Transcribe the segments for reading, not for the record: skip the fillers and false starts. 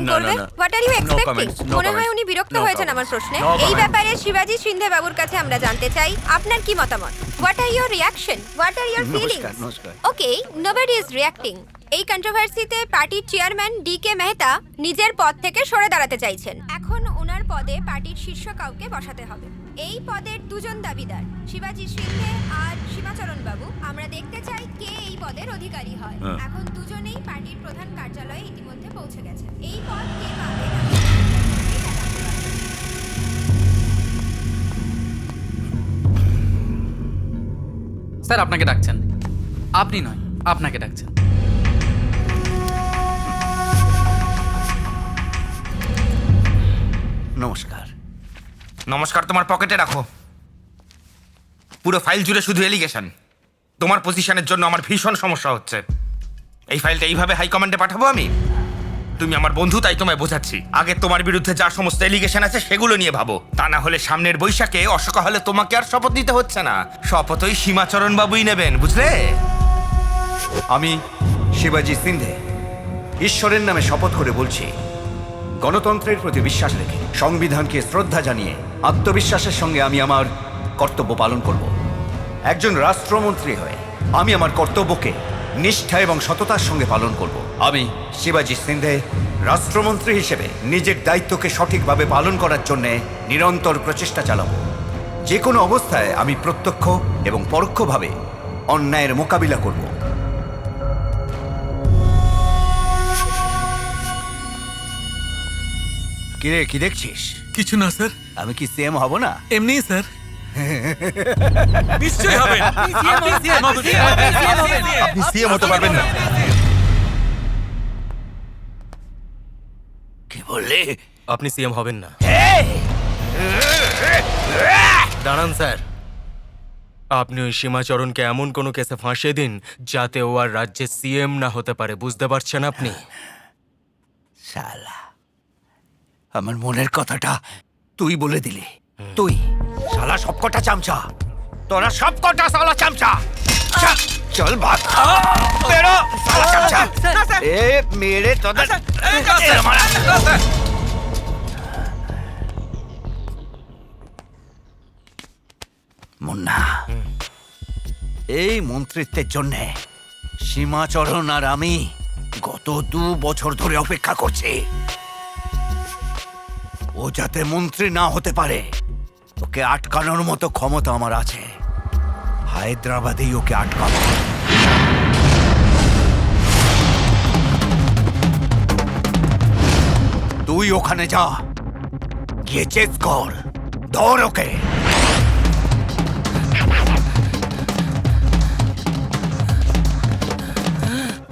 না, করবে? না। What are you expecting? comments, no মনে হয় comments. উনি বিরক্ত No হয়েছেন comments. আমার প্রশ্নে। No এই comments. ব্যাপারে শিবাজি সিন্ধে বাবুর কাছে আমরা জানতে চাই আপনার কি মতামত। What are your reaction? What are your feelings? নমস্কার। ওকে, নোবডি ইজ রিঅ্যাক্টিং। এই কন্ট্রোভার্সিতে পার্টির চেয়ারম্যান ডি.কে. মেহতা নিজের পদ থেকে সরে দাঁড়াতে চাইছেন। এখন ওনার পদে পার্টির শীর্ষ কাউকে বসাতে হবে। এই পদের দুজন দাবিদার, শিবাজি সিন্ধে আর সীমাচরণ বাবু। আমরা দেখতে চাই কে এই পদের অধিকারী হয়। হ্যাঁ। এখন দুজনেই পার্টির প্রধান কার্যালয়ে ইতিমধ্যে পৌঁছে গেছে। এই পদ কে পাবে? স্যার আপনাকে ডাকছেন। আপনি নয়, আপনাকে ডাকছেন। নমস্কার। নমস্কার তোমার পকেটে রাখো। পুরো ফাইল জুড়ে শুধু এলিগেশন। তোমার পজিশনের জন্য আমার ভীষণ সমস্যা হচ্ছে। এই ফাইলটা এইভাবে হাইকমান্ডে পাঠাবো আমি? তুমি আমার বন্ধু, তাই তোমায় বোঝাচ্ছি। আগে তোমার বিরুদ্ধে যা সমস্ত এলিগেশন আছে সেগুলো নিয়ে ভাবো। তা না হলে সামনের বৈশাখে অশোকা হলে তোমাকে আর শপথ নিতে হচ্ছে না, শপথই সীমাচরণ বাবুই নেবেন, বুঝলে? আমি শিবাজি সিন্ধে ঈশ্বরের নামে শপথ করে বলছি, গণতন্ত্রের প্রতি বিশ্বাস রেখে, সংবিধানকে শ্রদ্ধা জানিয়ে, আত্মবিশ্বাসের সঙ্গে আমি আমার কর্তব্য পালন করব। একজন রাষ্ট্রমন্ত্রী হয়ে আমি আমার কর্তব্যকে নিষ্ঠা এবং সততার সঙ্গে পালন করব। আমি শিবাজি সিন্ধে রাষ্ট্রমন্ত্রী হিসেবে নিজের দায়িত্বকে সঠিকভাবে পালন করার জন্য নিরন্তর প্রচেষ্টা চালাবো। যে কোনো অবস্থায় আমি প্রত্যক্ষ এবং পরোক্ষভাবে অন্যায়ের মোকাবিলা করব। কিরে, কি দেখছিস? কিছু না স্যার, আমি কি সিএম হব না? এমনি স্যার। নিশ্চয়ই হবে। আপনি সিএম হতে পারবেন না। কি বললে? আপনি সিএম হবেন না। দাঁড়ান স্যার, আপনি ওই সীমাচরণকে এমন কোনো কেসে ফাঁসিয়ে দিন যাতে ও আর রাজ্যের সিএম না হতে পারে, বুঝতে পারছেন আপনি? শালা, আমার মনের কথাটা তুই বলে দিলি। তুই শালা সবকটা চামচা, তোরা সবকটা শালা চামচা। চল ভাগ, বেরো শালা চামচা। এ মেরে তোদের এ মারা। মুন্না, এই মন্ত্রিত্বের জন্য সীমাচরণ আর আমি গত 2 বছর ধরে অপেক্ষা করছি। ও যাতে মন্ত্রী না হতে পারে, ওকে আটকানোর মতো ক্ষমতা আমার আছে। হায়দ্রাবাদেই ওকে আটকাবো। তুই ওখানে যা, গিয়ে চেক কর, ধর ওকে।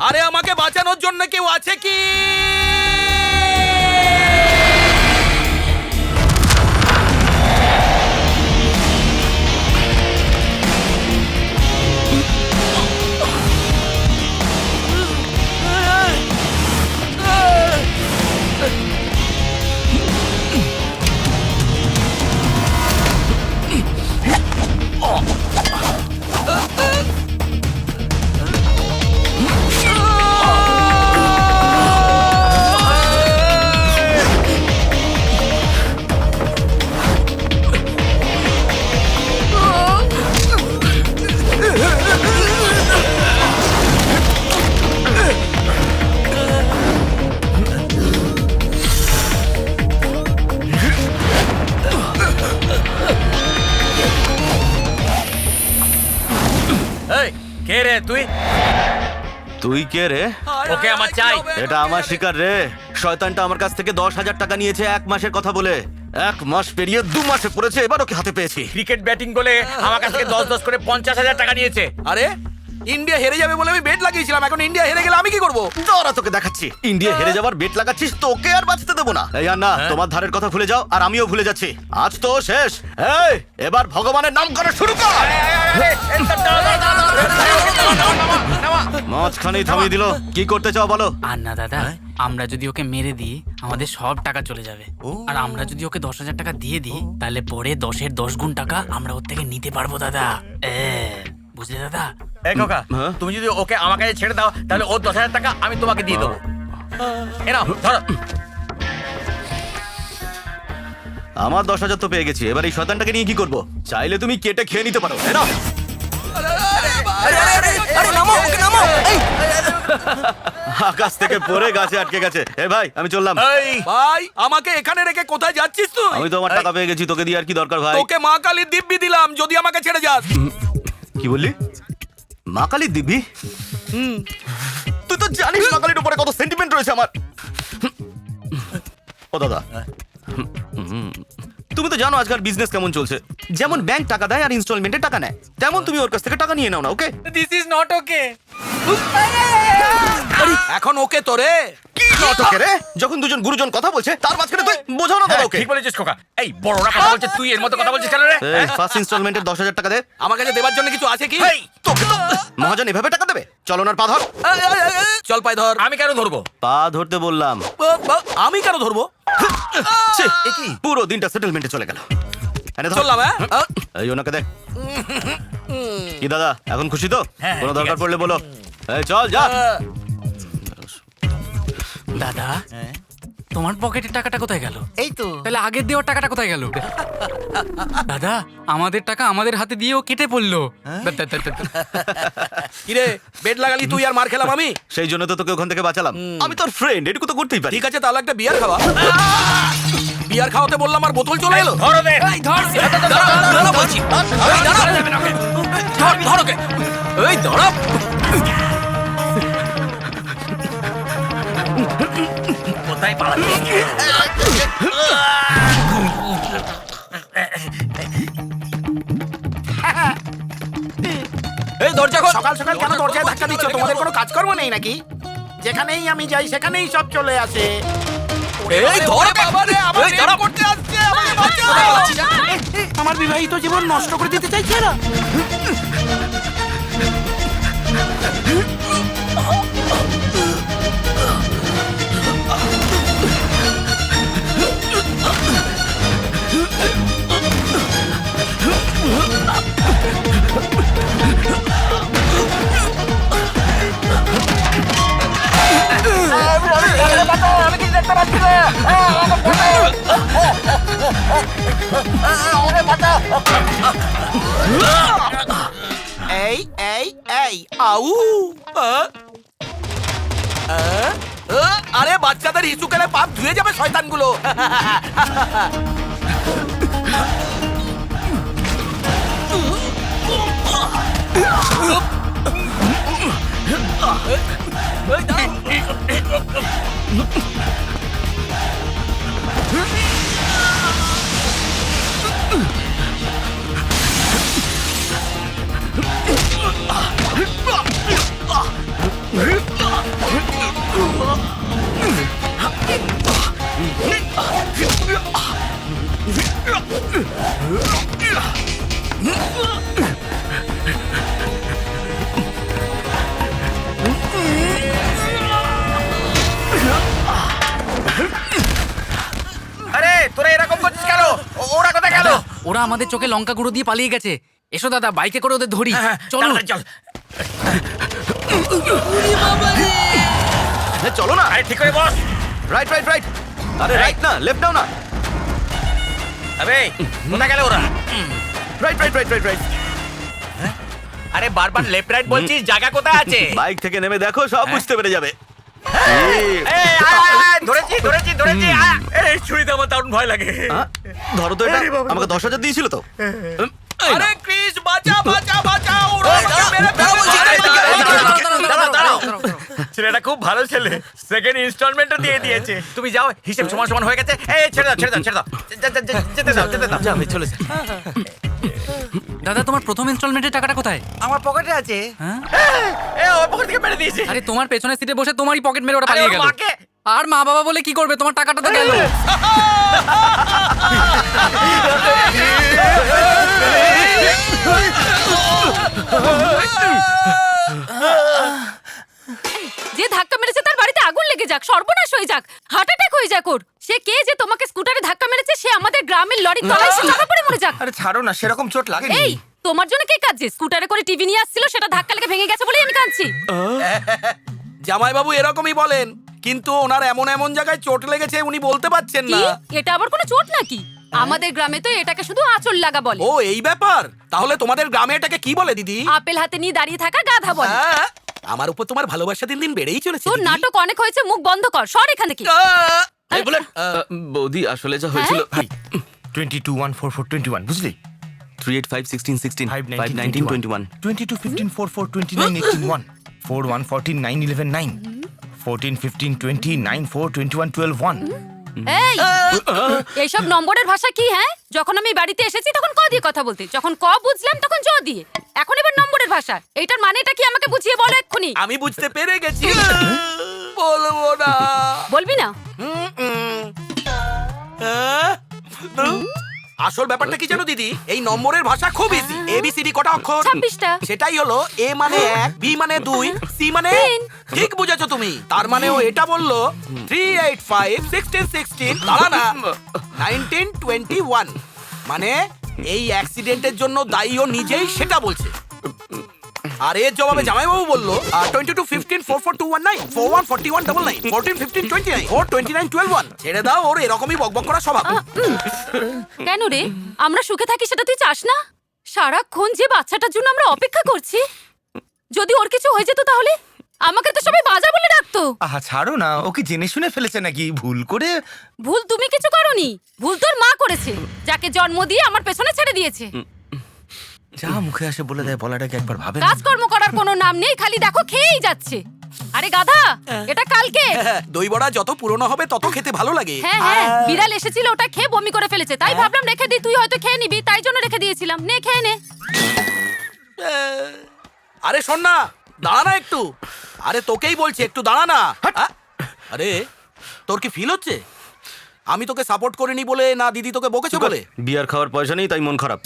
আরে আমাকে বাঁচানোর জন্য কেউ আছে কি? কে রে তুই? তুই কে রে? ওকে আমার চাই। এটা আমার শিকার রে। শয়তানটা আমার কাছ থেকে 10,000 টাকা নিয়েছে 1 মাসের কথা বলে। 1 মাস পেরিয়ে 2 মাসে পড়েছে, এবার ওকে হাতে পেয়েছি। ক্রিকেট ব্যাটিং বলে আমার কাছ থেকে 10 করে 50,000 টাকা নিয়েছে। আরে ইন্ডিয়া হেরে যাবে বলে আমি বেট লাগিয়েছিলাম, এখন ইন্ডিয়া হেরে গেলে আমি কি করব? তোরা তোকে দেখাচ্ছি। ইন্ডিয়া হেরে যাবার বেট লাগাচ্ছিস, তোকে আর বাঁচতে দেবো না। এই আন্না, তোমার ধারের কথা ভুলে যাও আর আমিও ভুলে যাচ্ছি। আজ তো শেষ। এই এবার ভগবানের নাম করা শুরু কর। মাঝখানেই থামিয়ে দিল। কি করতে চাও বলো? আর না দাদা, আমরা যদি ওকে মেরে দিই আমাদের সব টাকা চলে যাবে। আর আমরা যদি ওকে 10,000 টাকা দিয়ে দিই তাহলে পরে 10-এর 10 গুণ টাকা আমরা ওর থেকে নিতে পারবো দাদা। বুঝলে দাদা? এই খোকা, হ্যাঁ? তুমি যদি ওকে আমার কাছে ছেড়ে দাও তাহলে ওর 10,000 টাকা আমি তোমাকে দিয়ে দেবো। এ নাও ধরো। আমার 10,000 তো পেয়ে গেছি, এবার এই শয়তানটাকে নিয়ে কি করব? চাইলে তুমি কেটে খেয়ে নিতে পারো, তাই না? আকাশ থেকে পড়ে গাছে আটকে গেছে। এ ভাই, আমি চললাম। ভাই আমাকে এখানে রেখে কোথায় যাচ্ছিস তুই? আমি তো আমার টাকা পেয়ে গেছি, তোকে দিয়ে আর কি দরকার ভাই? তোকে মা কালীর দিব্যি দিলাম, যদি আমাকে ছেড়ে যাস। কি বললি? মা কালীর দিবি? তুই তো জানিস মা কালীর উপরে কত সেন্টিমেন্ট রয়েছে আমার। ও দাদা, তুমি তো জানো আজকাল বিজনেস কেমন চলছে। যেমন ব্যাংক টাকা দেয় আর ইনস্টলমেন্টে টাকা নেয়, তেমন তুমি ওর কাছ থেকে টাকা নিয়ে নাও না, okay? This is not okay. এখন ওকে তোরে কি নাটকে রে? যখন দুজন গুরুজন কথা বলছে তার মাঝখানে তুই বোঝাও না দাদা ওকে। ঠিক বলেছিস খোকা। এই বড়রা কথা বলছে, তুই এর মতো কথা বলছিস কেন রে? এই ফার্স্ট ইনস্টলমেন্টের 10,000 টাকা দে। আমার কাছে দেবার জন্য কিছু আছে কি? তোকে তো মহাজন এভাবে টাকা দেবে? চলো না পা ধর। চল পায় ধর। আমি কেন ধরবো? পা ধরতে বললাম। আমি কেন ধরবো? ছি, পুরো দিনটা সেটেলমেন্টে চলে গেল। এনে ধর। চললাম। এই ওনাকে দে। কি দাদা, এখন খুশি তো? কোনো দরকার পড়লে বলো। এই চল যা। দাদা, তোমার পকেটের টাকাটা কোথায় গেল? এই তো। তাহলে আগের দেওয়ার টাকাটা কোথায় গেল? দাদা, আমাদের টাকা আমাদের হাতে দিয়ে ও কেটে পড়লো। কিরে, বেড লাগালি তুই আর মার খেলাম আমি? সেই জন্য তো তোকে ওখান থেকে বাঁচালাম। আমি তোর ফ্রেন্ড, এটুকু তো করতেই পারি। ঠিক আছে, তাহলে একটা বিয়ার খাওয়া। বিয়ার খাওয়াতে বললাম আর বোতল চলে এলো। ধর ওদের। এই ধর, দাঁড়া বলছি। এই দাঁড়া। ধর, ধর ওকে। এই ধর। কোথায় পালাচ্ছিস? এই দরজা খোল। সকাল সকাল কেন দরজায় ধাক্কা দিচ্ছ? তোমাদের কোনো কাজকর্ম নেই নাকি? যেখানেই আমি যাই সেখানেই সব চলে আসে। এই ধর বাবা রে, আমার রেপ করতে আসছে, আমাকে বাঁচাও। আমার বিবাহিত জীবন নষ্ট করে দিতে চাইছে এরা। এই এই এই আউ। আরে বাচ্চাদের ইস্যুকালে পাপ ধুয়ে যাবে শয়তানগুলো। আরে তোরা এরকম করছিস কেন? ওরা কোথায় গেল? ওরা আমাদের চোখে লঙ্কা গুঁড়ো দিয়ে পালিয়ে গেছে। এসো দাদা, বাইকে করে ওদের ধরি। চলো। তাড়াতাড়ি চল। চলো না। আরে ঠিক করে বস। Right right right. আরে রাইট না, লেফট নাও না। আরে কোথায় গেল ওরা? Right right right right right. আরে বারবার লেফট রাইট বলছিস, জায়গা কোথায় আছে? বাইক থেকে নেমে দেখো, সব বুঝতে পেরে যাবে। এই, ধরেছি ধরেছি ধরেছি। এই ছুরিতে আমার দারুণ ভয় লাগে। ধরো তো এটা। আমাকে 10,000 দিয়েছিল তো। আরে ক্রিস, বাঁচা বাঁচা বাঁচা, ওরা আমাকে মেরে ছেলেটা খুব ভালো ছেলে, সেকেন্ড ইনস্টলমেন্টও দিয়ে দিয়েছে। তুমি যাও, হিসেব সমান সমান হয়ে গেছে। এই ছেড়ে দাও ছেড়ে দাও ছেড়ে দাও। যেতে দাও যেতে দাও। চলে দাদা, তোমার প্রথম ইনস্টলমেন্টের টাকাটা কোথায়? আমার পকেটে আছে। হ্যাঁ? এ ওর পকেট থেকে মেরে দিয়েছে। আরে তোমার পেছনের সিটে বসে তোমারই পকেট মেরে ওরা আরে পালিয়ে ওর গেল। মাকে। আর মা বাবা বলে কি করবে? তোমার টাকাটা তো গেল। যে ধাক্কা মেরেছে তার বাড়িতে আগুন লেগে যাক, সর্বনাশ হয়ে যাক, হার্ট অ্যাটাক হয়ে যাক ওর। সে কে যে তোমাকে স্কুটারে ধাক্কা মেরেছে, সে আমাদের গ্রামের লরির তলায় সে চাপা পড়ে মরে যাক। আরে ছাড়ো না, সেরকম চোট লাগেনি। এই, তোমার জন্য কে কাঁদছে? স্কুটারে করে টিভি নিয়ে আসছিল, সেটা ধাক্কা লেগে ভেঙে গেছে বলেই আমি কাঁদছি। জামাইবাবু এরকমই বলেন, কিন্তু ওনার এমন এমন জায়গায় চোট লেগেছে উনি বলতে পারছেন কি? না। এটা আবার কোনো চোট নাকি? আমাদের গ্রামে তো এটাকে শুধু আঁচল লাগা বলে। ও এই ব্যাপার, তাহলে তোমাদের গ্রামে এটাকে কি বলে দিদি? আপেল হাতে নিয়ে দাঁড়িয়ে থাকা গাধা বলে। হ্যাঁ, আমার উপর তোমার ভালোবাসা দিন দিন বেড়েই চলেছে তোর দিদি। নাটক অনেক হয়েছে, মুখ বন্ধ কর, সর এখান থেকে। এই বুলেট, বৌদি আসলে যা হয়েছিল 22 1 4 4 21 বুঝলি? 3 8 5 16 16 5 5 19 21 22 15 4 4 29 18 1 4 1 14 9 11 9 14 15 20 9 4 21 12 1 এই এইসব নম্বরের ভাষা কি? হ্যাঁ, যখন আমি বাড়িতে এসেছি তখন ক দিয়ে কথা বলতে, যখন ক বুঝলাম তখন জ দিয়ে, এখন এবার নম্বরের ভাষা। এইটার মানেটা কি আমাকে বুঝিয়ে বলো এক্ষুনি। আমি বুঝতে পেরে গেছি, বলবো না। বলবি না? আসল ব্যাপারটা কি জানো দিদি, এই নম্বরের ভাষা খুব ইজি। এবিসিডি কটা অক্ষর? 26টা। সেটাই হলো এ মানে 1, বি মানে 2, সি মানে 3। ঠিক বুঝেছো তুমি। তার মানে ও এটা বললো 3 8 5 16 16 দাঁড়া না 19 21, মানে এই অ্যাক্সিডেন্টের জন্য দায়ী ও নিজেই সেটা বলছে। আর এর জবাবে জামাইবাবু বললো 22 15 4 4 2 1 9 4 1 41 99 14 15 29 4 29 12 1। ছেড়ে দাও, ওর এরকমই বকবক করা স্বভাব। কেন রে, আমরা সুখে থাকি সেটা তুই চাস না? সারাক্ষণ যে বাচ্চাটার জন্য আমরা অপেক্ষা করছি, যদি ওর কিছু হয়ে যেত তাহলে? আমাকে তো সবাই বাজা বলে ডাকতো। আহা ছাড়ো না, ও কি জেনে শুনে ফেলেছে নাকি ভুল করে? ভুল তুমি কিছু করোনি, ভুল তোর মা করেছে, যাকে জন্ম দিয়ে আমার পেছনে ছেড়ে দিয়েছে। যা মুখে আসে বলে দেয়, বলাটাকে একবার ভাবে না। কাজকর্ম করার কোনো নাম নেই, খালি দেখো খেয়েই যাচ্ছে। আরে গাধা, এটা কালকে। দই বড়া যত পুরনো হবে তত খেতে ভালো লাগে। হ্যাঁ হ্যাঁ, বিড়াল এসেছিল, ওটা খেয়ে বমি করে ফেলেছে, তাই ভাবলাম রেখে দিই, তুই হয়তো খেয়ে নিবি, তাই জন্য রেখে দিয়েছিলাম। নে খেয়ে নে। আরে শোন না, দাঁড়া না একটু। আরে তোকেই বলছি একটু দাঁড়া না। আরে তোর কি ফিল হচ্ছে আমি তোকে সাপোর্ট করিনি বলে, না দিদি তোকে বকেছে বলে? বিয়ার খাওয়ার পয়সা নেই তাই মন খারাপ।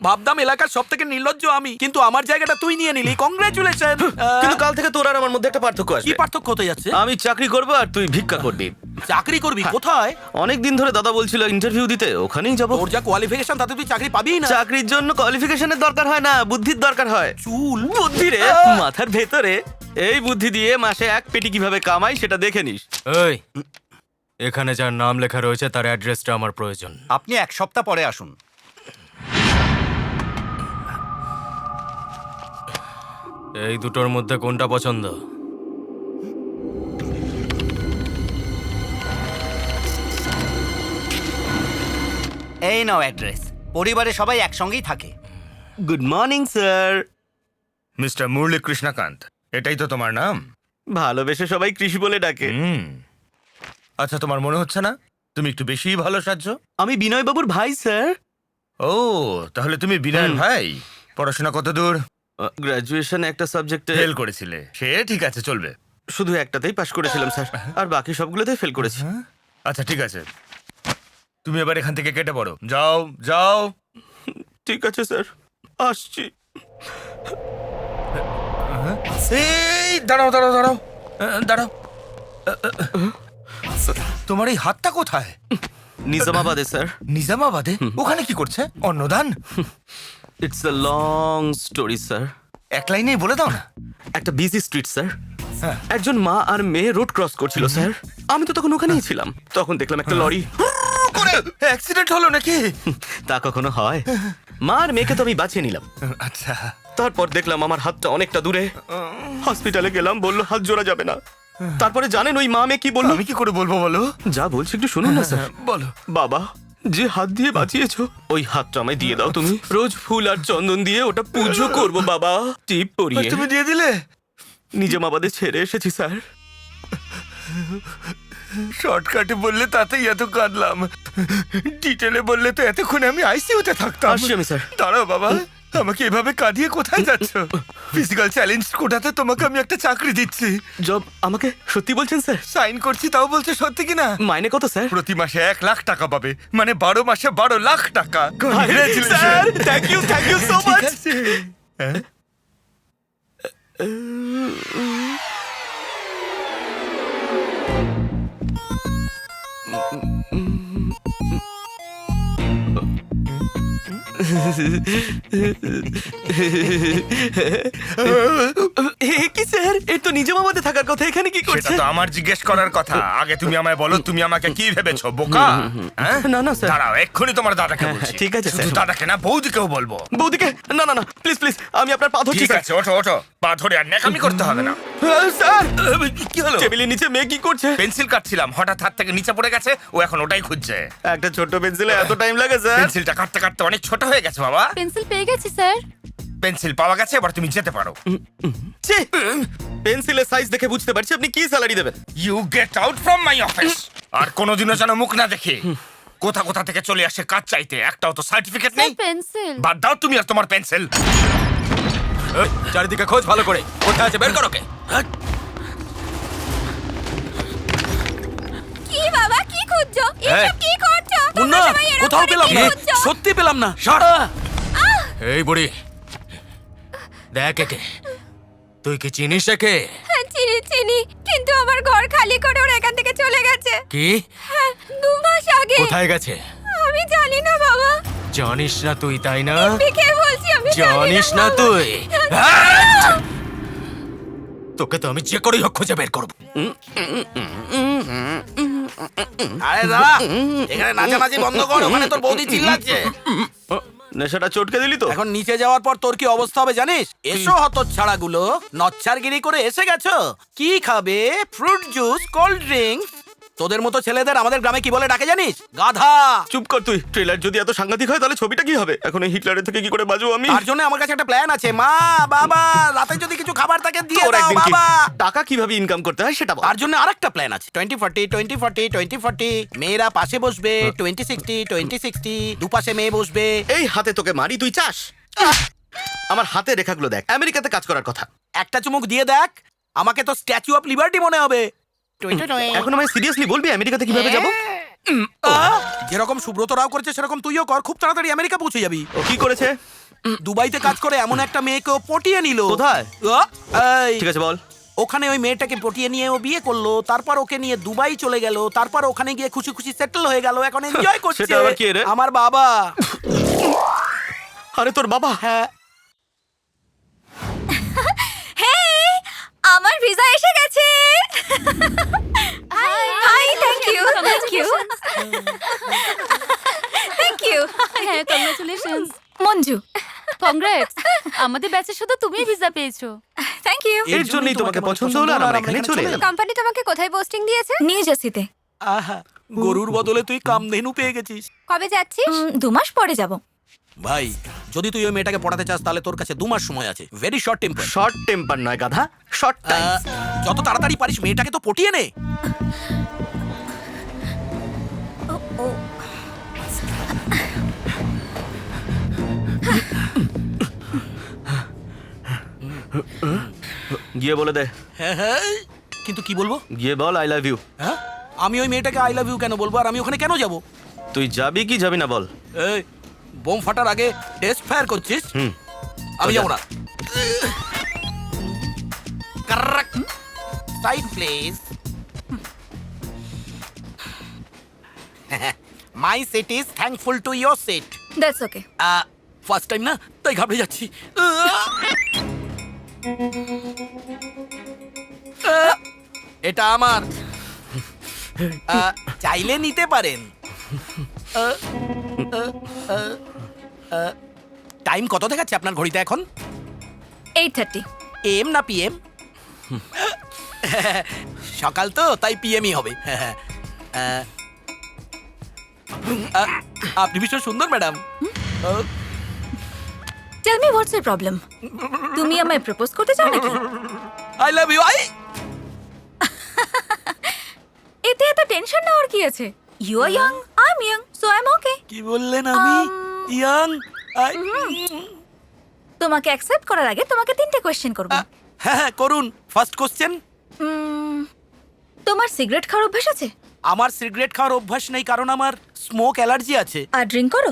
ভাবদাম এলাকার সব থেকে নির্লজ্জ আমি, কিন্তু আমার জায়গাটা তুই নিয়ে নিলি। কংগ্রেচুলেশন। কিন্তু কাল থেকে তোর আর আমার মধ্যে একটা পার্থক্য কি আসবে। পার্থক্য হতে যাচ্ছে? আমি চাকরি করব আর তুই ভিক্ষা করবি। চাকরি করবি? কোথায়? অনেক দিন ধরে দাদা বলছিল ইন্টারভিউ দিতে, ওখানেই যাব। তোর যা কোয়ালিফিকেশন তাতে তুই চাকরি পাবি না। চাকরির জন্য কোয়ালিফিকেশনের দরকার হয় না, বুদ্ধির দরকার হয়। চুল বুদ্ধি রে মাথার ভেতরে। এই বুদ্ধি দিয়ে মাসে এক পেটি কিভাবে কামাই সেটা দেখে নিস। এই এখানে যার নাম লেখা রয়েছে তার অ্যাড্রেসটা আমার প্রয়োজন। আপনি 1 সপ্তাহ পরে আসুন। এই দুটোর মধ্যে কোনটা পছন্দ? এই নাও অ্যাড্রেস। পরিবারে সবাই একসঙ্গেই থাকে। Good morning sir. মিস্টার মুরলী কৃষ্ণকান্ত, এটাই তো তোমার নাম? ভালোবেসে সবাই কৃষি বলে ডাকে। আচ্ছা, তোমার মনে হচ্ছে না তুমি একটু বেশিই ভালো সাজছো? আমি বিনয় বাবুর ভাই স্যার। ও, তাহলে তুমি বিনয়ের ভাই। পড়াশোনা কত দূর? গ্রাজুয়েশন একটা সাবজেক্টে ফেল করেছিলে, সে ঠিক আছে, চলবে। শুধু একটাতেই পাশ করেছিলাম স্যার, আর বাকি সবগুলোতেই ফেল করেছি। আচ্ছা ঠিক আছে, তুমি এবার এখান থেকে কেটে পড়ো। যাও যাও। ঠিক আছে স্যার, আসছি। এই দাঁড়াও দাঁড়াও দাঁড়াও দাঁড়াও। তোমার এই হাতটা কোথায়? নিজামাবাদে স্যার। নিজামাবাদে? ওখানে কি করছে? অন্নদান? It's a long story sir. এক লাইনেই বলে দাও না। একটা বিজি স্ট্রিট স্যার। হ্যাঁ। একজন মা আর মেয়ে রোড ক্রস করছিল স্যার। আমি তো তখন ওখানেই ছিলাম। তখন দেখলাম একটা লরি। অ্যাক্সিডেন্ট হলো নাকি? তা কখনো হয়? মা আর মেয়েকে তো আমি বাঁচিয়ে নিলাম। আচ্ছা। তারপর দেখলাম আমার হাতটা অনেকটা দূরে। হসপিটালে গেলাম, বললো হাত জোড়া যাবে না। তারপরে জানেন ওই মা মেয়ে কি বললো? আমি কি করে বলবো বলো? যা বলছি একটু শুনুন না স্যার। বলো। বাবা, যে হাত দিয়ে বাঁচিয়েছো ওই হাতটা আমায় দিয়ে দাও তুমি। রোজ ফুল আর চন্দন দিয়ে ওটা পুজো করব বাবা। টিপ পরিয়ে। তুমি দিয়ে দিলে? নিজামাবাদে ছেড়ে এসেছি স্যার। শর্টকাটে বললে তাতেই এত কাঁদলাম, ডিটেলে বললে তো এতক্ষণে আমি আইসিইউতে থাকতাম। আসছি আমি স্যার। দাঁড়াও বাবা, আমাকে এভাবে কাঁদিয়ে কোথায় যাচ্ছ? ফিজিক্যাল চ্যালেঞ্জ কোটাতে তোমাকে আমি একটা চাকরি দিচ্ছি। জব আমাকে সত্যি বলছেন স্যার? সাইন করছি, তাও বলছে সত্যি কিনা? মাইনে কত স্যার? প্রতি মাসে 1 লাখ টাকা পাবে, মানে 12 মাসে 12 লাখ টাকা। Sir thank you so much. হ্যাঁ? কি স্যার এর তো নিজামাবাদে থাকার কথা, এখানে কি সেটা করছে? তো আমার জিজ্ঞেস করার কথা। আগে তুমি আমায় বলো, তুমি আমাকে কি ভেবেছো, বোকা? হ্যাঁ? না, না, স্যার। দাঁড়াও, এক্ষুনি তোমার দাদাকে বলছি। ঠিক আছে, শুধু স্যার। দাদাকে না, বৌদিকেও বলবো। বৌদিকে না না না প্লিজ প্লিজ, আমি আপনার পা ধরছি ঠিক স্যার। আছে, ওঠো ওঠো, পা ধরে আর ন্যাকামি করতে হবে না। স্যার কি হলো? টেবিলের নিচে মেয়ে কি করছে? পেন্সিল কাটছিলাম, হঠাৎ হাত থেকে নিচে পড়ে গেছে, ও এখন ওটাই খুঁজছে। একটা ছোট্ট পেন্সিলে এত টাইম লাগে স্যার? পেন্সিলটা কাটতে কাটতে অনেক ছোট হয়ে গেছে বাবা। পেন্সিল পেয়ে গেছি স্যার। পেন্সিল পাওয়া গেছে, এবার তুমি যেতে পারো। ছি, পেন্সিলের সাইজ দেখে বুঝতে পারছি আপনি কি স্যালারি দেবেন। You get out from my office. আর কোনোদিনও যেন মুখ না দেখে। কোথা কোথা থেকে চলে আসে কাজ চাইতে, একটাও তো সার্টিফিকেট নেই। পেন্সিল বাদ দাও তুমি আর তোমার পেন্সিল। চারিদিকে খোঁজ ভালো করে, কোথায় আছে বের করো কে। কি বাবা, কি খুঁজছো? এসব কি করছো? মুন্না, তোমরা সবাই এরকম কোথাও করে পেলাম কি না, খুঁজছো? সত্যি পেলাম না। এই বুড়ি দেখ একে, তুই কি চিনিস একে? হ্যাঁ, চিনি চিনি, কিন্তু আমার ঘর খালি করে ওরা এখান থেকে চলে গেছে। কি? হ্যাঁ, 2 মাস আগে। কোথায় গেছে? আমি জানি না বাবা। জানিস না তুই, তাই না? দেখে বলছি আমি জানিস না বাবা। তুই? তোকে তো আমি যে করেই হোক খুঁজে বের করবো। আরে দাদা, এখানে নাচানাচি বন্ধ কর, ওখানে তোর বৌদি চিল্লাচ্ছে। নেশাটা চটকে দিলি তো? এখন নিচে যাওয়ার পর তোর কি অবস্থা হবে জানিস? এসো হতচ্ছাড়া গুলো, নচ্ছারগিরি করে এসে গেছো। কি খাবে? Fruit juice, cold drinks. তোদের মতো ছেলেদের আমাদের গ্রামে কি বলে ডাকে জানিস? গাধা। চুপ কর তুই। ট্রেলার যদি এত সাংঘাতিক হয় তাহলে ছবিটা কি হবে? এখন এই হিটলারের থেকে কি করে বাজবো আমি? তার জন্য আমার কাছে একটা প্ল্যান আছে। মা, বাবা, রাতে যদি কিছু খাবার থাকে দিয়ে তোর দাও একদিন কি- বাবা। টাকা কিভাবে ইনকাম করতে হয় সেটা বল। তার জন্য আরেকটা প্ল্যান আছে। 20-40, 20-40, 20-40। মেয়েরা পাশে বসবে। 20-60, 20-60। দুপাশে মেয়ে বসবে। এই হাতে তোকে মারি, তুই চাস? আমার হাতে রেখাগুলো দেখ, আমেরিকাতে কাজ করার কথা। একটা চুমুক দিয়ে দেখ, আমাকে তো স্ট্যাচু অফ লিবার্টি মনে হবে। এখন আমায় সিরিয়াসলি বলবি আমেরিকাতে কিভাবে যাব? যেরকম সুব্রত রাও করেছে সেরকম তুইও কর, খুব তাড়াতাড়ি আমেরিকা পৌঁছে যাবি। ও কি করেছে? দুবাইতে কাজ করে এমন একটা মেয়েকে ও পটিয়ে নিল। কোথায়? এই, ঠিক আছে বল। ওখানে ওই মেয়েটাকে পটিয়ে নিয়ে ও বিয়ে করলো, তারপর ওকে নিয়ে দুবাই চলে গেল, তারপর ওখানে গিয়ে খুশি খুশি সেটেল হয়ে গেল, এখন এনজয় করছে। সেটা আবার কে রে? আমার বাবা। আরে তোর বাবা? হ্যাঁ। হেই, আমার ভিসা এসে গেছে। Hi, thank you, thank you, thank you. হ্যাঁ, কংগ্রাচুলেশনস মঞ্জু, কংগ্রেটস। আমাদের ব্যাচে শুধু তুমিই ভিসা পেয়েছো। Thank you. এর জন্যই তোমাকে পছন্দ হলো আর আমরা এখানে চলে এলাম। কোম্পানি তোমাকে কোথায় পোস্টিং দিয়েছে? নিউ জার্সিতে। আহা, গরুর বদলে তুই কামধেনু পেয়ে গেছিস। কবে যাচ্ছিস? 2 মাস পরে যাব। ভাই, যদি তুই ওই মেয়েটাকে পড়াতে চাস তাহলে তোর কাছে 2 মাস সময় আছে। Very short temper. Short temper নয় গাধা, শর্ট টাইম। যত তাড়াতাড়ি পারিস মেয়েটাকে তো পটিয়ে নে। গিয়ে বলে দে। হ্যাঁ হ্যাঁ, কিন্তু কি বলবো? গিয়ে বল আই লাভ ইউ। হ্যাঁ, আমি ওই মেয়েটাকে আই লাভ ইউ কেন বলবো, আর আমি ওখানে কেন যাব? তুই যাবি কি যাবি না বল। এই, বোম ফাটার আগে টেস্ট ফায়ার করছিস? হুম। আমি তো যাবো যা। না। Side please. My seat is thankful to your seat. That's okay. First time না, তাই ঘাবড়ে যাচ্ছি। এটা আমার। চাইলে নিতে পারেন। টাইম কত দেখাচ্ছে আপনার ঘড়িতে এখন? 8:30। এম না পিএম? সকাল তো, তাই পিএমই হবে। আপনি ভীষণ সুন্দর madam. Tell me what's your problem? তুমি আমায় প্রপোজ করতে চাও নাকি? I love you. এতে এত টেনশন নেওয়ার কি আছে? You are young, I am young, so I am okay. কি বললেন আমি? ইয়াং? তোমাকে অ্যাকসেপ্ট করার আগে তোমাকে 3টে কোশ্চেন করব। হ্যাঁ হ্যাঁ, করুন। First question. তোমার সিগারেট খাওয়ার অভ্যাস আছে? আমার সিগারেট খাওয়ার অভ্যাস নেই, কারণ আমার স্মোক অ্যালার্জি আছে। আর ড্রিঙ্ক করো?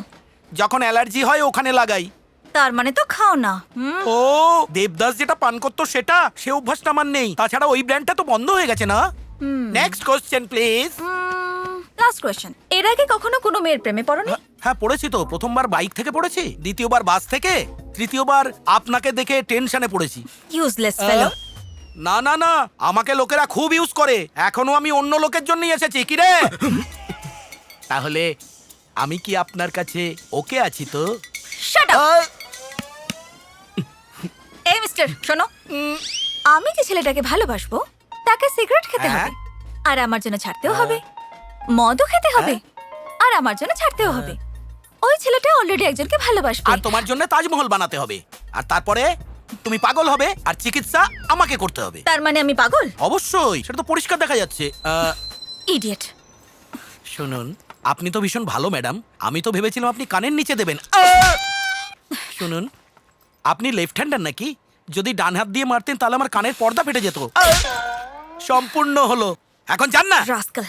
যখন অ্যালার্জি হয় ওখানে লাগাই। তার মানে তো খাও না। ও, দেবদাস যেটা পান করতো সেটা, সে অভ্যাসটা আমার নেই। তাছাড়া ওই ব্র্যান্ডটা তো বন্ধ হয়ে গেছে না? Next question please. Last question, এর আগে কখনো কোনো মেয়ের প্রেমে পড়োনি? হ্যাঁ, পড়েছি তো। প্রথমবার বাইক থেকে পড়েছি, দ্বিতীয়বার বাস থেকে, তৃতীয়বার আপনাকে দেখে টেনশনে পড়েছি। ইউজলেস ফেলো। না না না, আমাকে লোকেরা খুব ইউজ করে। এখনো আমি অন্য লোকের জন্যই এসেছি। কি রে? তাহলে আমি কি আপনার কাছে ওকে আছি তো? Shut up. আহ, এই মিস্টার শোনো, আমি যে ছেলেটাকে ভালোবাসবো তাকে সিগারেট খেতে হ্যাঁ। হবে, আর আমার জন্য ছাড়তেও হবে। মদও খেতে হবে, আর আমার জন্য ছাড়তেও হবে। ওই ছেলেটা অলরেডি একজনকে ভালোবাসবে। আর তোমার জন্য তাজমহল বানাতে হবে, আর তারপরে তুমি পাগল হবে আর চিকিৎসা আমাকে করতে হবে। তার মানে আমি পাগল? অবশ্যই, সেটা তো পরিষ্কার দেখা যাচ্ছে। ইডিয়েট। শুনুন, আপনি তো ভীষণ ভালো ম্যাডাম। আমি তো ভেবেছিলাম আপনি কানের নিচে দেবেন। শুনুন, আপনি লেফট হ্যান্ডার নাকি? যদি ডান হাত দিয়ে মারতেন তাহলে আমার কানের পর্দা ফেটে যেত। সম্পূর্ণ হলো, এখন যান না। রাস্কাল।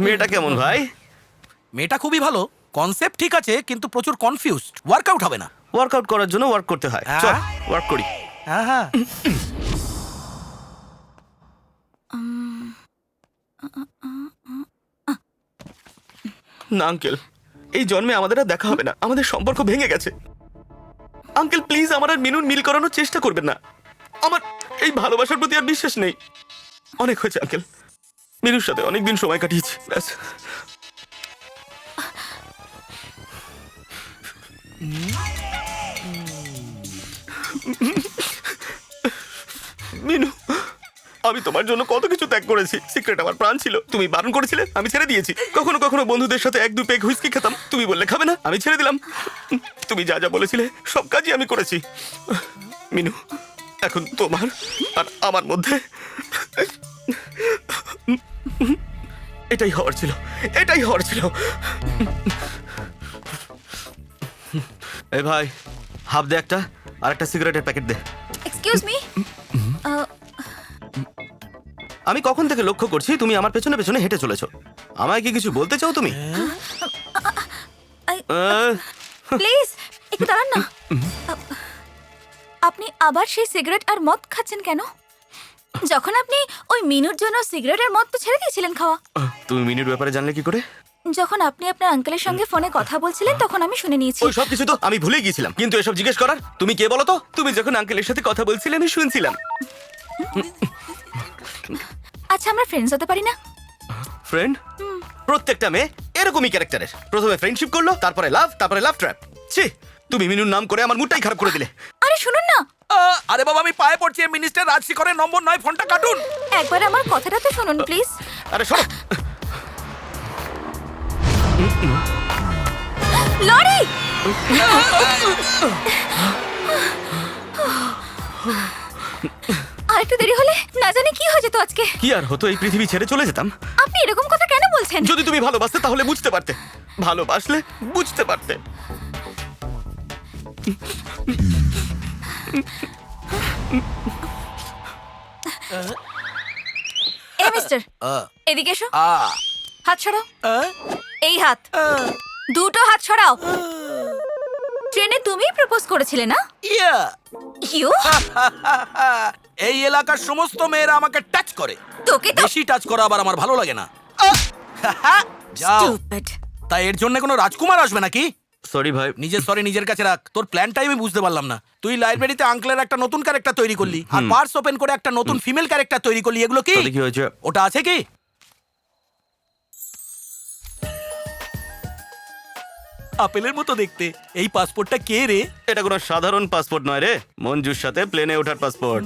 মেয়েটা কেমন ভাই? মেয়েটা খুবই ভালো, কনসেপ্ট ঠিক আছে, কিন্তু প্রচুর কনফিউজড। ওয়ার্কআউট হবে না। ওয়ার্কআউট করার জন্য ওয়ার্ক করতে হয়। হ্যাঁ। চল ওয়ার্ক করি। হ্যাঁ হ্যাঁ। না আঙ্কেল, এই জন্মে আমাদের আর দেখা হবে না। আমাদের সম্পর্ক ভেঙে গেছে। আঙ্কেল প্লিজ আমার আর মিনুর মিল করানোর চেষ্টা করবেন না। আমার এই ভালোবাসার প্রতি আর বিশ্বাস নেই। অনেক হয়েছে আঙ্কেল, মিনুর সাথে অনেকদিন সময় কাটিয়েছি। ব্যাস। মিনু, আমি তোমার জন্য কত কিছু ত্যাগ করেছি। সিক্রেট আমার প্রাণ ছিল, তুমি বারণ করেছিলে, আমি ছেড়ে দিয়েছি। কখনো কখনো বন্ধুদের সাথে এক দু পেগ হুইস্কি খেতাম, তুমি বললে খাবে না, আমি ছেড়ে দিলাম। তুমি যা যা বলেছিলে সব কাজই আমি করেছি। মিনু, এখন তোমার আর আমার মধ্যে এটাই হওয়ার ছিল, এটাই হওয়ার ছিল। এই ভাই, হাফ দে একটা, আর একটা সিগারেটের প্যাকেট দে। Excuse me. আমি কখন থেকে লক্ষ্য করছি তুমি আমার পেছনে পেছনে হেঁটে চলেছো। আমায় কি কিছু বলতে চাও তুমি? প্লিজ একটু দাঁড়ান না। আপনি আবার সেই সিগারেট আর মদ খাচ্ছেন কেন? যখন আপনি ওই মিনুর জন্য সিগারেট আর মদ তো ছেড়ে দিয়েছিলেন খাওয়া। তুমি মিনির ব্যাপারে জানলে কি করে? যখন আপনি আপনার আঙ্কেলের সঙ্গে ফোনে কথা বলছিলেন তখন আমি শুনে নিয়েছি। ওই সব কিছু তো আমি ভুলে গিয়েছিলাম, কিন্তু এসব জিজ্ঞেস করার তুমি কে বলো তো? তুমি যখন আঙ্কেলের সাথে কথা বলছিলে আমি শুনছিলাম। আচ্ছা, আমরা ফ্রেন্ডস হতে পারি না? ফ্রেন্ড? প্রত্যেকটা মেয়ে এরকমই ক্যারেক্টারের। প্রথমে ফ্রেন্ডশিপ করলো, তারপরে লাভ, তারপরে লাভ ট্র্যাপ। ছি, তুমি মিনুর নাম করে আমার মুডটাই খারাপ করে দিলে। আরে শুনুন না। আরে বাবা, আমি পায়ে পড়ছি। মিনিস্টার রাজশেখরের নম্বর নয়, ফোনটা কাটুন। একবার আমার কথাটা তো শুনুন প্লিজ। আরে শোনো, লরি! আর একটু দেরি হলে না জানি কি হয়ে যেত আজকে। কি আর হতো, এই পৃথিবী ছেড়ে চলে যেতাম। আপনি এরকম কথা কেন বলছেন? যদি তুমি ভালোবাসতে তাহলে বুঝতে পারতে, ভালোবাসলে বুঝতে পারতে। এই মিস্টার, এদিকে এসো। আহ, হাত সরাও। আহ, এই হাত, দুটো হাত সরাও। ট্রেনে তুমিই প্রপোজ করেছিলে না? ইয়া। ইউ, এই এলাকার সমস্ত মেয়েরা আমাকে টাচ করে। তোকে তো বেশি টাচ করা আবার আমার ভালো লাগে না। যাও। স্টুপিড। তাই এর জন্য কোনো রাজকুমার আসবে নাকি? সরি ভাই। নিজের সরি নিজের কাছে রাখ। তোর প্ল্যানটাই আমি বুঝতে পারলাম না। তুই লাইব্রেরিতে আঙ্কেলের একটা নতুন ক্যারেক্টার তৈরি করলি, আর পার্স ওপেন করে একটা নতুন ফিমেল ক্যারেক্টার তৈরি করলি। এগুলো কি? তাতে কি হয়েছে? ওটা আছে কি? আপেলের মতো দেখতে। এই পাসপোর্টটা কে রে? এটা কোনো সাধারণ পাসপোর্ট নয় রে, মঞ্জুর সাথে প্লেনে ওঠার পাসপোর্ট।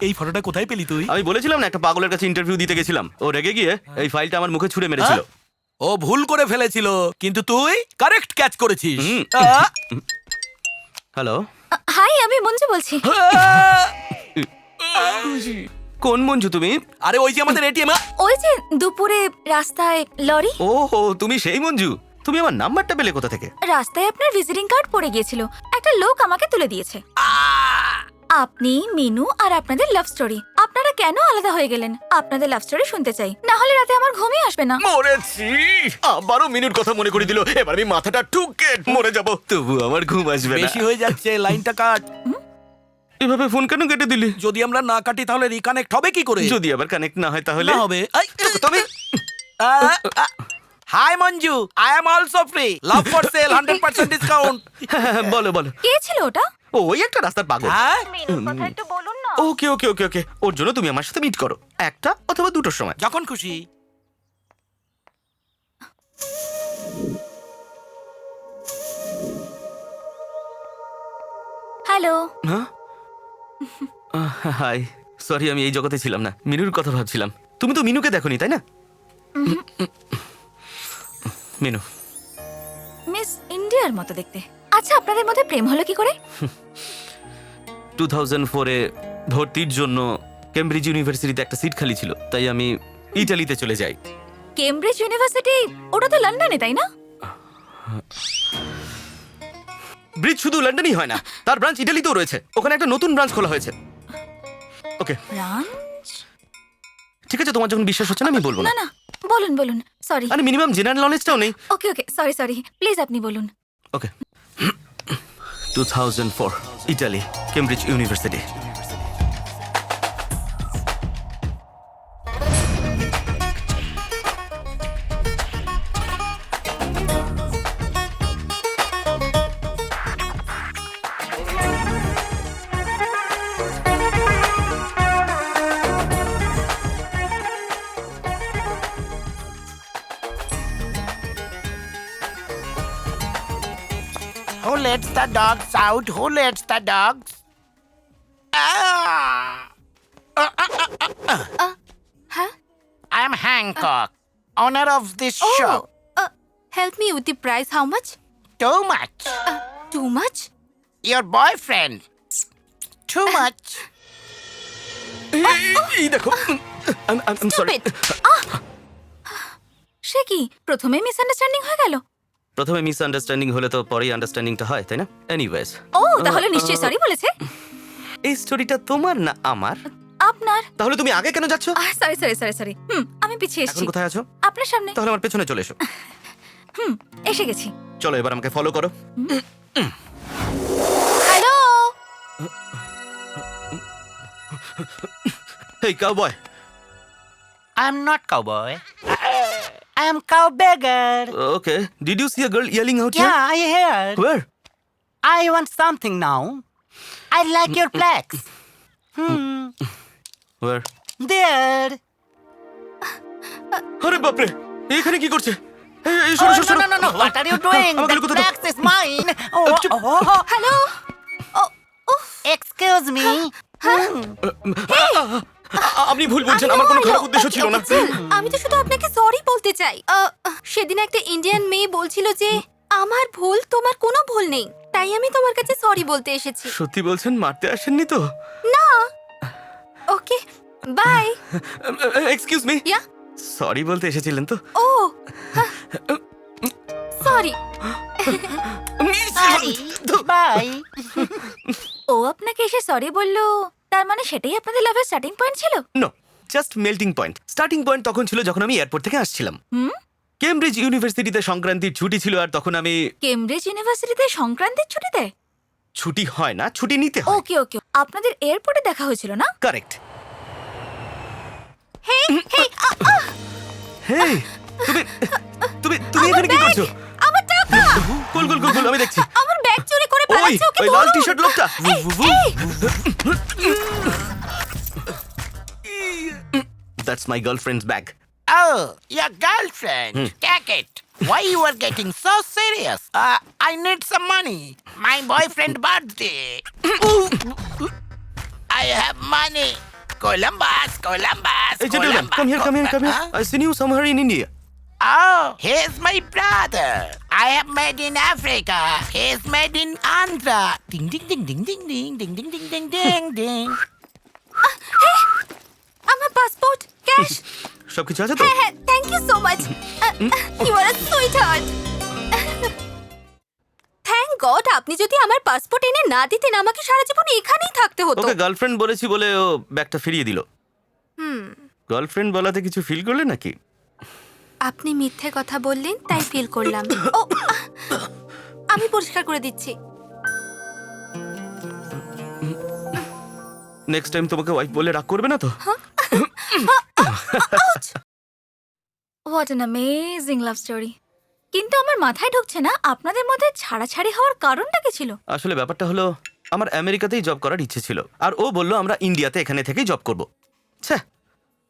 এই ফটোটা কোথায় পেলি তুই? আমি বলেছিলাম না, একটা পাগলের কাছে ইন্টারভিউ দিতে গেছিলাম, ও রেগে গিয়ে এই ফাইলটা আমার মুখে ছুঁড়ে মেরেছিল। ও ভুল করে ফেলেছিল, কিন্তু তুই কারেক্ট ক্যাচ করেছিস। হ্যালো, হাই, আমি মঞ্জু বলছি। কোন মঞ্জু তুমি? আরে ওই যে আমাদের এটিএম। ওই যে দুপুরে রাস্তায় লরি। ও হো, তুমি সেই মঞ্জু। তুমি আমার নাম্বারটা পেলে কোথা থেকে? রাস্তায় আপনার ভিজিটিং কার্ড পড়ে গিয়েছিল, একটা লোক আমাকে তুলে দিয়েছে। আপনি, মিনু আর আপনাদের লাভ স্টোরি। আপনারা কেন আলাদা হয়ে গেলেন? আপনাদের লাভ স্টোরি শুনতে চাই, না হলে রাতে আমার ঘুমই আসবে না। মরেছি, আবারও মিনুর কথা মনে করে দিল। এবার আমি মাথাটা ঠুকে মরে যাব, তবু আমার ঘুম আসবে না। বেশি হয়ে যাচ্ছে, লাইনটা কাট। এভাবে ফোন কেন কেটে দিলি? যদি আমরা না কাটি তাহলে রিকানেক্ট হবে কি করে? যদি আবার কানেক্ট না হয় তাহলে না হবে। তুমি hi Manju, I am also free. Love for sale, 100% discount. বলো বলো। কে ছিল ওটা? ও ওই একটা রাস্তার পাগল। হ্যাঁ, ওকে ওকে ওকে ওকে, ওর জন্য তুমি আমার সাথে মিট করো, একটা অথবা দুটোর সময়। যখন খুশি। হ্যালো। হ্যাঁ হাই, সরি আমি এই জগতে ছিলাম না, মিনুর কথা ভাবছিলাম। তুমি তো মিনুকে দেখোনি তাই না? মিনু মিস ইন্ডিয়ার মতো দেখতে। আচ্ছা, আপনাদের মধ্যে প্রেম হলো কি করে? 2004-এ ভর্তির জন্য কেমব্রিজ ইউনিভার্সিটিতে একটা সিট খালি ছিল, তাই আমি ইটালিতে চলে যাই। কেমব্রিজ ইউনিভার্সিটি, ওটা তো লন্ডনে, তাই না? ব্রিজ শুধু লন্ডনই হয় না, তার ব্রাঞ্চ ইটালিতেও রয়েছে। ওখানে একটা নতুন ব্রাঞ্চ খোলা হয়েছে। ওকে ব্রাঞ্চ? ঠিক আছে, তোমার যখন বিশ্বাস হচ্ছে না আমি বলবো না না। না, বলুন বলুন, সরি। আরে মিনিমাম জেনারেল নলেজটাও নেই। ওকে ওকে, সরি সরি, প্লিজ আপনি বলুন। ওকে 2004 Italy, Cambridge university. Who lets the dogs out? Who lets the dogs? Ah! হ্যাঁ? I am Hancock, owner of this shop. Help me with the price, how much? Too much. Too much? Your boyfriend. Too much. এই দেখো, sorry. সে কি, প্রথমে misunderstanding হয়ে গেল? প্রথমে misunderstanding হলে তো পরেই আন্ডারস্ট্যান্ডিংটা হয়, তাই না? এনিওয়েজ, ও, তাহলে নিশ্চয়ই সরি বলেছে। এই স্টোরিটা তোমার না আমার? আপনার। তাহলে তুমি আগে কেন যাচ্ছ? সরি সরি সরি সরি, আমি পিছিয়ে এখন এসেছি। কোথায় আছো? আপনার সামনে। তাহলে আমার পেছনে চলে এসো। এসে গেছি। চলো এবার আমাকে ফলো করো। Hello. Hey cowboy. I am not cowboy. I am cow beggar. Okay, did you see a girl yelling out here? Yeah, I heard. Where? I want something now. I like your flags. Where? There. আরে বাপরে, এখানে কি করছে? এই এই সরো সরো সরো। No. What are you doing? আমাকে The লুকোতে দাও। flags is mine. Oh. Hello. Excuse me. আপনি ভুল বলছেন, আমার কোনো খারাপ উদ্দেশ্য ছিল না। আমি তো শুধু আপনাকে সরি বলতে চাই। সেদিন একটা ইন্ডিয়ান মেয়ে বলছিল যে আমার ভুল, তোমার কোনো ভুল নেই, তাই আমি তোমার কাছে সরি বলতে এসেছি। সত্যি বলছেন? মারতে আসেননি তো? না। Okay, bye. Excuse me. Yeah. Sorry বলতে এসেছিলেন তো? ও, সরি। Bye. ও আপনাকে এসে সরি বললো, তার মানে সেটাই আপনাদের লাভের স্টার্টিং পয়েন্ট ছিল? No, just melting point. Starting point তখন ছিল যখন আমি এয়ারপোর্ট থেকে আসছিলাম। কেমব্রিজ ইউনিভার্সিটিতে সংক্রান্তির ছুটি ছিল, আর তখন আমি। কেমব্রিজ ইউনিভার্সিটিতে সংক্রান্তির ছুটি দেয়? ছুটি হয় না, ছুটি নিতে হয়। ওকে ওকে, আপনাদের এয়ারপোর্টে দেখা হয়েছিল না? কারেক্ট। হেই, হেই, তুমি তুমি তুমি এখানে কি করছো? আমার টাকা, কুল কুল কুল কুল, আমি দেখছি। আমার ব্যাগ চুরি করে ওই পালাচ্ছে, ওকে ওই লাল ধরুন। টি-শার্ট লোকটা। That's my girlfriend's bag. Oh, your girlfriend. Take it. Why you are getting so serious? I need some money. My boyfriend birthday. I have money. Columbus. Hey gentleman, come here. Huh? I seen you somewhere in India. Oh, he's my brother. I have made in Africa. He's made in Andhra. Ding ding ding ding ding ding ding ding ding ding ding ding. আমার passport, cash. সবকিছু আছে তো? হ্যাঁ, thank you so much. You are a sweetheart. Thank God, আপনি যদি আমার passport এনে না দিতেন, আমাকে সারা জীবন এখানেই থাকতে হতো। ওকে গার্লফ্রেন্ড বলেছি বলে ও ব্যাগটা ফিরিয়ে দিল। গার্লফ্রেন্ড বলাতে কিছু ফিল করলে নাকি? আপনি মিথ্যে কথা বললেন, তাই ফিল করলাম। ও, আমি পরিষ্কার করে দিচ্ছি। নেক্সট টাইম তোমাকে ওয়াইফ বলে রাগ করবে না তো? Oh what an amazing love story. কিন্তু আমার মাথায় ঢুকছে না আপনাদের মধ্যে ছাড়াছাড়ি হওয়ার কারণটা কি ছিল? আসলে ব্যাপারটা হলো আমার আমেরিকাতেই জব করার ইচ্ছে ছিল, আর ও বললো আমরা ইন্ডিয়াতে এখানে থেকেই জব করব। ছ্যা,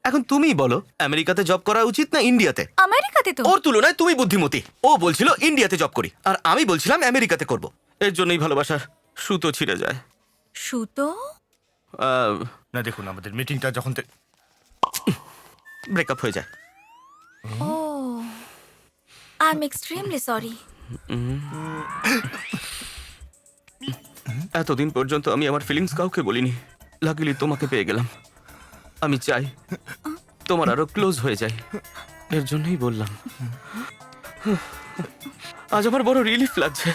এখন তুমিই বলো আমেরিকাতে জব করা উচিত না ইন্ডিয়াতে? আমেরিকাতে তো। ওর তুলনায় তুমি বুদ্ধিমতী। ও বলছিল ইন্ডিয়াতে জব করি, আর আমি বলছিলাম আমেরিকাতে করব। এর জন্যই ভালোবাসার সুতো ছিঁড়ে যায়। সুতো? না দেখুন, আমাদের মিটিংটা যখন ব্রেকআপ হয়ে যায়। ও, আই এম এক্সট্রিমলি সরি। এতদিন পর্যন্ত আমি আমার ফিলিংস কাউকে বলিনি। লাকিলি তোমাকে পেয়ে গেলাম। আমি চাই তোমার আরো ক্লোজ হয়ে যায়, এর জন্যই বললাম। আজ আমার বড় রিলিফ লাগছে।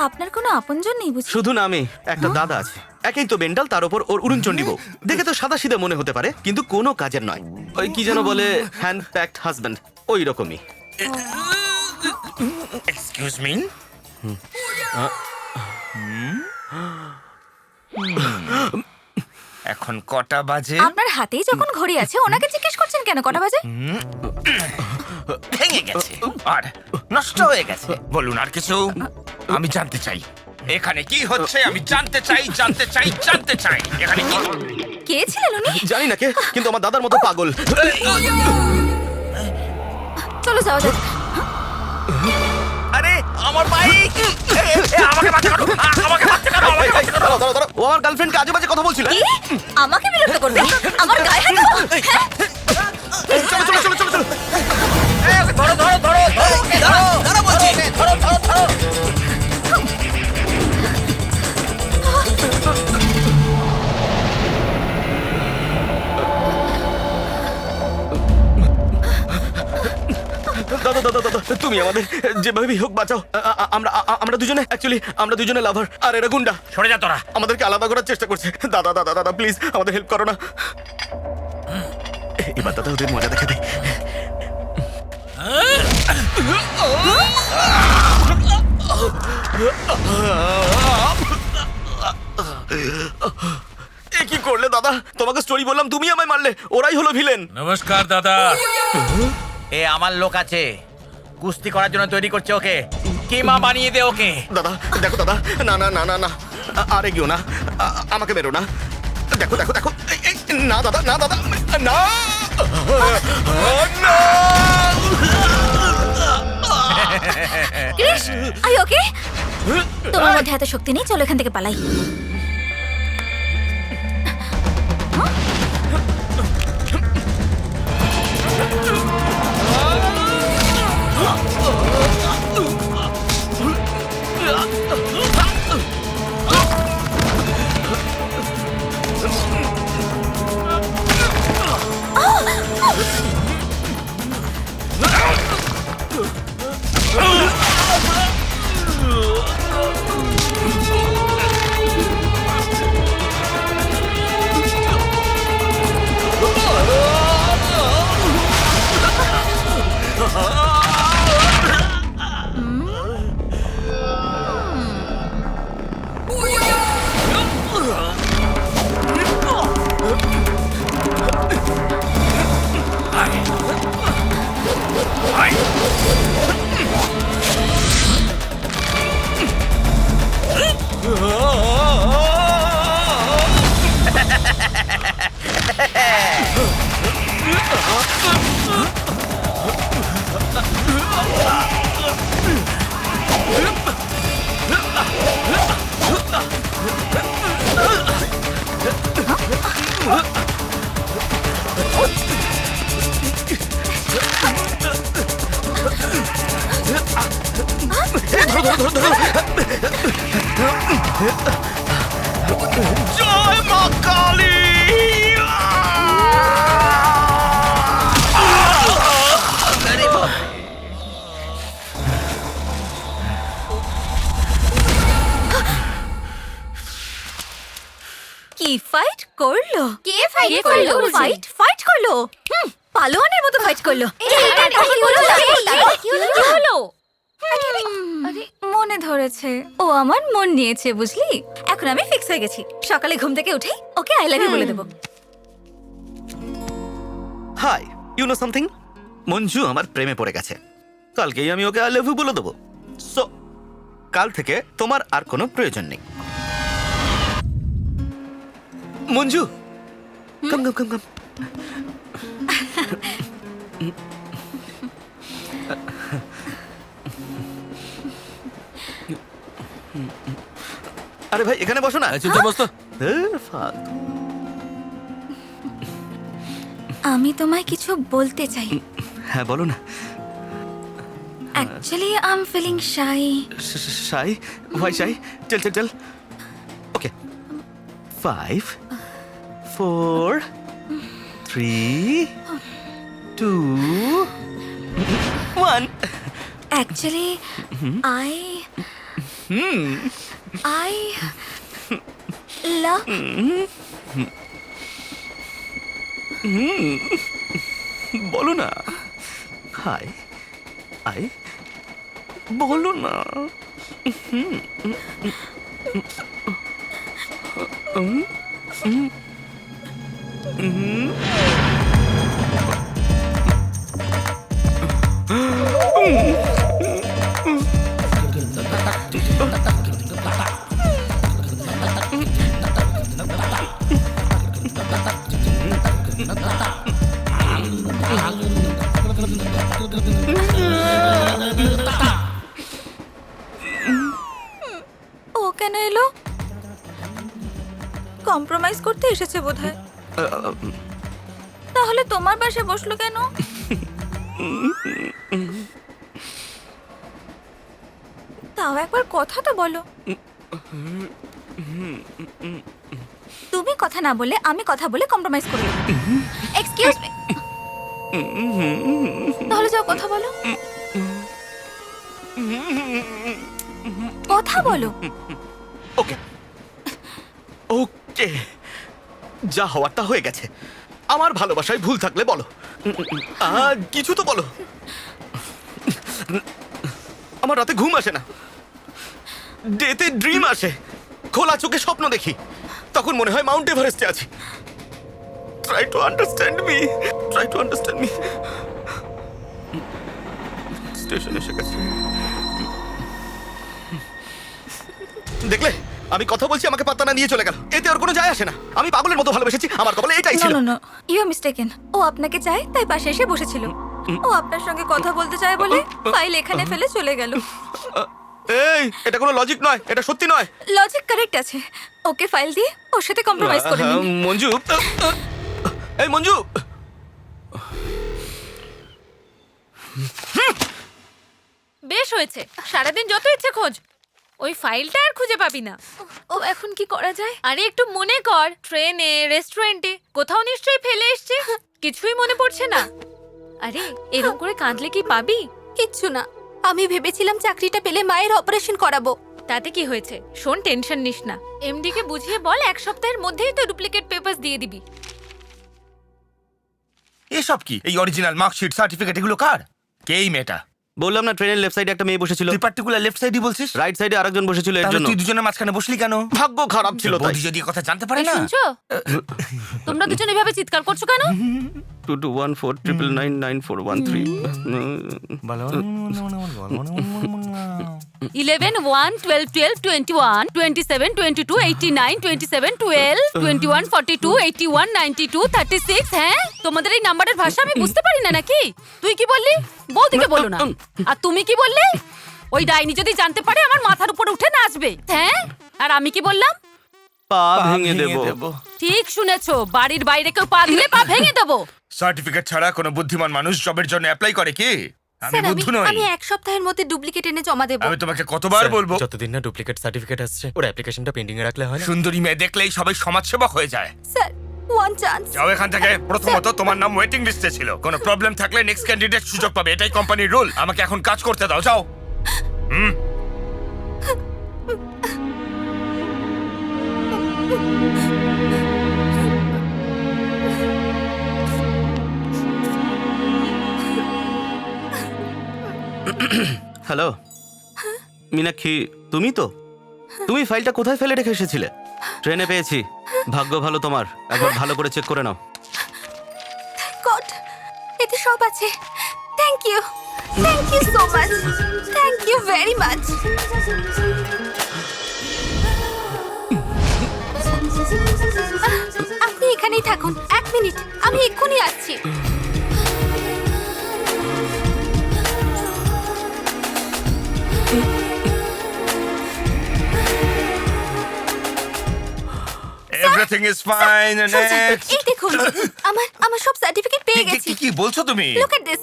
আপনার কোনো আপনজন নেই বুঝি? শুধু নামে একটা দাদা আছে, একেই তো বেন্ডাল, তার উপর ওর উড়নচণ্ডী বউ। দেখে তো সাদা সিধে মনে হতে পারে, কিন্তু কোনো কাজের নয়। ওই কি যেন বলে, হ্যান্ড প্যাকড হাজব্যান্ড, ওই রকমই। এক্সকিউজ মি, এখন কটা বাজে? আপনার হাতেই যখন ঘড়ি আছে ওনাকে জিজ্ঞেস করছেন কেন কটা বাজে? ভেঙে গেছে আর নষ্ট হয়ে গেছে। বলুন আর কিছু, আমি জানতে চাই এখানে কি হচ্ছে। আমি জানতে চাই, জানতে চাই, জানতে চাই এখানে কি। কে ছিলেন উনি? জানি না কে, কিন্তু আমার দাদার মতো পাগল। চলো যাওয়া যাক। আরে আমার বাইক! আমাকে বাঁচা করো, আমাকে বাঁচা করো, আমাকে বাঁচা করো। দাঁড়াও, দাঁড়াও, দাঁড়াও। ও আমার গার্লফ্রেন্ডকে আজে বাজে কথা বলছিল। কি? আমাকে বিরক্ত করবে? আমার গায়ে হাত দেবো? হ্যাঁ? চলো চলো চলো চলো চলো। ধরো ধরো ধরো ধরো, ধরো ধরো বলছি, ধরো ধরো ধরো। দাদা দাদা দাদা, তুমি আমাদের যেভাবেই হোক বাঁচাও। আমরা দুজনে অ্যাকচুয়ালি আমরা দুজনে লাভার, আর এরা গুন্ডা। সরে যা তোরা। আমাদেরকে আলাদা করার চেষ্টা করছে। দাদা দাদা দাদা প্লিজ আমাদের হেল্প করো না। এবার দাদা ওদের মজা দেখে দেয়। এ কি করলে দাদা? তোমাকে স্টোরি বললাম, তুমি আমায় মারলে। ওরাই হলো ভিলেন। নমস্কার দাদা। এ আমার লোক আছে, কুস্তি করার জন্য তৈরি করছে ওকে। কিমা বানিয়ে দে ওকে। দাদা দেখো দাদা, না না না না না, আরে গিয়েও না, আমাকে মেরো না। দেখো দেখো দেখো, না দাদা, না দাদা, না না। ক্রিশ, আই ওকে? তোমার মধ্যে এত শক্তি নেই, চলো এখান থেকে পালাই। জয় মা কালী। কি ফাইট করলো? কে ফাইট কে করলো? ফাইট ফাইট করলো? পালোয়ানের মতো ফাইট করলো। কি হলো? মনে ধরেছে, ও আমার মন নিয়েছে বুঝলি। এখন আমি ফিক্স হয়ে গেছি, সকালে ঘুম থেকে উঠেই ওকে আই লাভ ইউ বলে দেবো। Hi, you know something? Manju আমার প্রেমে পড়ে গেছে, কালকেই আমি ওকে আই লাভ ইউ বলে দেবো। সো কাল থেকে তোমার আর কোনো প্রয়োজন নেই। মঞ্জু কাম কাম কাম কাম। আরে ভাই এখানে বসো না। চুপচাপ বস তো। ফালতু। আমি তোমায় কিছু বলতে চাই। হ্যাঁ বলো না। Actually I am feeling shy. Shy? Why shy? চল চল চল। ওকে 5 4 3 2 1। অ্যাকচুয়ালি আই লাভ বলো না। হাই আই বলো না। ও কেন এলো? কম্প্রোমাইজ করতে এসেছে বোধহয়। তাহলে তোমার পাশে বসলো কেন? তাও একবার কথা তো বলো। তুমি কথা না বলে আমি কথা বলে কম্প্রোমাইজ করব। Excuse me. তাহলে যাও কথা বলো। কথা বলো। ওকে ওকে, যা হওয়ার তা হয়ে গেছে। আমার ভালোবাসায় ভুল থাকলে বলো। কিছু তো বলো। আমার রাতে ঘুম আসে না, ডেতে ড্রিম আসে, খোলা চোখে স্বপ্ন দেখি, তখন মনে হয় মাউন্ট এভারেস্টে আছি। Try to understand me, try to understand me. Station এসে গেছে। দেখলে আমি কথা বলছি, আমাকে পাত্তা না নিয়ে চলে গেল। এতে ওর কোনো যায় আসে না। আমি পাগলের মতো ভালোবেসেছি, আমার কপালে এটাই ছিল। No you are mistaken. ও আপনাকে চায় তাই পাশে এসে বসেছিল। ও আপনার সঙ্গে কথা বলতে চায় বলে ফাইল এখানে ফেলে চলে গেল। এই এটা কোনো লজিক নয়, এটা সত্যি নয়। লজিক কারেক্ট আছে। ওকে ফাইল দিয়ে ওর সাথে কম্প্রোমাইজ করে নিন। মঞ্জু, এই মঞ্জু। বেশ হয়েছে, সারাদিন যত ইচ্ছে খোঁজ, ওই ফাইলটা আর খুঁজে পাবি না। ও এখন কি করা যায়? আরে একটু মনে কর, ট্রেনে, রেস্টুরেন্টে, কোথাও নিশ্চয়ই ফেলে এসছে। কিছুই মনে পড়ছে না। আরে এরকম করে কাঁদলে কি পাবি? কিচ্ছু না, আমি ভেবেছিলাম চাকরিটা পেলে মায়ের অপারেশন করাবো। তাতে কি হয়েছে? শোন, টেনশন নিস না। এমডি কে বুঝিয়ে বল 1 সপ্তাহের মধ্যেই তো ডুপ্লিকেট পেপারস দিয়ে দিবি। এসব কি? এই অরিজিনাল মার্কশিট, সার্টিফিকেট এগুলো কার? কে এই মেয়েটা? বললাম না, ট্রেনের লেফট সাইডে একটা মেয়ে বসেছিল। তুই পার্টিকুলার লেফট সাইডই বলছিস? রাইট সাইডে আরেকজন বসেছিল। এর তাহলে জন্য তুই দুজনের মাঝখানে বসলি কেন? ভাগ্য খারাপ ছিল তাই। বৌদি যদি এই কথা জানতে পারে এই না। শুনছো? তোমরা দুজন এভাবে চিৎকার করছো কেন? 2214999413 11 1 12 12 21 27 22 89 27 12 21 42 81 92 36। হ্যাঁ, তোমাদের এই নাম্বারের ভাষা আমি বুঝতে পারি না নাকি? তুই কি বললি? বৌদিকে বলো না। আর তুমি কি বললে? ওই ডাইনি যদি জানতে পারে আমার মাথার উপর উঠে নাচবে। হ্যাঁ, আর আমি কি বললাম? পা ভেঙে দেব। ঠিক শুনেছো, বাড়ির বাইরে কেউ পা দিলে পা ভেঙে দেবো। সার্টিফিকেট ছাড়া কোনো বুদ্ধিমান মানুষ জবের জন্য অ্যাপ্লাই করে কি? আমি স্যার, বুদ্ধু নই। আমি 1 সপ্তাহের মধ্যে ডুপ্লিকেট এনে জমা দেবো। আমি তোমাকে কতবার বলবো? যতদিন না ডুপ্লিকেট সার্টিফিকেট আসছে ওর অ্যাপ্লিকেশনটা পেন্ডিং এ রাখলে হয় না? সুন্দরী মেয়ে দেখলেই সবাই সমাজসেবক হয়ে যায়। Sir, one chance. যাও এখান থেকে। প্রথমত তোমার নাম ওয়েটিং লিস্টে ছিল। কোনো প্রবলেম থাকলে নেক্সট ক্যান্ডিডেট সুযোগ পাবে, এটাই কোম্পানির রুল। আমাকে এখন কাজ করতে দাও, যাও। হ্যালো মীনাক্ষী, তুমি তো? তুমি ফাইলটা কোথায় ফেলে রেখে এসেছিলে? ট্রেনে পেয়েছি। ভাগ্য ভালো তোমার, একবার ভালো করে চেক করে নাও। গড, এতে সব আছে। Thank you so much, thank you very much. আপনি এখানেই থাকুন, 1 মিনিট, আমি এক্ষুনি আসছি। Everything is fine. নেক্সট। এই দেখুন, আমার সব সার্টিফিকেট পেয়ে গেছি। কি বলছো তুমি? Look at this.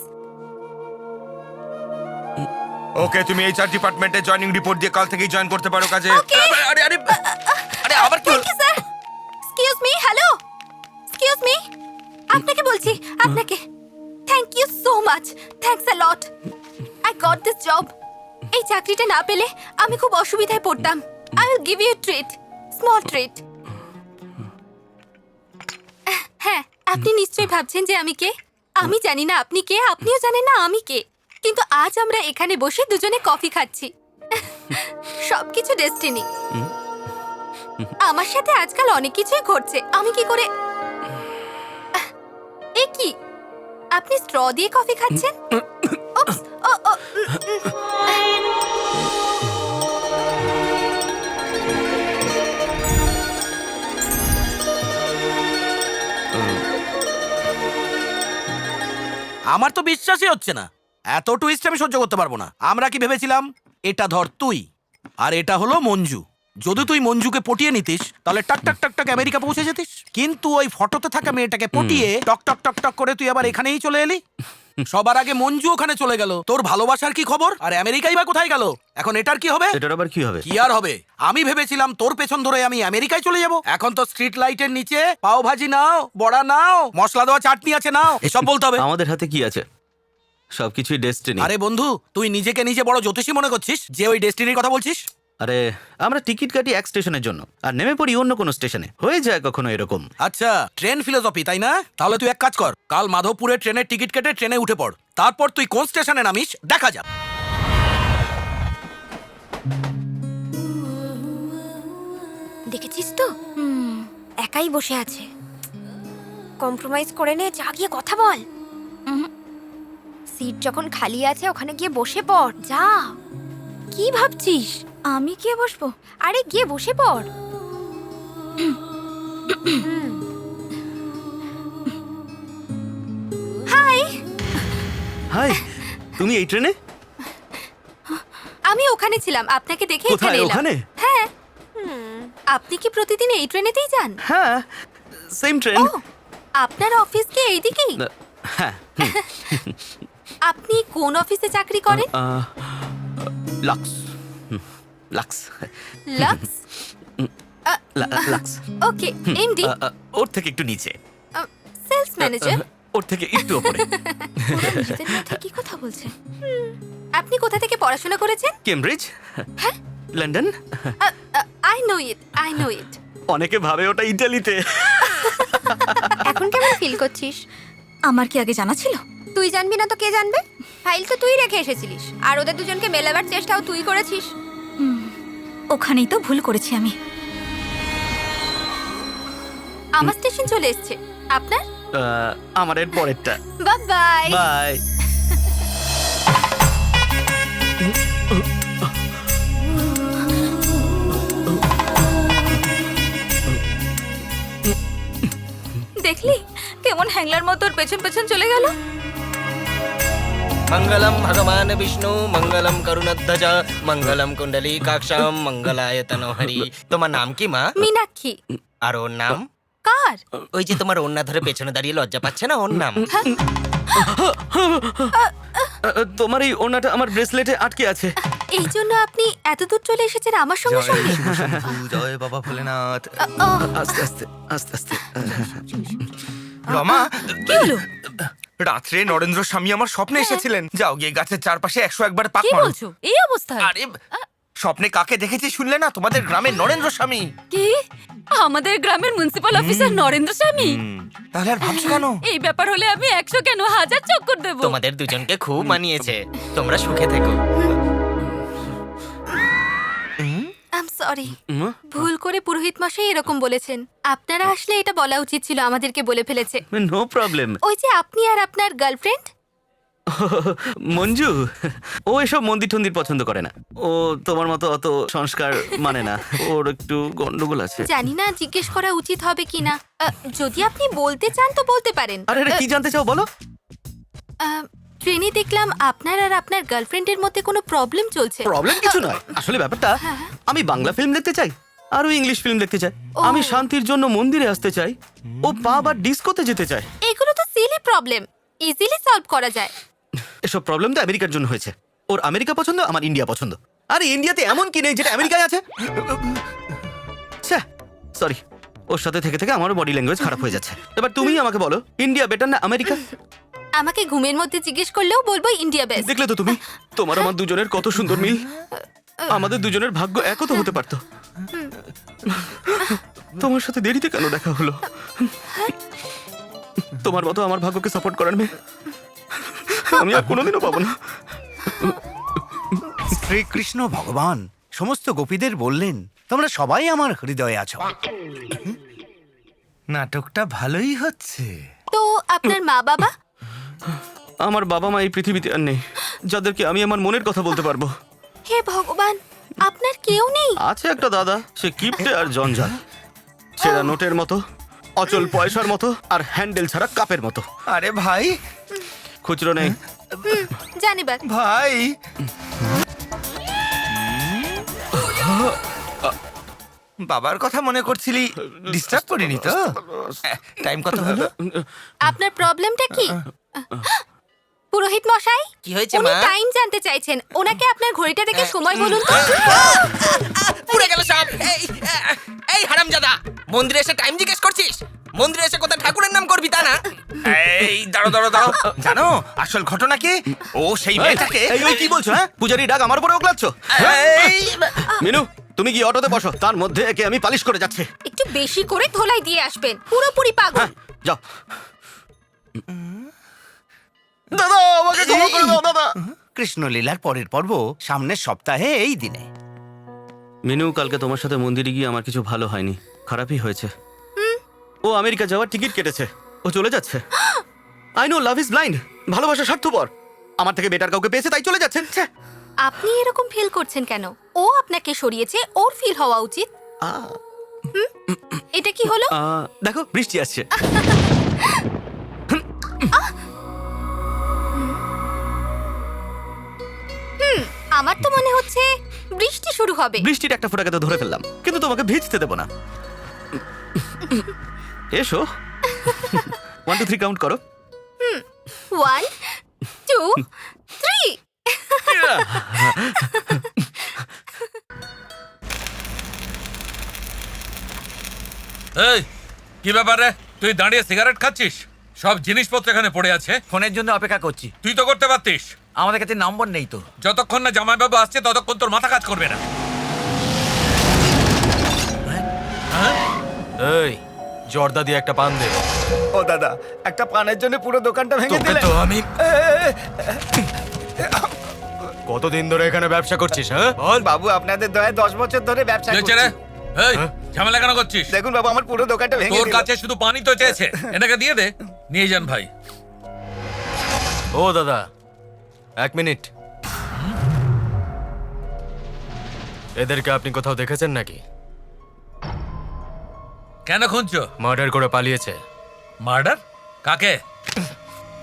ওকে, তুমি এইচআর ডিপার্টমেন্টে জয়েনিং রিপোর্ট দিয়ে কাল থেকেই জয়েন করতে পারো কাজে। Okay. আরে আরে আরে আবার কি thank you sir. Excuse me, hello, excuse me, আপনাকে বলছি, আপনাকে thank you so much, thanks a lot. I got this job. এই চাকরিটা না পেলে আমি খুব অসুবিধায় পড়তাম। I will give you treat, small treat. হ্যাঁ, আপনি নিশ্চয়ই ভাবছেন যে আমি কে। আমি জানি না আপনি কে, আপনিও জানেন না আমি কে, কিন্তু আজ আমরা এখানে বসে দুজনে কফি খাচ্ছি। সবকিছু ডেস্টিনি। আমার সাথে আজকাল অনেক কিছুই ঘটছে। আমি কি করে এ কি, আপনি স্ট্র দিয়ে কফি খাচ্ছেন? উপস, ও ও আমার তো বিশ্বাসই হচ্ছে না, এত টুইস্ট আমি সহ্য করতে পারবো না। আমরা কি ভেবেছিলাম এটা ধর তুই, আর এটা হলো মঞ্জু। যদি তুই মঞ্জুকে পটিয়ে নিতিস তাহলে টাক টাক টাক টাক আমেরিকা পৌঁছে যেতিস, কিন্তু ওই ফটোতে থাকা মেয়েটাকে পটিয়ে টক টক টক টক করে তুই আবার এখানেই চলে এলি। সবার আগে মঞ্জু ওখানে চলে গেল, তোর ভালোবাসার কি খবর? আর আমেরিকাই বা কোথায় গেল? এখন এটার কি হবে? এটার আবার কি হবে? কি আর হবে, আমি ভেবেছিলাম তোর পেছন ধরে আমি আমেরিকায় চলে যাব। এখন তো স্ট্রিট লাইটের নিচে পাও ভাজি নাও, বড়া নাও, মশলা দেওয়া চাটনি আছে নাও, এসব বলতে হবে। আমাদের হাতে কি আছে? সবকিছুই ডেস্টিনি। আরে বন্ধু, তুই নিজেকে নিজে বড় জ্যোতিষী মনে করছিস যে ওই ডেস্টিনির কথা বলছিস? আরে আমরা টিকিট কাটি এক স্টেশনের জন্য আর নেমে পড়ি অন্য কোনো স্টেশনে। হয়ে যায় কখনো এরকম। আচ্ছা, ট্রেন ফিলোসফি তাই না? তাহলে তুই এক কাজ কর, কাল মাধবপুরে ট্রেনের টিকিট কেটে ট্রেনে উঠে পড়, তারপর তুই কোন স্টেশনে নামিস দেখা যাক। দেখেছিস তো, একাই বসে আছে। কম্প্রোমাইজ করে নে, যা গিয়ে কথা বল। সিট যখন খালি আছে ওখানে গিয়ে বসে পড়, যা। কি ভাবছিস? আমি গিয়ে বসবো? আরে গিয়ে বসে পড়। হাই। হাই, তুমি এই ট্রেনে? আমি ওখানে ছিলাম, আপনাকে দেখে কোথায়, এখানে এলাম। ওখানে? হ্যাঁ। আপনি কি প্রতিদিন এই ট্রেনেতেই যান? হ্যাঁ, সেম ট্রেন। ও, আপনার অফিস কি এইদিকেই? হ্যাঁ। আপনি কোন অফিসে চাকরি করেন? লাক্স। লাক্স। লাক্স? লাক্স। ওকে, এমডি? ওর থেকে একটু নিচে। Sales manager? ওর থেকে একটু উপরে। নিজেদের মধ্যে কি কথা বলছেন? আপনি কোথা থেকে পড়াশোনা করেছেন? কেমব্রিজ। হ্যাঁ? লন্ডন। আই নো ইট। অনেকে ভাবে ওটা ইটালিতে। এখন কেমন ফিল করছিস? আমার কি আগে জানা ছিল? তুই জানবি না তো কে জানবে? ফাইল তো তুই রেখে এসেছিলিস, আর ওদের দুজনকে মেলাবার চেষ্টাও তুই করেছিস। ওখানেই তো ভুল করেছি আমি। আমার স্টেশন চলে এসেছে, আপনার? আমার এর পরেরটা। Bye bye. বাই। দেখলি কেমন হ্যাংলার মতো ওর পেছন পেছন চলে গেল। मंगलम भगवान विष्णु मंगलम करुणध्वज मंगलम कुंडली काक्षम मंगलाय तनोहरि। তোমার নাম কি মা? মীনাক্ষী। আর ওর নাম? কার? ওই যে তোমার ওন্না ধরে পেছনে দাঁড়িয়ে লজ্জা পাচ্ছে না, ওর নাম? তোমার এই ওড়নাটা আমার ব্রেসলেটে আটকে আছে। এই জন্য আপনি এত দূর চলে এসেছেন আমার সঙ্গে সঙ্গে? জয় বাবা ভোলেনাথ। আস্তে আস্তে আস্তে আস্তে। রমা, কি হলো? রাত্রে নরেন্দ্র স্বামী আমার স্বপ্নে এসেছিলেন। যাও গিয়ে গাছের চারপাশে 101 বার পাক কি মারো। বলছো এই অবস্থায়? আরে স্বপ্নে কাকে দেখেছি শুনলে না? তোমাদের গ্রামের নরেন্দ্র স্বামী। কি আমাদের গ্রামের মিউনিসিপাল অফিসার নরেন্দ্র স্বামী? তাহলে আর ভাবছো কেন? এই ব্যাপার হলে আমি 100 কেন 1000 চক্কর দেব। তোমাদের দুজনকে খুব মানিয়েছে, তোমরা সুখে থেকো। আই এম সরি, ভুল করে পুরোহিত মশাই এরকম বলেছেন। আপনারা আসলে এটা বলা উচিত ছিল, আমাদেরকে বলে ফেলেছে। No problem. ওই যে আপনি আর আপনার গার্লফ্রেন্ড, মঞ্জু, ও এসব মন্দির টন্দির পছন্দ করে না। ও তোমার মতো অত সংস্কার মানে না, ওর একটু গন্ডগোল আছে। জানি না জিজ্ঞেস করা উচিত হবে কিনা। যদি আপনি বলতে চান তো বলতে পারেন। আরে কি জানতে চাও বলো। ট্রেনে দেখলাম আপনার আর আপনার গার্লফ্রেন্ডের মধ্যে কোনো প্রবলেম চলছে। প্রবলেম কিছু নয়, আসলে ব্যাপারটা আমি বাংলা ফিল্ম দেখতে চাই আর ও ইংলিশ ফিল্ম দেখতে চায়। আমি শান্তির জন্য মন্দিরে আসতে চাই, ও পাব আর ডিস্কোতে যেতে চায়। এগুলো তো সিলি প্রবলেম, ইজিলি সলভ করা যায়। এসব প্রবলেম তো আমেরিকার জন্য হয়েছে। ওর আমেরিকা পছন্দ, আমার ইন্ডিয়া পছন্দ। আরে ইন্ডিয়াতে এমন কি নেই যেটা আমেরিকায় আছে? সরি, ওর সাথে থেকে থেকে আমার বডি ল্যাঙ্গুয়েজ খারাপ হয়ে যাচ্ছে। এবার তুমি আমাকে বলো, ইন্ডিয়া বেটার না আমেরিকা? আমাকে ঘুমের মধ্যে জিজ্ঞেস করলেও বলবো ইন্ডিয়া বেস্ট। দেখলে তো তুমি, তোমার আমার দুজনের কত সুন্দর মিল। আমাদের দুজনের ভাগ্য একও তো হতে পারতো। তোমার সাথে দেরিতে কেন দেখা হলো? তোমার মতো আমার ভাগ্যকে সাপোর্ট করার মেয়ে আমি আর কোনোদিনও পাবো না। শ্রীকৃষ্ণ ভগবান সমস্ত গোপীদের বললেন, তোমরা সবাই আমার হৃদয়ে আছো। নাটকটা ভালোই হচ্ছে। তো আপনার মা বাবা? আমার বাবা মা এই পৃথিবীতে আর নেই, যাদেরকে আমি আমার মনের কথা বলতে পারবো। হে ভগবান, আপনার কেউ নেই? আছে একটা দাদা, সে কিপটে আর জঞ্জাল, ছেঁড়া নোটের মতো, অচল পয়সার মতো আর হ্যান্ডেল ছাড়া কাপের মতো। আরে ভাই, খুচরো নেই। জানিবার ভাই বাবার কথা মনে করছিলি, ডিস্টার্ব করিনি তো? টাইম কত হলো? আপনার প্রবলেমটা কি? পুরোহিত মশাই, কি হয়েছে উনি মা? টাইম জানতে চাইছেন। ওনাকে আপনার ঘড়িটা দেখে সময় বলুন তো। পুড়ে গেল সব। এই হারামজাদা, মন্দিরে এসে টাইম জিজ্ঞেস করছিস? মন্দিরে এসে কোথায় ঠাকুরের নাম করবি তা না? এই দাঁড়ো দাঁড়ো দাঁড়ো, জানো আসল ঘটনা কি? ও সেই মেয়েটাকে। এই কি বলছো? হ্যাঁ, পূজারি ডাক আমার উপরে ওগলাচ্ছ? মিনু, তুমি কি অটোতে বসো, তার মধ্যে একে আমি পালিশ করে যাচ্ছি। একটু বেশি করে ধোলাই দিয়ে আসবেন, পুরোপুরি পাগল। হ্যাঁ, যাও। দাদা, আমাকে ক্ষমা করে দাও দাদা। কৃষ্ণলীলার পরের পর্ব সামনের সপ্তাহে এই দিনে। মিনু, কালকে তোমার সাথে মন্দিরে গিয়ে আমার কিছু ভালো হয়নি, খারাপই হয়েছে। ও আমেরিকা যাওয়ার টিকিট কেটেছে, ও চলে যাচ্ছে। I know love is blind, ভালোবাসা স্বার্থপর। আমার থেকে বেটার কাউকে পেয়েছে তাই চলে যাচ্ছে। ছ্যা। আপনি এরকম ফিল করছেন কেন? ও আপনাকে সরিয়েছে, ওর ফিল হওয়া উচিত। এটা কি হলো? দেখো, বৃষ্টি আসছে। আমার তো মনে হচ্ছে বৃষ্টি শুরু হবে। বৃষ্টির একটা ফোঁটাকে তো ধরে ফেললাম, কিন্তু তোমাকে ভিজতে দেবো না। এসো, 1 2 3 কাউন্ট করো। 1 2 3। এই কি ব্যাপার রে, তুই দাঁড়িয়ে সিগারেট খাচ্ছিস? সব জিনিসপত্র এখানে পড়ে আছে। ফোনের জন্য অপেক্ষা করছি। তুই তো করতে পারতিস। আমাদের কাছে নম্বর নেই তো। যতক্ষণ না জামাইবাবু আসছে ততক্ষণ তোর মাথা কাজ করবে না। এই জর্দা দিয়ে একটা পান দে। ও দাদা, একটা পানের জন্য পুরো দোকানটা ভেঙে তোকে দিলে। তো আমি কতদিন ধরে এখানে ব্যবসা করছিস? হ্যাঁ বল। বাবু, আপনাদের দয়ায় 10 বছর ধরে ব্যবসা কি হয়েছে রে? করছি। এই ঝামেলা কেন করছিস? দেখুন বাবু, আমার পুরো দোকানটা ভেঙে তোর দিল। কাছে শুধু পানি তো চেয়েছে, এটাকে দিয়ে দে। নিয়ে যান ভাই। ও দাদা, 1 মিনিট। এদেরকে আপনি কোথাও দেখেছেন নাকি? কেন খুঁজছো? মার্ডার করে পালিয়েছে। মার্ডার? কাকে?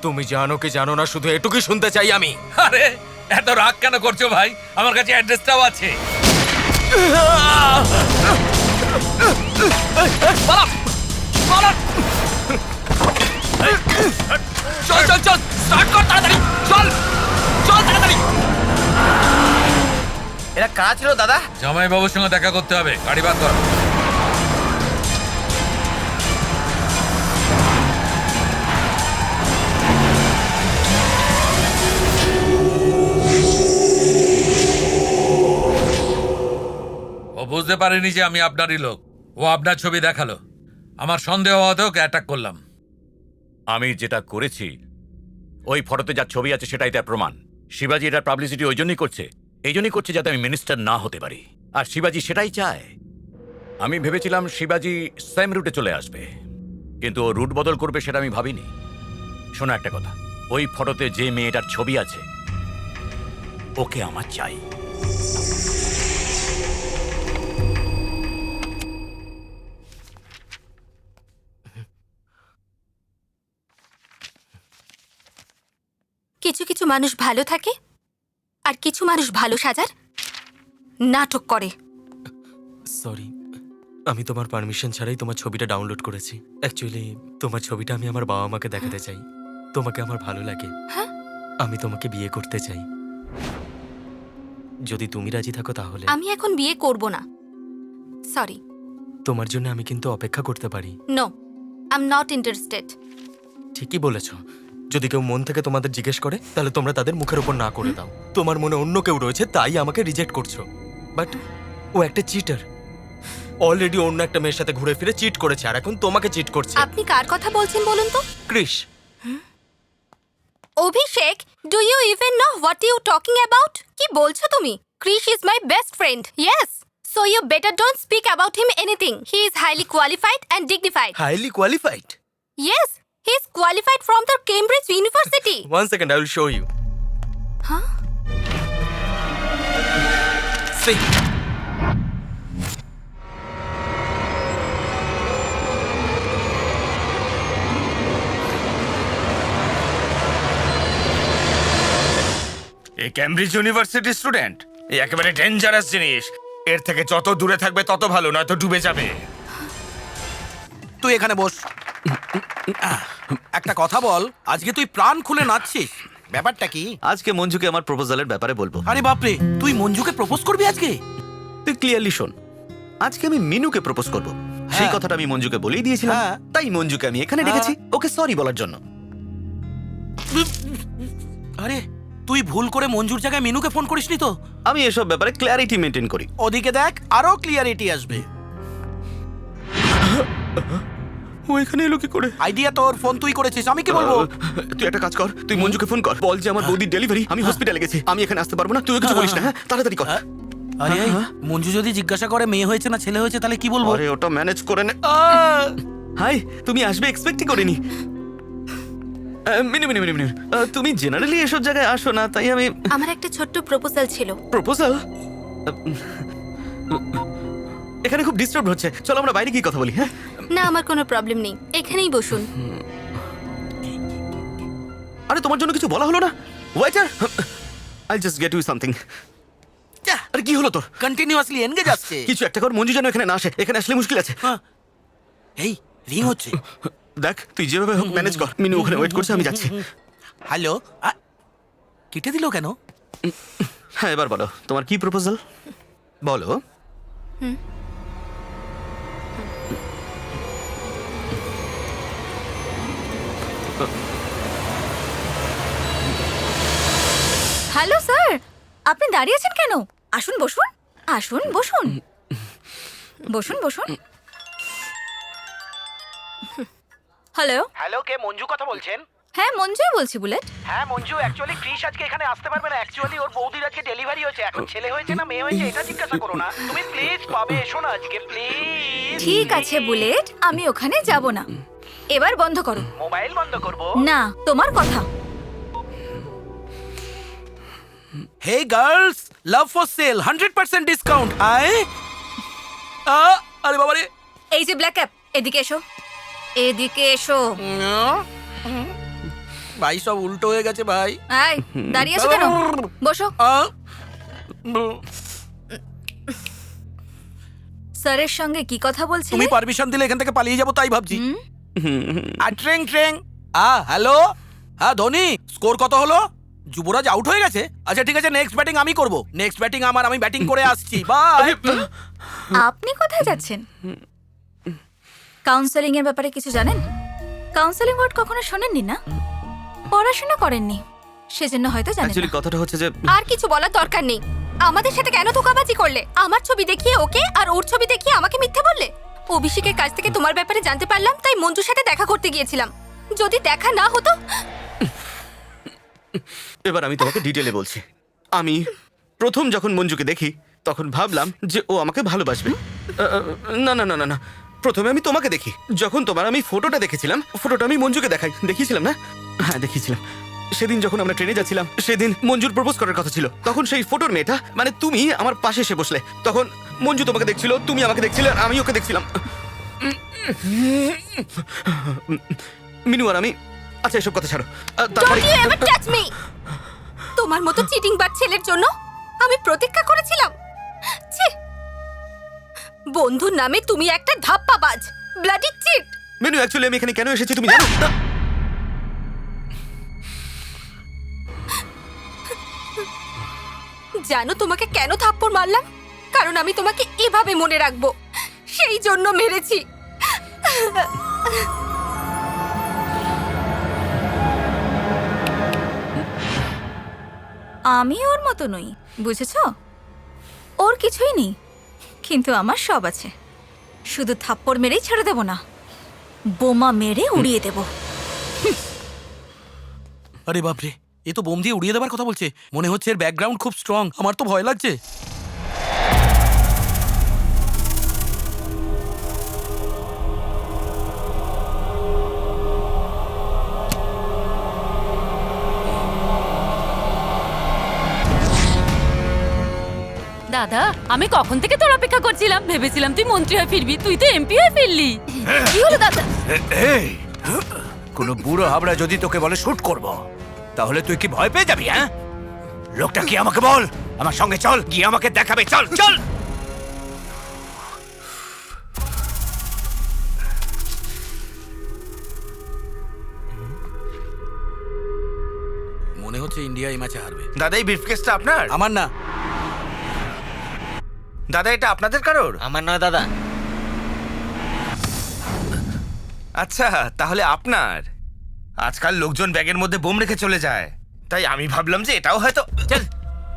তুমি জানো কি জানো না, শুধু এটুকুই শুনতে চাই আমি। আরে এত রাগ কেন করছো ভাই? আমার কাছে অ্যাড্রেসটাও আছে। চল চল চল, স্টার্ট কর তাড়াতাড়ি, চল চল তাড়াতাড়ি। এরা কারা ছিল দাদা? জামাইবাবুর সঙ্গে দেখা করতে হবে, গাড়ি বার কর। ও বুঝতে পারেনি যে আমি আপনারই লোক। ও আপনার ছবি দেখালো, আমার সন্দেহ হওয়াতে ওকে অ্যাটাক করলাম। আমি যেটা করেছি, ওই ফটোতে যা ছবি আছে সেটাই তার প্রমাণ। শিবাজি এটার পাবলিসিটি ওই জন্যই করছে, এই জন্যই করছে যাতে আমি মিনিস্টার না হতে পারি। আর শিবাজি সেটাই চায়। আমি ভেবেছিলাম শিবাজি সেম রুটে চলে আসবে, কিন্তু ও রুট বদল করবে সেটা আমি ভাবিনি। শোনো একটা কথা, ওই ফটোতে যে মেয়েটার ছবি আছে ওকে আমার চাই। কিছু কিছু মানুষ ভালো থাকে আর কিছু মানুষ ভালো সাজার নাটক করে। সরি, আমি তোমার পারমিশন ছাড়াই তোমার ছবিটা ডাউনলোড করেছি। অ্যাকচুয়ালি তোমার ছবিটা আমি আমার বাবা মাকে দেখাতে চাই। তোমাকে আমার ভালো লাগে, আমি তোমাকে বিয়ে করতে চাই। যদি তুমি রাজি থাকো তাহলে। আমি এখন বিয়ে করব না, সরি। তোমার জন্য আমি কিন্তু অপেক্ষা করতে পারি। No, I am not interested. ঠিকই বলেছ। যদি কেউ মন থেকে তোমাদের জিজ্ঞেস করে তাহলে তোমরা তাদের মুখের উপর না করে দাও। তোমার মনে অন্য কেউ রয়েছে তাই আমাকে রিজেক্ট করছো। বাট ও একটা চিটার, অলরেডি অন্য একটা মেয়ের সাথে ঘুরে ফিরে চিট করেছে আর এখন তোমাকে চিট করছে। আপনি কার কথা বলছেন বলুন তো? Krish. Abhishek, do you even know what you talking about? কি বলছো তুমি? Krish is my best friend. Yes, so you better don't speak about him anything. He is highly qualified and dignified. Highly qualified? Yes, he is qualified from the Cambridge University. One second, I will show you. Huh? See. এই Cambridge university student, এই একেবারে dangerous জিনিস। এর থেকে যত দূরে থাকবে তত ভালো, নয়তো ডুবে যাবে। তুই এখানে বস। একটা কথা বল, আজকে তুই প্রাণ খুলে নাচছিস, ব্যাপারটা কি? আজকে মঞ্জুকে আমার প্রপোজালের ব্যাপারে বলবো। আরে বাপরে, তুই মঞ্জুকে প্রপোজ করবি আজকে? তুই ক্লিয়ারলি শোন, আজকে আমি মিনুকে প্রপোজ করব। সেই কথাটা আমি মঞ্জুকে বলেই দিয়েছিলাম, তাই মঞ্জুকে আমি এখানে ডেকেছি ওকে সরি বলার জন্য। আরে তুই ভুল করে মঞ্জুর জায়গায় মিনুকে ফোন করিসনি তো? আমি এসব ব্যাপারে ক্ল্যারিটি মেনটেন করি। ওদিকে দেখ, আরো ক্লিয়ারিটি আসবে। ও এখানে এলো কি করে? আইডিয়া তোর, ফোন তুই করেছিস, আমি কি বলবো? তুই একটা কাজ কর, তুই মঞ্জুকে ফোন কর, বল যে আমার বৌদির ডেলিভারি, আমি হসপিটালে গেছি, আমি এখানে আসতে পারবো না, তুই কিছু বলিস না। হ্যাঁ, তাড়াতাড়ি কর। আরে মঞ্জু যদি জিজ্ঞাসা করে মেয়ে হয়েছে না ছেলে হয়েছে তাহলে কি বলবো? আরে ওটা ম্যানেজ করে নে। হাই, তুমি আসবে এক্সপেক্টই করিনি। মিনু মিনু মিনু মিনু, তুমি জেনারেলি এসব জায়গায় আসো না, তাই আমি। আমার একটা ছোট্ট প্রপোজাল ছিল। প্রপোজাল? এখানে খুব ডিস্টার্ব হচ্ছে, চলো আমরা বাইরে গিয়ে কথা বলি। হ্যাঁ না, আমার কোনো প্রবলেম নেই, এখানেই বসুন। আরে তোমার জন্য কিছু বলা হলো না? Waiter, I just get you something. আরে কি হলো তোর? কন্টিনিউয়াসলি এনগেজ আসছে। কিছু একটা কর, মঞ্জু যেন এখানে না আসে, এখানে আসলে মুশকিল আছে। এই রিং হচ্ছে, দেখ তুই যেভাবে হোক ম্যানেজ কর। মিনু ওখানে ওয়েট করছে, আমি যাচ্ছি। হ্যালো, কেটে দিল কেন? হ্যাঁ, এবার বলো তোমার কি প্রপোজাল বলো। হ্যালো স্যার, আপনি দাঁড়িয়ে আছেন কেন? আসুন বসুন, আসুন বসুন, বসুন বসুন। হ্যালো হ্যালো, কে মঞ্জু কথা বলছেন? হ্যাঁ, মঞ্জুই বলছি বুলেট। হ্যাঁ মঞ্জু, অ্যাকচুয়ালি ক্রিশ আজকে এখানে আসতে পারবে না। অ্যাকচুয়ালি ওর বৌদির আজকে ডেলিভারি হয়েছে, এখন ছেলে হয়েছে না মেয়ে হয়েছে এটা জিজ্ঞাসা করো না। তুমি প্লিজ পাবে এসো না আজকে, প্লিজ। ঠিক আছে বুলেট, আমি ওখানে যাব না। এবার বন্ধ করো। মোবাইল বন্ধ করব না, তোমার কথা। Hey girls, love for sale, 100% discount. আরে বাবা রে, এই যে ব্ল্যাক ক্যাপ, এদিকে এসো, এদিকে এসো। ভাই সব উল্টো হয়ে গেছে ভাই। এই দাঁড়িয়ে আছো কেন? বসো। স্যারের সঙ্গে কি কথা বলছিলে? তুমি পারমিশন দিলে এখান থেকে পালিয়ে যাবো তাই ভাবছি। আর ট্রেং ট্রেং। হ্যালো, হ্যাঁ ধোনি, স্কোর কত হলো? যুবরাজ আউট হয়ে গেছে? আচ্ছা ঠিক আছে, নেক্সট ব্যাটিং আমি করব। নেক্সট ব্যাটিং আমার, আমি ব্যাটিং করে আসছি। বাই। আপনি কোথায় যাচ্ছেন? কাউন্সেলিং এর ব্যাপারে কিছু জানেন? কাউন্সেলিং ওয়ার্ড কখনো শোনেননি না? পড়াশোনা করেননি, সেজন্য হয়তো জানেন অ্যাকচুয়ালি না। কথাটা হচ্ছে যে আর কিছু বলার দরকার নেই। আমাদের সাথে কেন ধোঁকাবাজি করলে? আমার ছবি দেখিয়ে ওকে আর ওর ছবি দেখিয়ে আমাকে মিথ্যে বললে। অভিষেকের কাছ থেকে তোমার ব্যাপারে জানতে পারলাম, তাই মঞ্জুর সাথে দেখা করতে গিয়েছিলাম। যদি দেখা না হতো। এবার আমি তোমাকে ডিটেলে বলছি। আমি প্রথম যখন মঞ্জুকে দেখি তখন ভাবলাম যে ও আমাকে ভালোবাসবে। না না না না না, প্রথমে আমি তোমাকে দেখি। যখন তোমার আমি ফটোটা দেখেছিলাম, ফটোটা আমি মঞ্জুকে দেখিয়েছিলাম না? হ্যাঁ দেখিয়েছিলাম। সেদিন যখন আমরা ট্রেনে যাচ্ছিলাম সেদিন মঞ্জুর প্রপোজ করার কথা ছিল। তখন সেই ফটোর মেয়েটা মানে তুমি আমার পাশে এসে বসলে। তখন মঞ্জু তোমাকে দেখছিল, তুমি আমাকে দেখছিলে, আর আমি ওকে দেখছিলাম। মিনু আর আমি, আচ্ছা এসব কথা ছাড়ো। Don't you ever touch me! তোমার মতো চিটিং বাজ ছেলের জন্য আমি প্রতীক্ষা করেছিলাম। ছি! বন্ধুর নামে তুমি একটা ধাপ্পাবাজ, ব্লাডি চিট। মিনু, অ্যাকচুয়ালি আমি এখানে কেন এসেছি তুমি জানো? জানো তোমাকে কেন থাপ্পড় মারলাম? কারণ আমি তোমাকে এভাবে মনে রাখবো, সেই জন্য মেরেছি। আমি ওর মতো নই, বুঝেছো? ওর কিছুই নেই, কিন্তু আমার সব আছে। শুধু থাপ্পড় মেরেই ছেড়ে দেব না, বোমা মেরে উড়িয়ে দেব। আরে বাপরে, এ তো বোম দিয়ে উড়িয়ে দেবার কথা বলছে। মনে হচ্ছে এর ব্যাকগ্রাউন্ড খুব স্ট্রং। আমার তো ভয় লাগছে। দাদা, আমি কখন থেকে তোর অপেক্ষা করছিলাম। ভেবেছিলাম তুই মন্ত্রী হয়ে ফিরবি, তুই তো এমপি হয়ে ফিরলি। কি হলো দাদা? এই কোনো বুড়ো হাবড়া যদি তোকে বলে শুট করব, তাহলে তুই কি ভয় পেয়ে যাবি? হ্যাঁ, লোকটা কি আমাকে বল, আমার সঙ্গে চল, গিয়ে আমাকে দেখাবে। চল চল। মনে হচ্ছে ইন্ডিয়া এই ম্যাচে হারবে। দাদা, এই ব্রিফকেসটা আপনার? আমার না দাদা, এটা আপনাদের কারোর? আমার নয় দাদা। আচ্ছা, তাহলে আপনার। আজকাল লোকজন ব্যাগের মধ্যে বোম রেখে চলে যায়, তাই আমি ভাবলাম যে এটাও হয়তো। চল,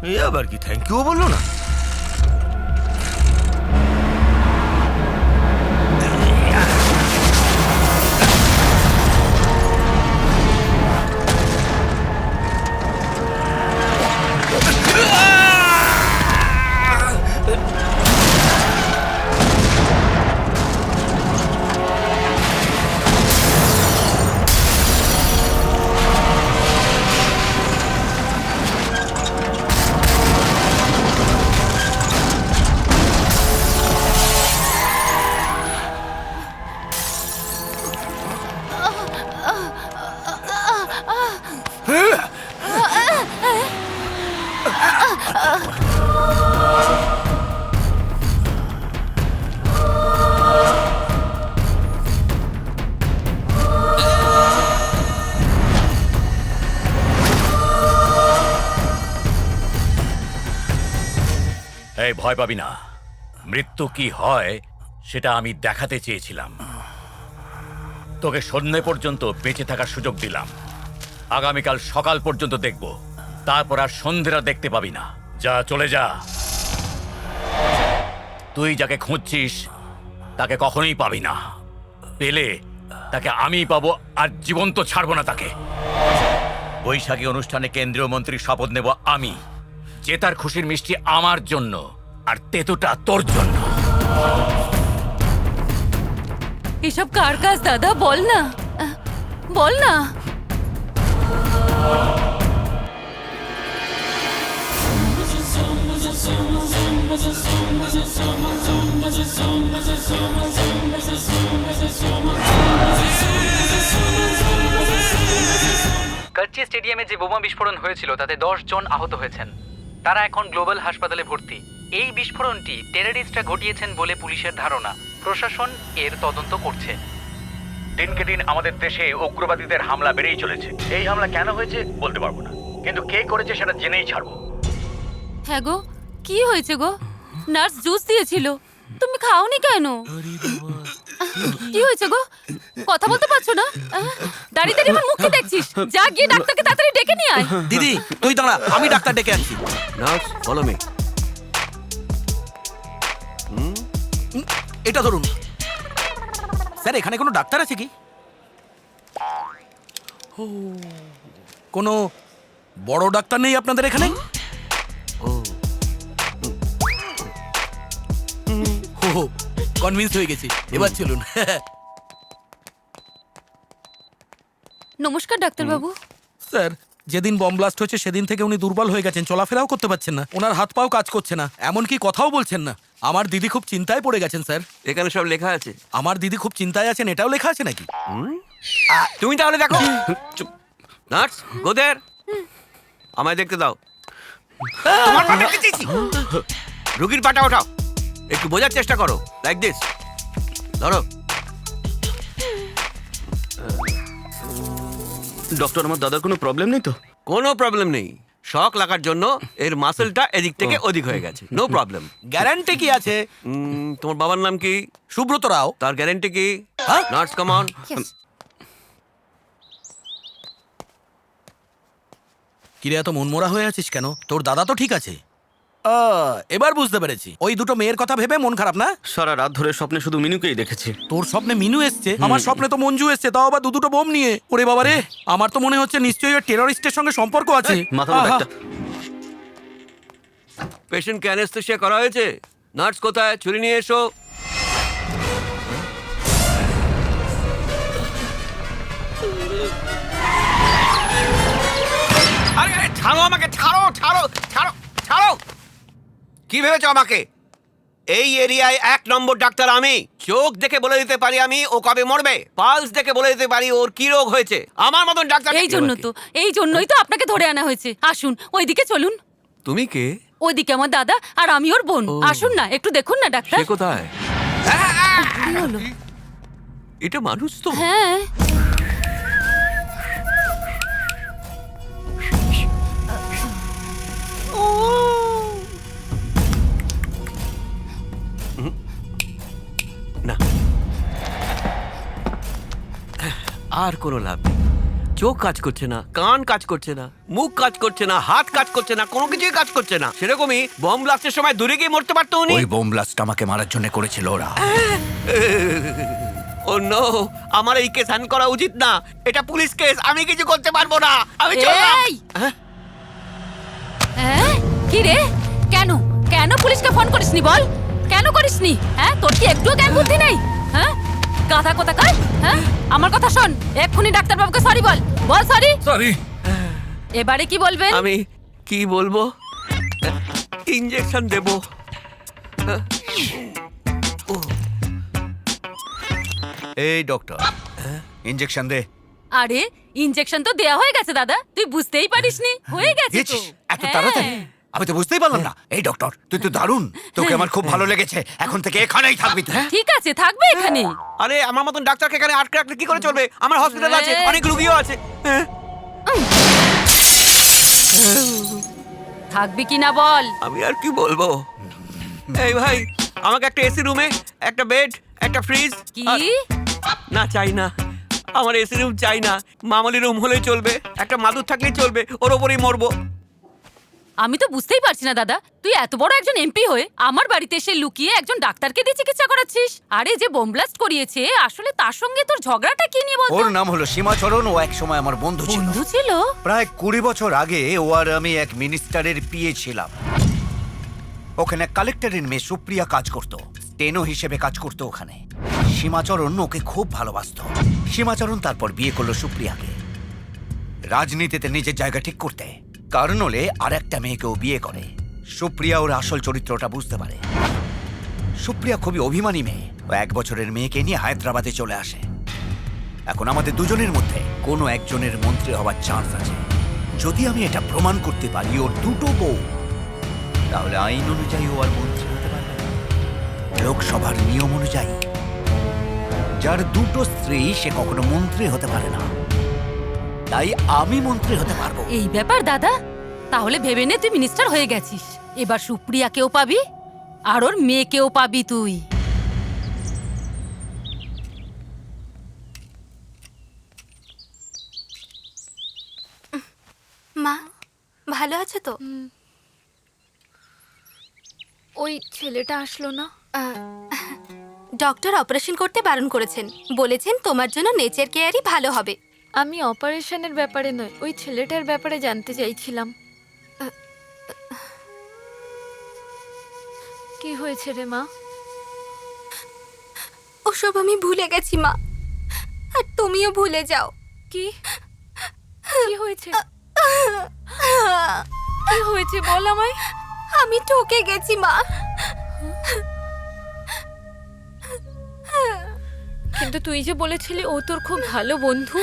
এ আবার কি থ্যাংক ইউ বললো না? এই ভয় পাবি না, মৃত্যু কি হয় সেটা আমি দেখাতে চেয়েছিলাম। তোকে সন্ধ্যে পর্যন্ত বেঁচে থাকার সুযোগ দিলাম, আগামীকাল সকাল পর্যন্ত দেখব, তারপর আর সন্ধ্যেরা দেখতে পাবি না। যা, চলে যা। তুই যাকে খুঁজছিস তাকে কখনোই পাবি না, পেলে তাকে আমিই পাবো, আর জীবন্ত ছাড়বো না তাকে। বৈশাখী অনুষ্ঠানে কেন্দ্রীয় মন্ত্রীর শপথ নেব আমি। জেতার খুশির মিষ্টি আমার জন্য, আর তেতুটা তোর জন্য। এসব কার কাজ দাদা? বল না, বল না। কচ্চি স্টেডিয়ামে যে বোমা বিস্ফোরণ হয়েছিল তাতে 10 জন আহত হয়েছেন। তারা এখন গ্লোবাল হাসপাতালে ভর্তি। এই বিস্ফোরণটি টেররিস্টরা ঘটিয়েছেন বলে পুলিশের ধারণা। প্রশাসন এর তদন্ত করছে। দিনকে দিন আমাদের দেশে উগ্রবাদীদের হামলা বেড়েই চলেছে। এই হামলা কেন হয়েছে বলতে পারবো না, কিন্তু কে করেছে সেটা জেনেই ছাড়বো। হ্যাঁ গো, কি হয়েছে গো? নার্স জুস দিয়েছিল, তুমি খাওনি কেন? কি হয়েছে গো? কথা বলতে পারছো না? দাঁড়িয়ে দাঁড়িয়ে আমার মুখে দেখছিস? যা গিয়ে ডাক্তারকে তাড়াতাড়ি ডেকে নিয়ে আয়। দিদি তুই দাঁড়া, আমি ডাক্তার ডেকে আনছি। Nurse, follow me. এটা ধরুন। স্যার, এখানে কোনো ডাক্তার আছে কি? কোনো বড় ডাক্তার নেই আপনাদের এখানে? কনভিন্স হয়ে গেছি, এবার চলুন। নমস্কার ডাক্তারবাবু। স্যার, যেদিন বম ব্লাস্ট হয়েছে সেদিন থেকে উনি দুর্বল হয়ে গেছেন, চলাফেরাও করতে পারছেন না, ওনার হাত পাও কাজ করছে না, এমনকি কথাও বলছেন না। আমার দিদি খুব চিন্তায় পড়ে গেছেন স্যার। এখানে সব লেখা আছে। আমার দিদি খুব চিন্তায় আছেন, এটাও লেখা আছে নাকি? তুমি তাহলে দেখো। নার্স গো দেয়ার, আমায় দেখতে দাও। তোমার পাটা কেটেছি। রুগীর পাটা ওঠাও, একটু বোঝার চেষ্টা করো। লাইক দিস, ধরো। ডক্টর, আমার দাদার কোনো প্রবলেম নেই তো? কোনো প্রবলেম নেই, শক লাগার জন্য এর মাসেলটা এদিক থেকে ওদিক হয়ে গেছে, নো প্রবলেম। গ্যারান্টি কি আছে? তোমার বাবার নাম কি? সুব্রত রাও। তার গ্যারান্টি কি? Nurse come on. কিরে এত মনমরা হয়ে আছিস কেন? তোর দাদা তো ঠিক আছে। এবার বুঝতে পেরেছি, ওই দুটো মেয়ের কথা ভেবে মন খারাপ না? সারা রাত ধরে স্বপ্নে শুধু মিনুকেই দেখেছি। তোর স্বপ্নে মিনু এসছে, আমার স্বপ্নে তো মঞ্জু এসছে, তাও আবার দুটো বোম নিয়ে। ওরে বাবা রে, আমার তো মনে হচ্ছে নিশ্চয়ই ওই টেররিস্টের সঙ্গে সম্পর্ক আছে। পেশেন্টকে অ্যানেস্থেসিয়া করা হয়েছে। নার্স কোথায়? ছুরি নিয়ে এসো। আরে আরে ছাড়ো আমাকে, ছাড়ো ছাড়ো ছাড়ো ছাড়ো। কি ভেবেছো আমাকে? এই এরিয়ায় 1 নম্বর ডাক্তার আমি। চোখ দেখে বলে দিতে পারি আমি ও কবে মরবে, পালস দেখে বলে দিতে পারি ওর কি রোগ হয়েছে। আমার মতন ডাক্তার এই জন্যই তো আপনাকে ধরে আনা হয়েছে। আসুন ওইদিকে চলুন। তুমি কে? ওইদিকে আমার দাদা আর আমি ওর বোন। আসুন না, একটু দেখুন না ডাক্তার। সে কোথায়? এটা মানুষ তো? হ্যাঁ। না, আর কোনো লাভ নেই। চোখ কাজ করছে না, কান কাজ করছে না, মুখ কাজ করছে না, হাত কাজ করছে না, কোনো কিছুই কাজ করছে না। সেরকমই বম ব্লাস্টের সময় দূরে গিয়ে মরতে পারতো উনি। ওই বোম ব্লাস্ট আমাকে মারার জন্য করেছিল ওরা। ও নো, আমার এই কেস হ্যান্ড করা উচিত না। এটা পুলিশ কেস, আমি কিছু করতে পারবো না। আমি চললাম। কি রে, কেন কেন পুলিশকে ফোন করিসনি বল? কেন করিসনি? হ্যাঁ, তোর কি একটু জ্ঞান বুদ্ধি নেই? হ্যাঁ, গাধা কোথাকার। হ্যাঁ, আমার কথা শোন, এক্ষুনি ডাক্তারবাবুকে সরি বল। বল সরি। সরি। এবারে কি বলবেন? আমি কি বলবো? ইনজেকশন দেব। এই ডক্টর, ইনজেকশন দে। আরে ইনজেকশন তো দেয়া হয়ে গেছে দাদা, তুই বুঝতেই পারিসনি। হয়ে গেছে তো। এত তাড়াতাড়ি? আমি তো বুঝতেই পারলাম না। এই ডক্টর, তুই তো দারুণ, তোকে আমার খুব ভালো লেগেছে। এখন থেকে এখানেই থাকবি তুই। ঠিক আছে, থাকবে এখানে। আরে আমার মতন ডাক্তারকে এখানে আটকে রাখলে কি করে চলবে? আমার হসপিটাল আছে, অনেক রোগীও আছে। থাকবি কি না বল? আমি আর কি বলবো? এই ভাই, আমাকে একটা এসি রুমে, একটা বেড, একটা ফ্রিজ। কি? না, চাই না। আমার এসি রুম চাই না, মামুলি রুম হলেই চলবে। একটা মাদুর থাকলেই চলবে, ওর ওপরেই মরবো। আমি তো বুঝতেই পারছি না দাদা, তুই এত বড় একজন এমপি হয়ে আমার বাড়িতে এসে লুকিয়ে একজন ডাক্তারকে দিয়ে চিকিৎসা করাচ্ছিস। আরে যে বোম ব্লাস্ট করিয়েছে, আসলে তার সঙ্গে তোর ঝগড়াটা কি নিয়ে বলতো? ওর নাম হলো সীমাচরণ। ও এক সময় আমার বন্ধু ছিল। বন্ধু ছিল? প্রায় 20 বছর আগে ও আর আমি এক মিনিস্টারের পিএ ছিলাম। ওখানে কালেক্টরের মেয়ে সুপ্রিয়া কাজ করতো, স্টেনো হিসেবে কাজ করতো ওখানে। সীমাচরণ ওকে খুব ভালোবাসতো। সীমাচরণ তারপর বিয়ে করলো সুপ্রিয়াকে, রাজনীতিতে নিজের জায়গা ঠিক করতে। কারণ হলে আর একটা মেয়েকেও বিয়ে করে। সুপ্রিয়া ওর আসল চরিত্রটা বুঝতে পারে। সুপ্রিয়া খুবই অভিমানী মেয়ে। ও 1 বছরের মেয়েকে নিয়ে হায়দ্রাবাদে চলে আসে। এখন আমাদের দুজনের মধ্যে কোনো একজনের মন্ত্রী হওয়ার চান্স আছে। যদি আমি এটা প্রমাণ করতে পারি ওর 2টো বউ, তাহলে আইন অনুযায়ী ও আর মন্ত্রী হতে পারবে না। লোকসভার নিয়ম অনুযায়ী যার 2টো স্ত্রী সে কখনো মন্ত্রী হতে পারে না। তাই আমি মন্ত্রী হতে পারবো। এই ব্যাপার দাদা, তাহলে ভেবে নে তুই মিনিস্টার হয়ে গেছিস। এবার সুপ্রিয়াকেও পাবি আর ওর মেয়েকেও পাবি তুই। মা, ভালো আছো তো? ওই ছেলেটা আসলো না। ডক্টর অপারেশন করতে বারণ করেছেন, বলেছেন তোমার জন্য নেচার কেয়ারই ভালো হবে। আমি অপারেশনের ব্যাপারে নয়, ওই ছেলেটার ব্যাপারে জানতে চাইছিলাম। কি হয়েছে রে মা? ওসব আমি ভুলে গেছি মা, আর তুমিও ভুলে যাও। কি কি হয়েছে? কি হয়েছে বল আমায়। আমি ঠকে গেছি মা। কিন্তু তুই যে বলেছিলি ও তোর খুব ভালো বন্ধু,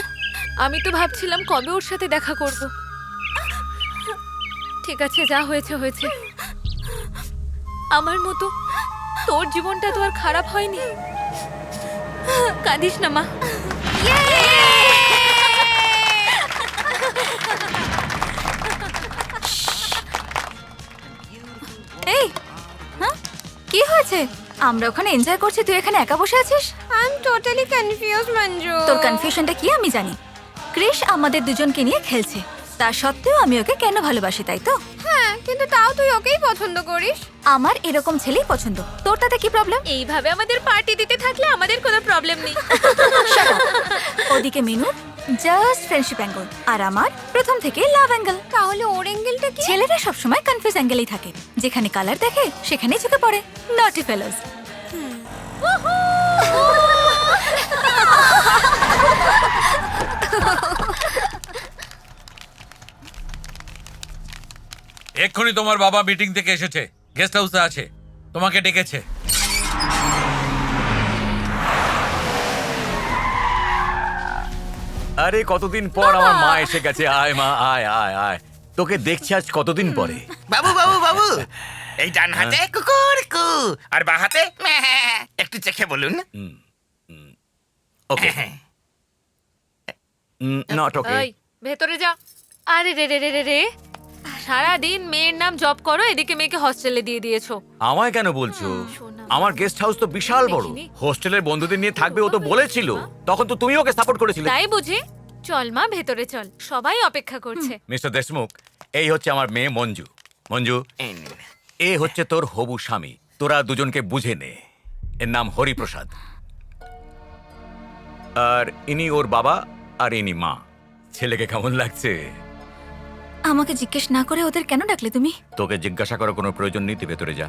আমি তো ভাবছিলাম কবে ওর সাথে দেখা করব। ঠিক আছে, যা হয়েছে হয়েছে। আমার মতো তোর জীবনটা তো আর খারাপ হয়নি। কাঁদিস না মা। এই, হ্যাঁ কি হয়েছে? আমরা ওখানে এনজয় করছি, তুই এখানে একা বসে আছিস। I am totally confuse Manju. তোর কনফিউশনটা কি আমি জানি। ক্রিশ আমাদের দুজনকে নিয়ে খেলছে, তা সত্ত্বেও আমি ওকে কেন ভালোবাসি, তাই তো? হ্যাঁ, কিন্তু তাও তুই ওকেই পছন্দ করিস। আমার এরকম ছেলেই পছন্দ, তোর তাতে কি প্রবলেম? এইভাবে আমাদের পার্টি দিতে থাকলে আমাদের কোনো প্রবলেম নেই। ওদিকে মিনুর জাস্ট ফ্রেন্ডশিপ অ্যাঙ্গেল, আর আমার প্রথম থেকে লাভ অ্যাঙ্গেল। তাহলে ওর অ্যাঙ্গেলটা কি? ছেলেরা সবসময় কনফিউজ অ্যাঙ্গেলেই থাকে, যেখানে কালার দেখে সেখানেই চোখে পড়ে। নটি ফেলোস। এক্ষুনি তোমার বাবা মিটিং থেকে এসেছে, গেস্ট হাউসে আছে, তোমাকে ডেকেছে। আরে কতদিন পর আমার মা এসে গেছে। আয় মা, আয় আয় আয়, তোকে দেখছি আজ কতদিন পরে। বাবু বাবু বাবু, এই ডান হাতে কুকুর কু আর বাঁ হাতে ম্যাঁ। একটু চেখে বলুন। ওকে, নট ওকে। এই ভেতরে যা। আরে রে রে রে রে রে, সারাদিন মেয়ের নাম জব করো, এদিকে মেয়েকে হস্টেলে দিয়ে দিয়েছো। আমায় কেন বলছো? আমার গেস্ট হাউস তো বিশাল বড়, হোস্টেলের বন্ধুদের নিয়ে থাকবে ও তো বলেছিল। তখন তো তুমি ওকে সাপোর্ট করেছিলে। তাই বুঝি? চল মা ভেতরে চল, সবাই অপেক্ষা করছে। মিস্টার দেশমুখ, এই হচ্ছে আমার মেয়ে মঞ্জু। মঞ্জু, এ হচ্ছে তোর হবু স্বামী। তোরা দুজনকে বুঝে নে। এর নাম হরিপ্রসাদ, আর ইনি ওর বাবা আর ইনি মা। ছেলেকে কেমন লাগছে? আমাকে জিজ্ঞেস না করে ওদের কেন ডাকলে তুমি? তোকে জিজ্ঞাসা করার কোনো প্রয়োজন নেই, তুই ভেতরে যা।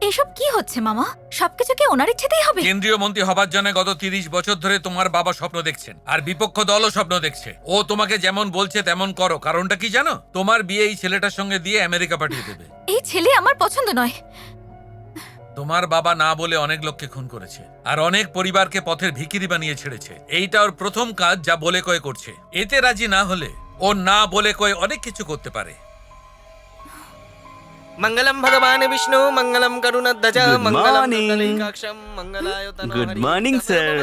এসব কি হচ্ছে মামা? সবকিছু কি ওনার ইচ্ছেতেই হবে? কেন্দ্রীয় মন্ত্রী হবার জন্য গত 30 বছর ধরে তোমার বাবা স্বপ্ন দেখছেন, আর বিপক্ষ দলও স্বপ্ন দেখছে। ও তোমাকে যেমন বলছে তেমন করো। কারণটা কি জানো? তোমার বিয়ে এই ছেলেটার সঙ্গে দিয়ে আমেরিকা পাঠিয়ে দেবে। এই ছেলে আমার পছন্দ নয়। তোমার বাবা না বলে অনেক লোককে খুন করেছে, আর অনেক পরিবারকে পথের ভিখিরি বানিয়ে ছেড়েছে। এইটা ওর প্রথম কাজ, যা বলে কয়ে করছে। এতে রাজি না হলে ও না বলে কয়ে অনেক কিছু করতে পারে। মঙ্গলম ভগবান বিষ্ণু মঙ্গলম করুণাধ্বজ Good মঙ্গলম morning. কুণ্ডলীকাক্ষম মঙ্গলায়তনো গুড হরি। Morning sir.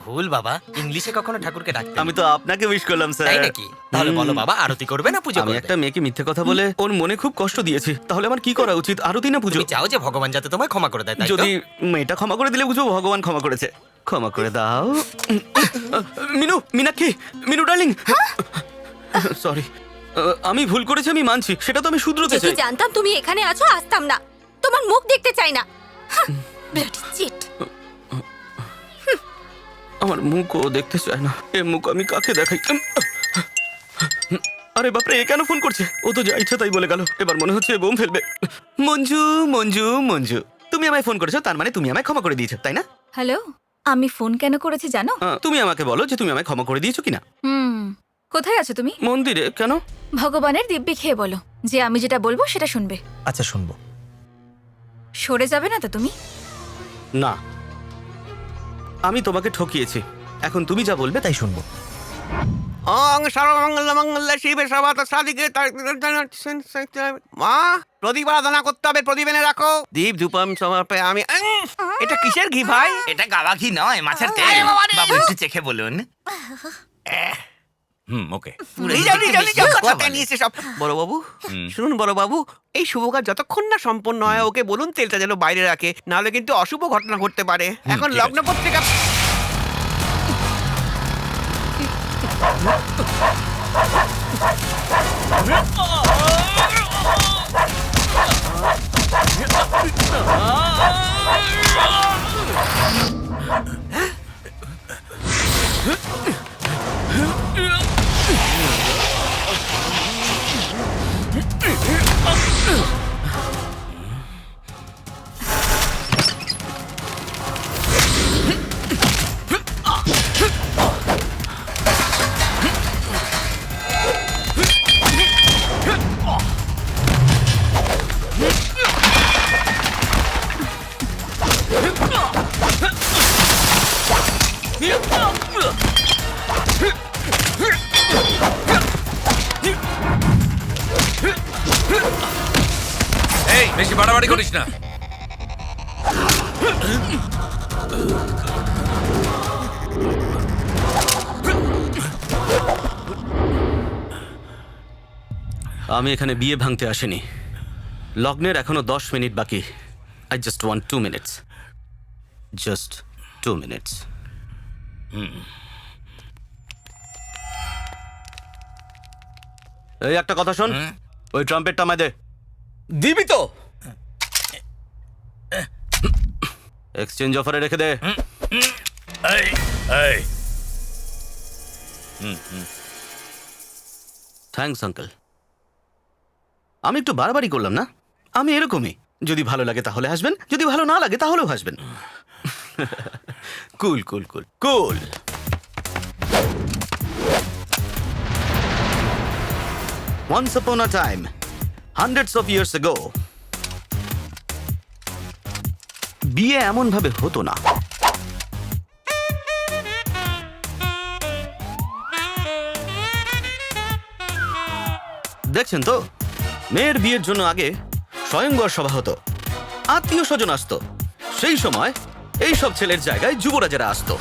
ভুল বাবা, ইংলিশে কখনো ঠাকুরকে ডাকতে আমি তো আপনাকে উইশ করলাম স্যার। তাই নাকি? তাহলে বলো বাবা, আরতি করবে না পুজো আমি করবে? একটা মেয়েকে মিথ্যে কথা বলে ওর মনে খুব কষ্ট দিয়েছি, তাহলে আমার কি করা উচিত? আরতি না পুজো? তুমি চাও যে ভগবান যাতে তোমায় ক্ষমা করে দেয়, তাই তো? যদি মেয়েটা ক্ষমা করে দিলে বুঝবো ভগবান ক্ষমা করেছে। ক্ষমা করে দাও। মিনু, মীনাক্ষী, মিনু ডার্লিং, সরি, আমি ভুল করেছি, আমি মানছি। সেটা তো আমি শুধরোতে যদি চাই। জানতাম তুমি এখানে আছো, আসতাম না। তোমার মুখ দেখতে চাই না। Bloody cheat. আমার মুখও দেখতে চায় না। এ মুখ আমি কাকে দেখাই? আরে বাপরে, এ কেন ফোন করছে? ও তো যা ইচ্ছা তাই বলে গেল। এবার মনে হচ্ছে বোম ফেলবে। মঞ্জু মঞ্জু মঞ্জু, তুমি আমায় ফোন করেছো, তার মানে তুমি আমায় ক্ষমা করে দিয়েছো, তাই না? হ্যালো, আমি ফোন কেন করেছি জানো? তুমি আমাকে বলো যে তুমি আমায় ক্ষমা করে দিয়েছো কিনা। কোথায় আছো তুমি? মন্দিরে। কেন? ভগবানের দিব্যি খেয়ে বলো যে আমি যেটা বলবো সেটা শুনবে। আচ্ছা, শুনবো। সরে যাবে না তো তুমি? না, আমি তোমাকে ঠকিয়েছি। এখন তুমি যা বলবে তাই শুনবো। ওং সর্বমঙ্গল মঙ্গল শিবে সর্বত সাধিকে। মা, প্রদীপ আরাধনা করতে হবে, প্রদীপ এনে রাখো। দীপ ধূপম সমর্পে আমি। এটা কিসের ঘি ভাই? এটা গাওয়া ঘি নয়, মাছের তেল। বাবু একটু চেখে বলুন। ওকে। বড় বাবু শুনুন, বড় বাবু, এই শুভ কাজ যতক্ষণ না সম্পন্ন হয় ওকে বলুন তেলটা যেন বাইরে রাখে, নাহলে কিন্তু অশুভ ঘটনা ঘটতে পারে। এখন ঠিক লগ্ন পত্রিকা। বাড়াবাড়ি করিস না। আমি এখানে বিয়ে ভাঙতে আসিনি। লগ্নের এখনো 10 মিনিট বাকি। I just want 2 minutes. Just 2 minutes. এই একটা কথা শোন, ওই ট্রাম্পেটটা আমায় দে। দিবি তো? এক্সচেঞ্জ অফারে রেখে দে। Thanks uncle. আমি একটু বাড়াবাড়ি করলাম না? আমি এরকমই। যদি ভালো লাগে তাহলে আসবেন, যদি ভালো না লাগে তাহলেও আসবেন। কুল কুল কুল কুল। Once upon a time, hundreds of years ago, বিয়ে এমন ভাবে হতো না। দেখছেন তো, মেয়ের বিয়ের জন্য আগে স্বয়ংবর সভা হতো, আত্মীয় স্বজন আসতো। সেই সময় এই সব ছেলের জায়গায় যুবরাজেরা আসতো।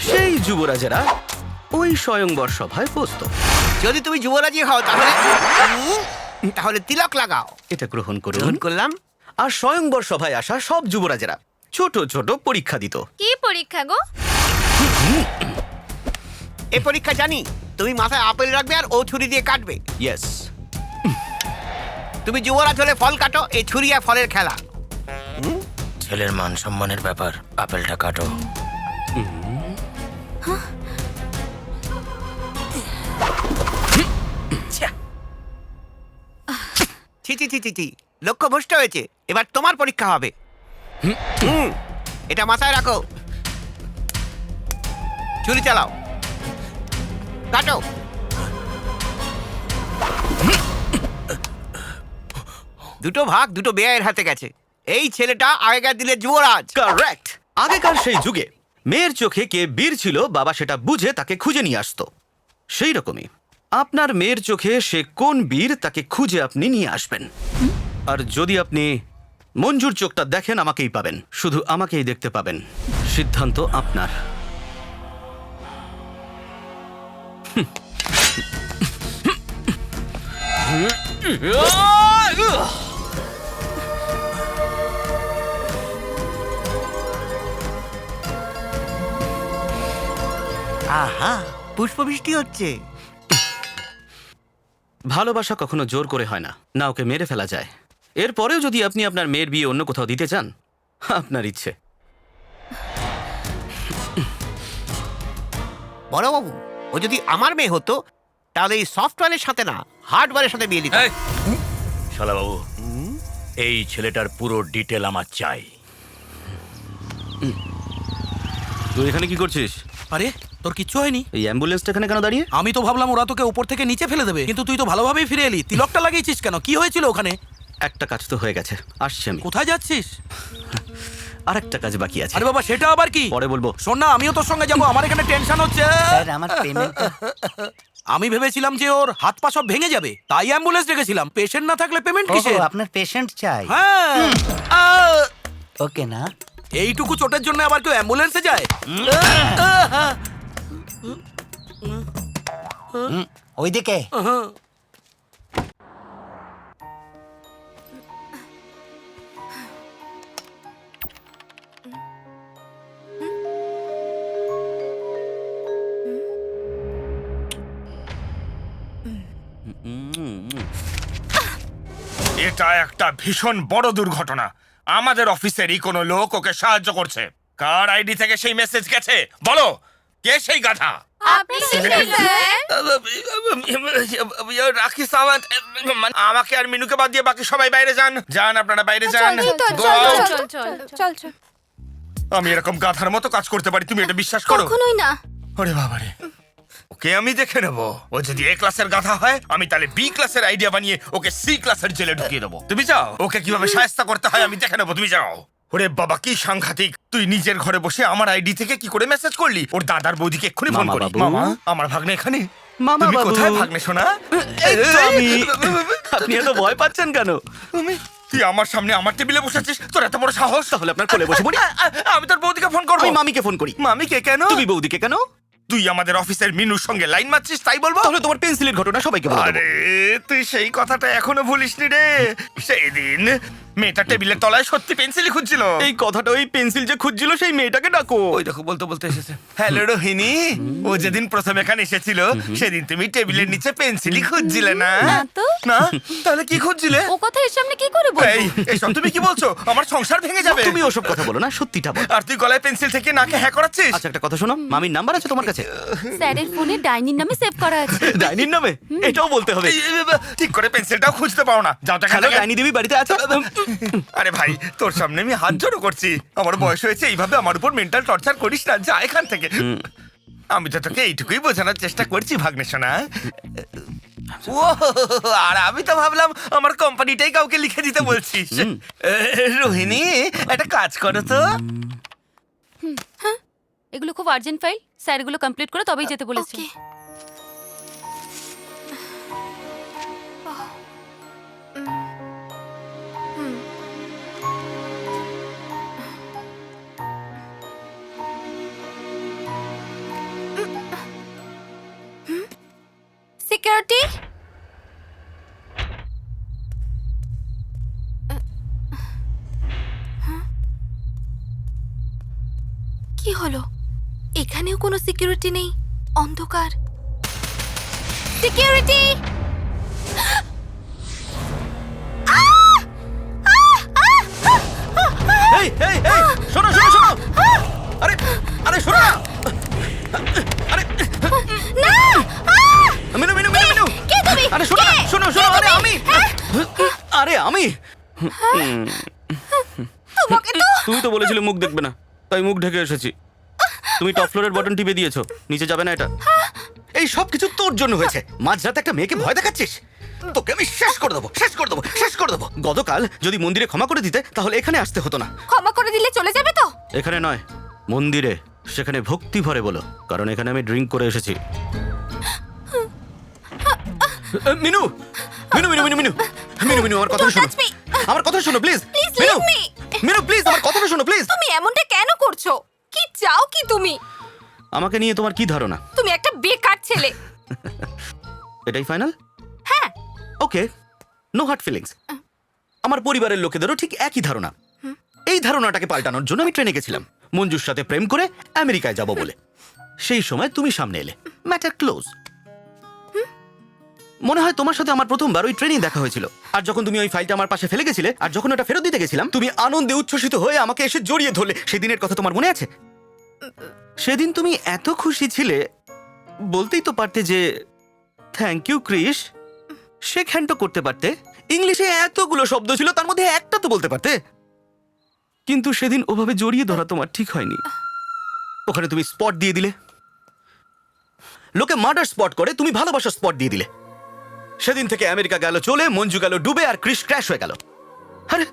সেই যুবরাজেরা ওই স্বয়ংবর সভায় বসতো। যদি তুমি যুবরাজি হও তাহলে তিলক লাগাও। এটা গ্রহণ করুন। গ্রহণ করলাম। আর স্বয়ংবর সভায় আসা সব যুবরাজেরা ছোট ছোট পরীক্ষা দিত। কি পরীক্ষা গো? এই পরীক্ষা জানি। তুমি মাথায় আপেল রাখবে আর ও ছুরি দিয়ে কাটবে। ইয়েস। তুমি যুবরাজ হলে ফল কাটো, এই ছুরি আর ফলের খেলা। ছেলের মান সম্মানের ব্যাপার, আপেলটা কাটো। ছি, লক্ষ্য ভ্রষ্ট হয়েছে। এবার তোমার পরীক্ষা হবে। এটা মাথায় রাখো। ছুরি চালাও, কাটো। দুটো ভাগ দুটো বেয়ায়ের হাতে গেছে। এই ছেলেটা আগেকার দিনের যুবরাজ। কারেক্ট। আগেকার সেই যুগে মেয়ের চোখে কে বীর ছিল বাবা সেটা বুঝে তাকে খুঁজে নিয়ে আসতো। সেই রকমই আপনার মেয়ের চোখে সে কোন বীর তাকে খুঁজে আপনি নিয়ে আসবেন। আর যদি আপনি মঞ্জুর চোখটা দেখেন, আমাকেই পাবেন, শুধু আমাকেই দেখতে পাবেন। সিদ্ধান্ত আপনার। আহা, পুষ্পবৃষ্টি হচ্ছে। ভালোবাসা কখনো জোর করে হয় না, না ওকে মেরে ফেলা যায়। এরপরেও যদি আপনি আপনার মেয়ের বিয়ে অন্য কোথাও দিতে চান, আপনার ইচ্ছে। বড়বাবু, ও যদি আমার মেয়ে হতো তাহলে এই সফটওয়্যারের সাথে না, হার্ডওয়্যারের সাথে বিয়ে দিত। শালাবাবু, এই ছেলেটার পুরো ডিটেল আমার চাই। তুই এখানে কি করছিস? আরে তোর কিচ্ছু হয়নি? এই অ্যাম্বুলেন্সটা এখানে কেন দাঁড়িয়ে? আমি তো ভাবলাম ওরা তোকে উপর থেকে নিচে ফেলে দেবে, কিন্তু তুই তো ভালোভাবেই ফিরে এলি। তিলকটা লাগিয়েছিস কেন? কি হয়েছিল ওখানে? একটা কাজ তো হয়ে গেছে, আসছি আমি। কোথায় যাচ্ছিস? আর একটা কাজ বাকি আছে। আরে বাবা, সেটা আবার কি? পরে বলবো। শোন না, আমিও তোর সঙ্গে যাবো। আমার এখানে টেনশন হচ্ছে। আমার পেমেন্ট। আমি ভেবেছিলাম যে ওর হাত পা সব ভেঙে যাবে, তাই অ্যাম্বুলেন্স ডেকেছিলাম। পেশেন্ট না থাকলে পেমেন্ট কিসের? আপনার পেশেন্ট চাই। হ্যাঁ। ওকে না, এইটুকু চোটের জন্য আবার কেউ অ্যাম্বুলেন্সে যায়? ওইদিকে। এটা একটা ভীষণ বড় দুর্ঘটনা। আমাদের অফিসেরই কোনো লোক ওকে সাহায্য করছে। কার আইডি থেকে সেই মেসেজ গেছে বলো? কে সেই গাধা? আপনি রাখি সাওয়ান্ত। আমাকে আর মিনুকে বাদ দিয়ে বাকি সবাই বাইরে যান। যান, আপনারা বাইরে যান। Go out. চল চল। আমি এরকম গাধার মতো কাজ করতে পারি, তুমি এটা বিশ্বাস করো? কখনোই না। ওরে বাবারে, ওকে আমি দেখে নেবো। ও যদি এ ক্লাসের গাধা হয়, আমি তাহলে বি ক্লাসের আইডিয়া বানিয়ে ওকে সি ক্লাসের জেলে ঢুকিয়ে দেবো। তুমি যাও, ওকে কিভাবে শায়েস্তা করতে হয় আমি দেখে নেবো। তুমি যাও। ওরে বাবা, কি সাংঘাতিক! তুই নিজের ঘরে বসে আমার আইডি থেকে কি করে মেসেজ করলি? ওর দাদার বৌদিকে এক্ষুনি ফোন করি। মামা, আমার ভাগ্নে এখানে। মামা তুমি বাবু। কোথায় ভাগ্নে সোনা? আপনি এত ভয় পাচ্ছেন কেন? তুই আমার সামনে আমার টেবিলে বসেছিস, তোর এত বড় সাহস? তাহলে আপনার কোলে বসে পড়ি। আমি তোর বৌদিকে ফোন করবো। আমি মামিকে ফোন করি। মামিকে কেন? তুমি বৌদিকে কেন? তুই আমাদের অফিসের মিনুর সঙ্গে লাইন মারছিস তাই বলবো? তাহলে তোমার পেন্সিলের ঘটনা সবাইকে বলে দেবো। আরে তুই সেই কথাটা এখনো ভুলিসনি রে। সেই দিন মেয়েটা টেবিলের তলায় সত্যি পেন্সিলই খুঁজছিল। এই কথাটা, ওই পেন্সিল যে খুঁজছিল সেই মেয়েটাকে ডাকো। ওই দেখো বলতে বলতে এসেছে। হ্যালো রোহিণী, ও যেদিন প্রথম এখানে এসেছিল সেদিন তুমি টেবিলের নিচে পেন্সিলই খুঁজছিলে না? না তো। না? তাহলে কি খুঁজছিলে? ও কথা এর সামনে কি করে বলবো? এইসব তুমি কি বলছো? আমার সংসার ভেঙে যাবে। তুমি ওসব কথা বলো না, সত্যিটা বলো। আর তুই গলায় পেন্সিল থেকে নাকে হ্যাঁ করাচ্ছিস? আচ্ছা একটা কথা শোনো, মামির নাম্বার আছে তোমার কাছে? স্যারের ফোনে ডাইনির নামে সেভ করা আছে। ডাইনির নামে? এটাও বলতে হবে। ঠিক করে পেন্সিলটাও খুঁজতে পাও না। যাও টাকা। হ্যালো, ডাইনি দেবী বাড়িতে আছে? আরে ভাই, তোর সামনে আমি হাত জড়ো করছি। আমার বয়স হয়েছে, এইভাবে আমার উপর মেন্টাল টর্চার করিস না। যা এখান থেকে। আমি তো তোকে এইটুকুই বোঝানোর চেষ্টা করছি ভাগ্নে সোনা। ও, আর আমি তো ভাবলাম আমার কোম্পানিটাই কাউকে লিখে দিতে বলছিস। রোহিণী, একটা কাজ করো তো। এগুলো খুব আর্জেন্ট ফাইল, স্যার এগুলো কমপ্লিট করে তবেই যেতে বলেছে। সিকিউরিটি, কি হলো? এখানেও কোনো সিকিউরিটি নেই, অন্ধকার। সিকিউরিটি, এই এই এই, শোনো শোনো শোনো। আরে আরে শোনো না। আরে না! মিনু মিনু মিনু মিনু। কে তুমি? আরে শোনো না, শোনো শোনো। আরে আমি, আরে আমি। তোমাকে তো তুমি তো বলেছিলে মুখ দেখবে না, তাই মুখ ঢেকে এসেছি। তুমি টপ ফ্লোরের বটন টিপে দিয়েছো, নিচে যাবে না এটা। এই সব কিছু তোর জন্য হয়েছে। মাঝরাতে একটা মেয়েকে ভয় দেখাচ্ছিস। তোকে আমি শেষ করে দেবো, শেষ করে দেবো, শেষ করে দেবো। গতকাল যদি মন্দিরে ক্ষমা করে দিতে তাহলে এখানে আসতে হতো না। ক্ষমা করে দিলে চলে যাবে তো? এখানে নয়, মন্দিরে। সেখানে ভক্তি ভরে বলো, কারণ এখানে আমি ড্রিঙ্ক করে এসেছি। মিনু মিনু মিনু মিনু মিনু মিনু মিনু, আমার কথা শোনো, আমার কথা শোনো প্লিজ। মিনু মিনু প্লিজ, আমার কথাটা শোনো প্লিজ। তুমি এমনটা কেন করছো? কি চাও কি তুমি? আমাকে নিয়ে তোমার কি ধারণা? তুমি একটা বেকার ছেলে। এটাই ফাইনাল? হ্যাঁ। ওকে, নো হার্ট ফিলিংস। আমার পরিবারের লোকেদেরও ঠিক একই ধারণা। এই ধারণাটাকে পাল্টানোর জন্য আমি ট্রেনে গেছিলাম মঞ্জুর সাথে প্রেম করে আমেরিকায় যাব বলে। সেই সময় তুমি সামনে এলে, ম্যাটার ক্লোজ। মনে হয় তোমার সাথে আমার প্রথমবার ওই ট্রেনেই দেখা হয়েছিল। আর যখন তুমি ওই ফাইলটা আমার পাশে ফেলে গেছিলে, আর যখন ওটা ফেরত দিতে গেছিলাম, তুমি আনন্দে উচ্ছ্বসিত হয়ে আমাকে এসে জড়িয়ে ধরলে। সেদিনের কথা তোমার মনে আছে? সেদিন তুমি এত খুশি ছিলে, বলতেই তো পারতে যে থ্যাংক ইউ ক্রিস। শেক হ্যান্ডও করতে পারতে। ইংলিশে এতগুলো শব্দ ছিল, তার মধ্যে একটা তো বলতে পারতে। কিন্তু সেদিন ওভাবে জড়িয়ে ধরা তোমার ঠিক হয়নি। ওখানে তুমি স্পট দিয়ে দিলে। লোকে মার্ডার স্পট করে, তুমি ভালোবাসার স্পট দিয়ে দিলে। সেদিন থেকে আমেরিকা গেল চলে, মঞ্জু গেল ডুবে, আর ক্রিস ক্র্যাশ হয়ে গেল। আরে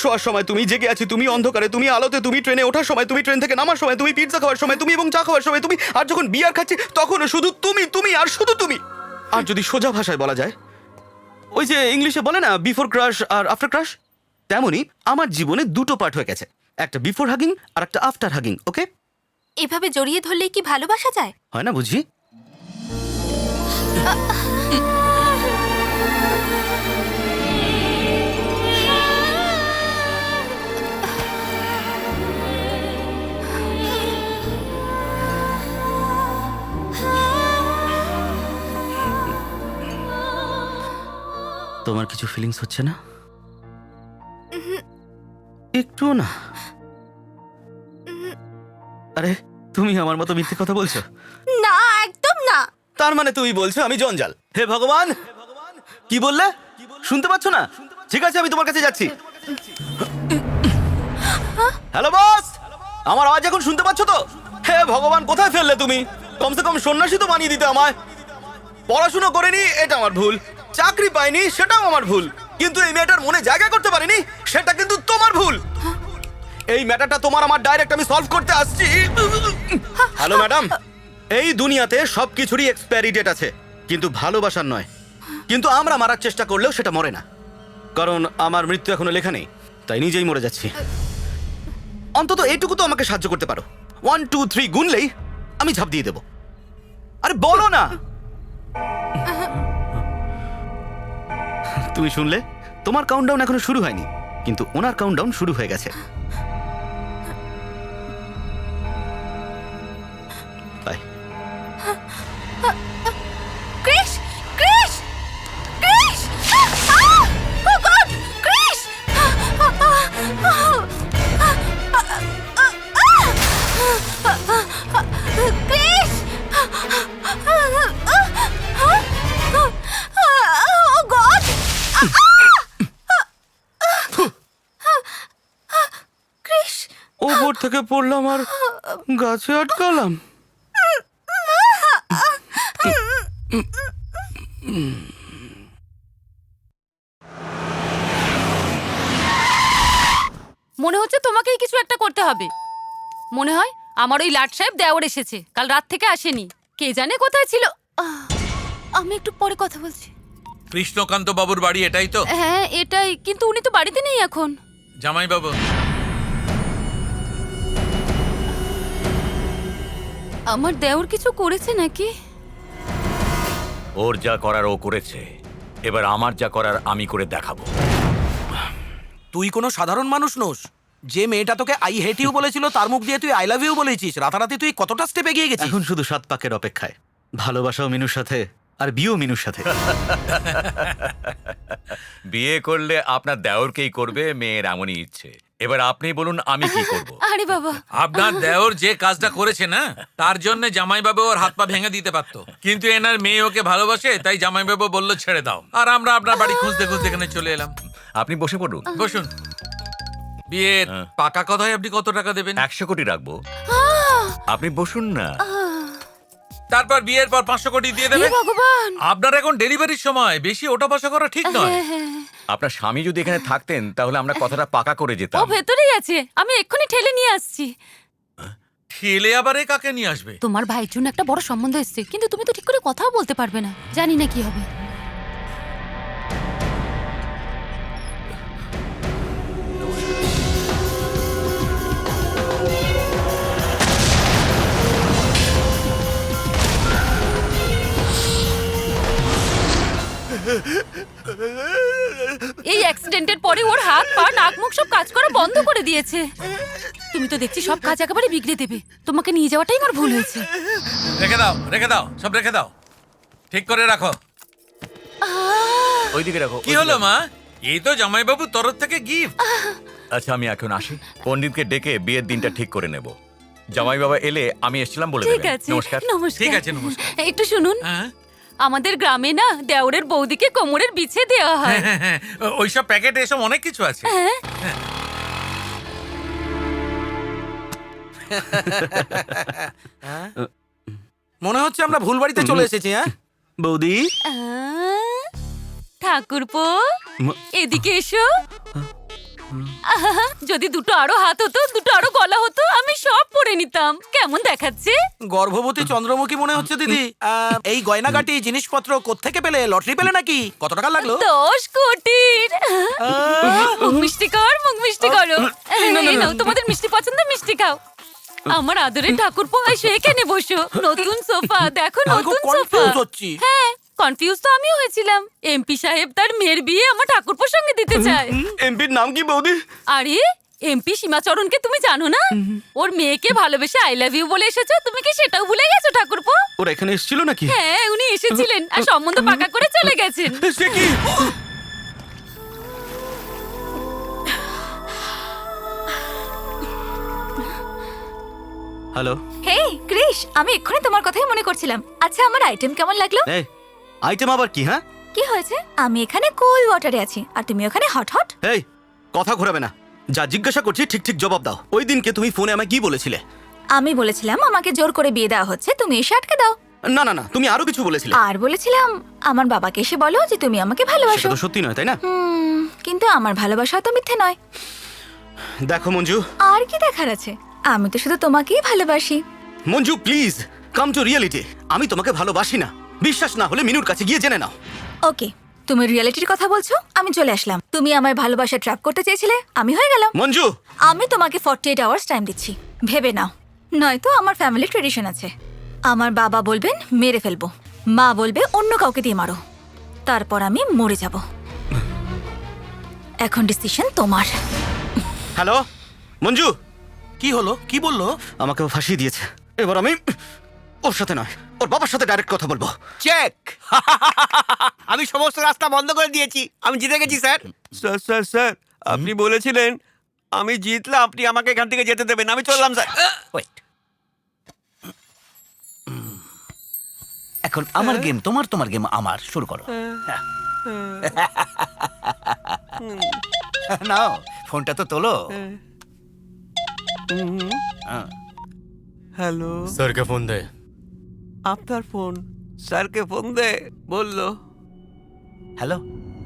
শোয়ার সময় তুমি, জেগে আছি তুমি, অন্ধকারে তুমি, আলোতে তুমি, ট্রেনে ওঠার সময় তুমি, ট্রেন থেকে নামার সময় তুমি, পিৎজা খাওয়ার সময় তুমি এবং চা খাওয়ার সময় তুমি, আর যখন বিয়ার খাচ্ছি তখনও শুধু তুমি, তুমি আর শুধু তুমি। আর যদি সোজা ভাষায় বলা যায়, ওই যে ইংলিশে বলে না বিফোর ক্রাশ আর আফটার ক্রাশ, তেমনই আমার জীবনে দুটো পার্ট হয়ে গেছে, একটা বিফোর হাগিং আর একটা আফটার হাগিং। ওকে, এভাবে জড়িয়ে ধরলেই কি ভালোবাসা যায়? হয় না বুঝি? তোমার কিছু ফিলিংস হচ্ছে না? একটুও না? আরে তুমি আমার মতো মিথ্যে কথা বলছো। না, একদম না। তার মানে তুমি বলছো আমি জঞ্জাল? হে ভগবান, কি বললে? শুনতে পাচ্ছ না? ঠিক আছে, আমি তোমার কাছে যাচ্ছি। হ্যালো বস, আমার আওয়াজ এখন শুনতে পাচ্ছ তো? হে ভগবান, কোথায় ফেললে তুমি? কমসে কম সন্ন্যাসী তো বানিয়ে দিতে আমায়। পড়াশুনো করিনি, এটা আমার ভুল। চাকরি পাইনি, সেটাও আমার ভুল। কিন্তু এই মেয়েটার মনে জায়গা করতে পারিনি, সেটা কিন্তু তোমার ভুল। এই ম্যাটারটা তোমার আমার ডাইরেক্ট আমি সলভ করতে আসছি। হ্যালো ম্যাডাম, এই দুনিয়াতে সবকিছুরই এক্সপায়ারি ডেট আছে, কিন্তু ভালোবাসার নয়। কিন্তু আমরা মারার চেষ্টা করলেও সেটা মরে না। কারণ আমার মৃত্যু এখনো লেখা নেই, তাই নিজেই মরে যাচ্ছি। অন্তত এটুকু তো আমাকে সাহায্য করতে পারো। 1 2 3 গুনলেই আমি ঝাঁপ দিয়ে দেব। আরে বলো না। তুমি শুনলে? তোমার কাউন্টডাউন এখনো শুরু হয়নি, কিন্তু ওনার কাউন্টডাউন শুরু হয়ে গেছে। Bye. Krrish, Krrish, Krrish! Oh God, Krrish! Krrish! Oh God! Krrish! ওপর থেকে পড়লাম আর গাছে আটকালাম। মনে হচ্ছে তোমাকেই কিছু একটা করতে হবে। মনে হয় আমার ওই লাট সাহেব দেওর এসেছে, কাল রাত থেকে আসেনি। কে জানে কোথায় ছিল। আমি একটু পরে কথা বলছি। কৃষ্ণকান্ত বাবুর বাড়ি এটাই তো? হ্যাঁ এটাই, কিন্তু উনি তো বাড়িতে নেই এখন। জামাই বাবু, আমার দেওর কিছু করেছে নাকি? ওর যা করার ও করেছে, এবার আমার যা করার আমি করে দেখাবো। তুই কোনো সাধারণ মানুষ নোস। যে মেয়েটা তোকে আই হেট ইউ বলেছিল তার মুখ দিয়ে তুই আই লাভ ইউ বলেছিস। রাতারাতি তুই কতটা স্টেপ এগিয়ে গেছিস। এখন শুধু 7 পাকের অপেক্ষায়। ভালোবাসাও মিনুর সাথে, আর বিয়েও মিনুর সাথে। বিয়ে করলে আপনার দেওরকেই করবে, মেয়ের এমনই ইচ্ছে। এবার আপনি বলুন আমি কি করব? আরে বাবা, আপনার দেওর যে কাজটা করেছে না, তার জন্য জামাইবাবু ওর হাত পা ভেঙে দিতে পারতো, কিন্তু এনার মেয়ে ওকে ভালোবাসে, তাই জামাইবাবু বললো ছেড়ে দাও। আর আমরা আপনার বাড়ি খুঁজতে খুঁজতে এখানে চলে এলাম। আপনি বসে পড়ুন। বসুন। বিয়ের পাকা কথায় আপনি কত টাকা দেবেন? 100 কোটি রাখবো। আপনি বসুন না। তারপর বিয়ের পর 500 কোটি দিয়ে দেবেন। হে ভগবান! আপনার এখন ডেলিভারির সময়, বেশি ওটা বসা করা ঠিক নয়। আপনার স্বামী যদি এখানে থাকতেন তাহলে আমরা কথাটা পাকা করে ও যেতাম। ভেতরেই আছে, আমি এক্ষুনি ঠেলে নিয়ে আসছি। ঠেলে আবার এ কাকে নিয়ে আসবে? তোমার ভাইয়ের জন্য একটা বড় সম্বন্ধ এসছে, কিন্তু তুমি তো ঠিক করে কথাও বলতে পারবে না। জানি না কি হবে। এই অ্যাক্সিডেন্টের পরে ওর হাত পা নাক মুখ সব কাজ করা বন্ধ করে দিয়েছে। তুমি তো দেখছি সব কাজ একেবারে বিগড়ে দেবে। তোমাকে নিয়ে যাওয়াটাই আমার ভুল হয়েছে। রেখে দাও, রেখে দাও, সব রেখে দাও, ঠিক করে রাখো। ওইদিকে রাখো। কি হলো মা? এই তো জামাইবাবুর তরফ থেকে গিফট। আচ্ছা আমি এখন আসি, পণ্ডিতকে ডেকে বিয়ের দিনটা ঠিক করে নেব। জামাই বাবা এলে আমি এসেছিলাম বলে ঠিক দেবেন। আছে, নমস্কার। নমস্কার। ঠিক আছে, নমস্কার। একটু শুনুন, আমাদের গ্রামে না দেওরের বৌদিকে কোমরের বিছে দেওয়া হয়। ওইসব প্যাকেটে এসব অনেক কিছু আছে। হ্যাঁ। মনে হচ্ছে আমরা ভুল বাড়িতে চলে এসেছি। হ্যাঁ বৌদি, ঠাকুরপো এদিকে এসো। যদি দুটো আরো হাত হতো, দুটো আরো গলা হতো, আমি সব পরে নিতাম। কেমন দেখাচ্ছে? গর্ভবতী চন্দ্রমুখী মনে হচ্ছে দিদি। এই গয়নাগাটি জিনিসপত্র কোত্থেকে পেলে? লটারি পেলে নাকি? কত টাকা লাগলো? 10 কোটির। মুখ মিষ্টি কর, মুখ মিষ্টি করো। এই নাও, তোমাদের মিষ্টি পছন্দ, মিষ্টি খাও। আমার আদরের ঠাকুরপো, এসে এখানে বসো। নতুন সোফা দেখো, নতুন সোফা। হ্যাঁ, কনফিউজ তো আমিও হয়েছিলাম। এমপি সাহেব তার মেয়ের বিয়ে আমার ঠাকুরপোর সঙ্গে দিতে চায়। এমপির নাম কি বৌদি? আরে এমপি সীমাচরণকে তুমি জানো না? ওর মেয়েকে ভালোবেসে আই লাভ ইউ বলে এসেছো। তুমি কি সেটাও ভুলে গেছো ঠাকুরপো? ওরা এখানে এসেছিল নাকি? হ্যাঁ, উনি এসেছিলেন আর সম্বন্ধ পাকা করে চলে গেছেন। সে কি? হ্যালো। হেই ক্রিশ, আমি এক্ষুনি তোমার কথাই মনে করছিলাম। আচ্ছা, আমার আইটেম কেমন লাগলো? এই আইটেম আবার কি? হ্যাঁ, কি হয়েছে? আমি এখানে কোল্ড ওয়াটারে আছি আর তুমি ওখানে হট হট। এই কথা ঘোরাবে না। যা জিজ্ঞাসা করছি ঠিক ঠিক জবাব দাও। ওই দিনকে তুমি ফোনে আমায় কি বলেছিলে? আমি বলেছিলাম আমাকে জোর করে বিয়ে দেওয়া হচ্ছে, তুমি এসে আটকে দাও। না না না, তুমি আরো কিছু বলেছিলে। আর বলেছিলাম আমার বাবাকে এসে বলো যে তুমি আমাকে ভালোবাসো। সেটা তো সত্যি নয়, তাই না? কিন্তু আমার ভালোবাসা তো মিথ্যে নয়। দেখো মঞ্জু, আর কি দেখার আছে? আমি তো শুধু তোমাকেই ভালোবাসি। Manju please come to reality. আমি তোমাকে ভালোবাসি না। বিশ্বাস না হলে মিনুর কাছে গিয়ে জেনে নাও। ওকে, তুমি রিয়েলিটির কথা বলছো? আমি চলে আসলাম। তুমি আমার ভালোবাসা ট্র্যাপ করতে চেয়েছিলে, আমি হয়ে গেলাম। মঞ্জু, আমি তোমাকে 48 আওয়ার্স টাইম দিচ্ছি, ভেবে নাও। নয়তো আমার ফ্যামিলি ট্রেডিশন আছে, আমার বাবা বলবেন মেরে ফেলবো, মা বলবে অন্য কাউকে দিয়ে মারো, তারপর আমি মরে যাব। এখন ডিসিশন তোমার। হ্যালো মঞ্জু, কি হলো? কি বললো? আমাকে ও ফাঁসিয়ে দিয়েছে। এবার আমি ওর সাথে নয়, ওর বাবার সাথে ডাইরেক্ট কথা বলবো। চেক। আমি সমস্ত রাস্তা বন্ধ করে দিয়েছি, আমি জিতে গেছি স্যার। স্যার স্যার স্যার, আপনি বলেছিলেন আমি জিতলে আপনি আমাকে এখান থেকে যেতে দেবেন, আমি চললাম স্যার। ওয়েট, এখন আমার গেম তোমার, তোমার গেম আমার। শুরু করো। নাও ফোনটা তো তোলো। হ্যালো, স্যারকে ফোন দে। আপনার ফোন? স্যারকে ফোন দে বললো। Hello,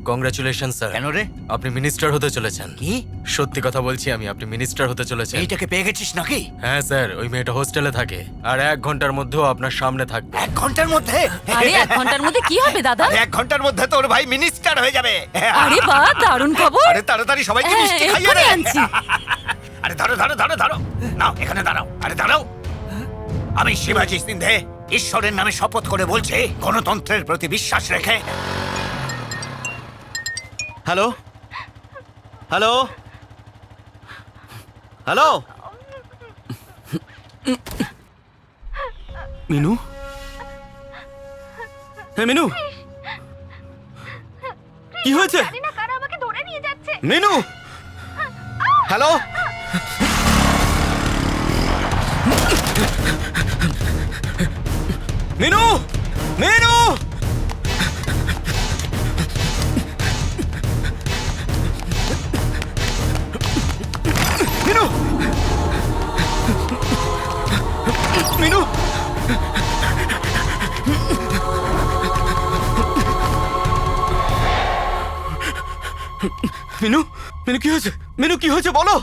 congratulation sir. কেন রে? আপনি মিনিস্টার হতে চলেছেন। কি? সত্যি কথা বলছি আমি, আপনি মিনিস্টার হতে চলেছেন। এইটাকে পেয়ে গেছিস নাকি? হ্যাঁ স্যার, ওই মেয়েটা হোস্টেলে থাকে আর 1 ঘন্টার মধ্যেও আপনার সামনে থাকবে। 1 ঘন্টার মধ্যে? আরে 1 ঘন্টার মধ্যে কি হবে দাদা? 1 ঘন্টার মধ্যে তোর ভাই মিনিস্টার হয়ে যাবে। আরে বাহ, দারুণ খবর। আরে তাড়াতাড়ি সবাইকে হ্যাঁ, মিষ্টি খাইয়ে এক্ষুনি দে। আনছি। আরে ধরো ধরো ধরো ধরো, নাও এখানে দাঁড়াও। আরে দাঁড়াও, আমি শিবাজি সিন্ধে ঈশ্বরের নামে শপথ করে বলছি, গণতন্ত্রের প্রতি বিশ্বাস রেখে। Hello hello hello, Minu? হ্যাঁ মিনু, কি হয়েছে? মিনু, হ্যালো? মিনু, মিনু, মিনু, মিনু, মিনু, মিনু কি হয়েছে? মিনু কি হয়েছে বলো।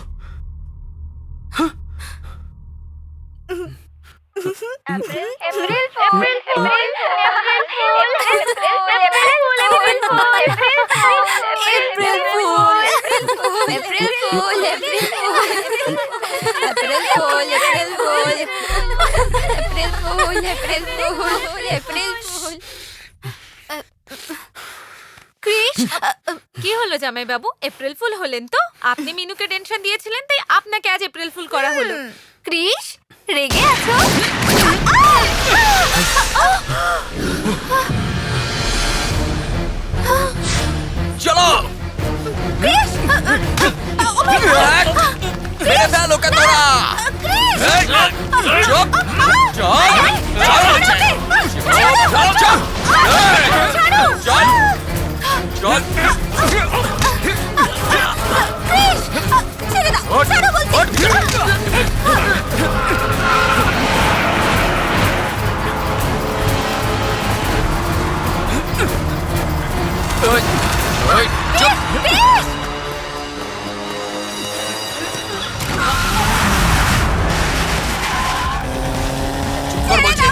কি হলো জামাই বাবু, এপ্রিল ফুল হলেন তো? আপনি মিনুকে টেনশন দিয়েছিলেন তাই আপনাকে আজ এপ্রিল ফুল করা হলো। ক্রিশ, রেগে আছো? চলো ক্রিশ, মেরে ফেল ওকে তোরা। এই, চুপ, চল, চল, চল, চল, চল, ছেড়ে দাও, ছাড়ো বলছি। চুপ। চুপ কর বলছি।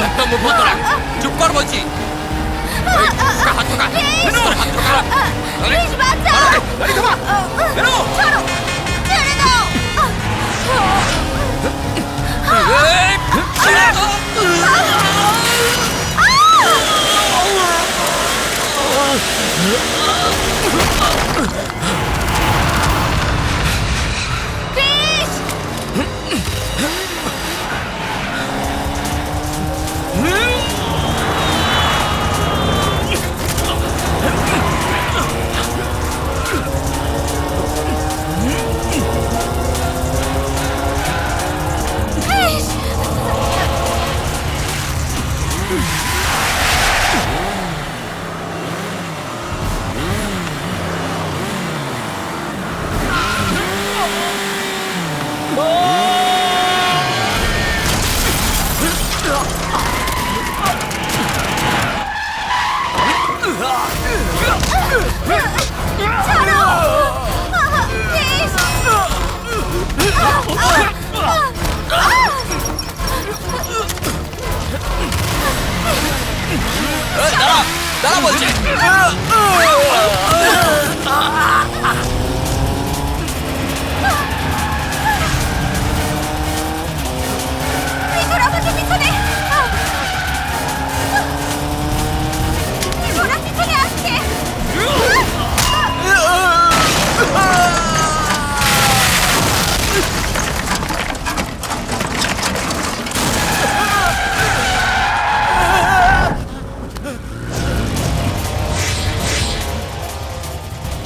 একদম মুখ বন্ধ রাখ। চুপ কর বলছি। এই, হাত ঢোকা। মিনু, হাত ঢোকা। ক্রিশ, বাঁচাও। গাড়ি থামা। মিনু। ছাড়ো, ছেড়ে দাও। এই, ছেড়ে দাও। ক্রিশ,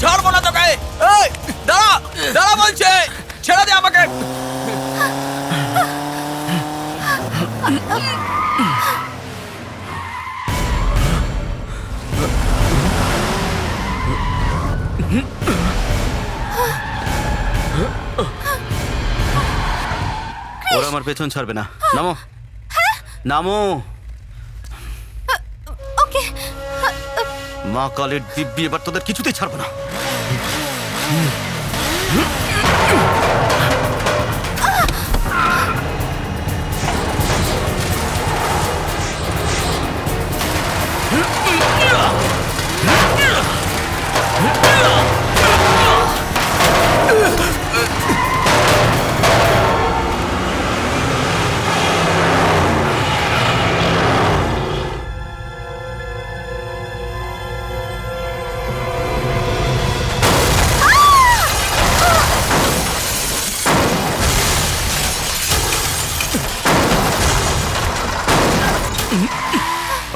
ছাড়বো না তোকে। এই দাঁড়া, দাঁড়া বলছে, ছেড়ে দে আমাকে। ওরা আমার পেছন ছাড়বে না। নামো, নামো। ওকে। মা কালের দিব্যি, এবার তোদের কিছুতেই ছাড়বো না।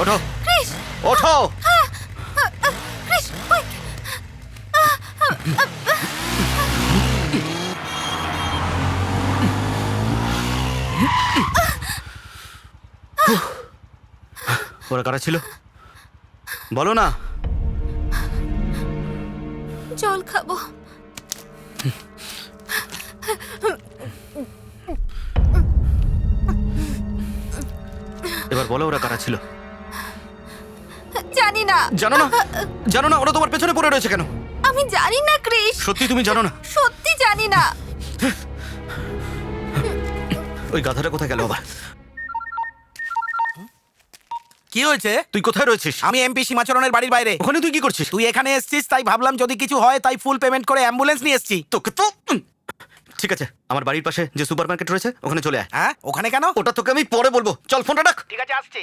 ওঠো, ওঠো। Chris, quick! ওরা কারা ছিল বলো না। জল খাবো। এবার বলো ওরা কারা ছিল। জানি না। জানো না? জানো না ওরা তোমার পেছনে পড়ে রয়েছে কেন? আমি জানি না ক্রিস। সত্যি তুমি জানো না? সত্যি জানি না। ওই গাধাটা কোথায় গেল আবার? কি হয়েছে? তুই কোথায় রয়েছিস? আমি এমপি সীমাচরণের বাড়ির বাইরে। ওখানে তুই কি করছিস? তুই এখানে এসেছিস তাই ভাবলাম যদি কিছু হয় তাই ফুল পেমেন্ট করে অ্যাম্বুলেন্স নিয়ে এসেছি। তোকে তো ঠিক আছে, আমার বাড়ির পাশে যে সুপারমার্কেট রয়েছে ওখানে চলে আয়। হ্যাঁ, ওখানে কেন? ওটা তোকে আমি পরে বলবো, চল ফোনটা রাখ। ঠিক আছে, আসছি।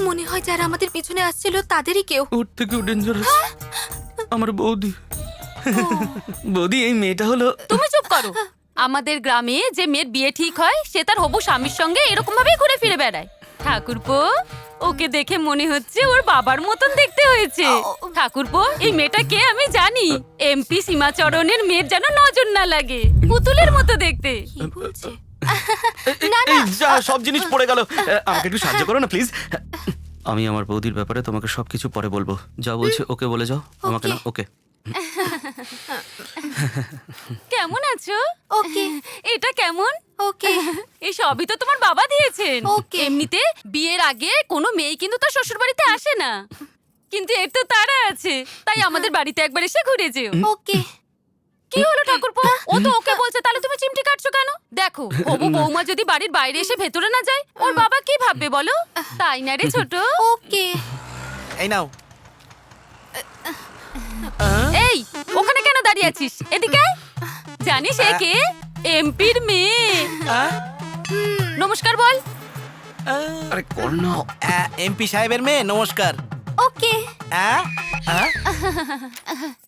মনে হয় যারা আমাদের পিছনে আসছিল তাদেরই কেউ। ওর থেকেও ডেঞ্জারাস আমার বৌদি। বৌদি, এই মেয়েটা হলো। তুমি চুপ করো। আমাদের গ্রামে যে মেয়ের বিয়ে ঠিক হয় সে তার হবু স্বামীর সঙ্গে এরকম ভাবেই ঘুরে ফিরে বেড়ায়। ঠাকুরপো, ওকে দেখে মনে হচ্ছে ওর বাবার মতন দেখতে হয়েছে। ঠাকুরপো, এই মেয়েটা কে আমি জানি। এমপি সীমাচরণের মেয়ের যেন নজর না লাগে, পুতুলের মতো দেখতে। এই যা, সব জিনিস পড়ে গেল। আমাকে একটু সাহায্য করো না প্লিজ। আমি আমার বৌদির ব্যাপারে তোমাকে সবকিছু পরে বলবো। যা বলছে ওকে বলে যাও, আমাকে না। ওকে। কেমন আছো? ওকে। এটা কেমন? ওকে। এই সবই তো তোমার বাবা দিয়েছেন। ওকে। এমনিতে বিয়ের আগে কোনো মেয়ে কিন্তু তার শ্বশুর বাড়িতে আসে না, কিন্তু এর তো তারা আছে, তাই আমাদের বাড়িতে একবার এসে ঘুরে যেও। ওকে। কি হলো ঠাকুরপো? ও তো ওকে বলছে, তাহলে তুমি চিমটি কাটছো কেন? দেখো, হবু বৌমা যদি বাড়ির বাইরে এসে ভেতরে না যায়, ওর বাবা কি ভাববে বলো? তাই না রে ছোট? ওকে। এই নাও। এই, ওখানে কেন দাঁড়িয়ে আছিস? এদিকে আয়। জানিস এ কে? এমপির মেয়ে। নমস্কার বল। আরে কর না। এমপি সাহেবের মেয়ে, নমস্কার। ওকে।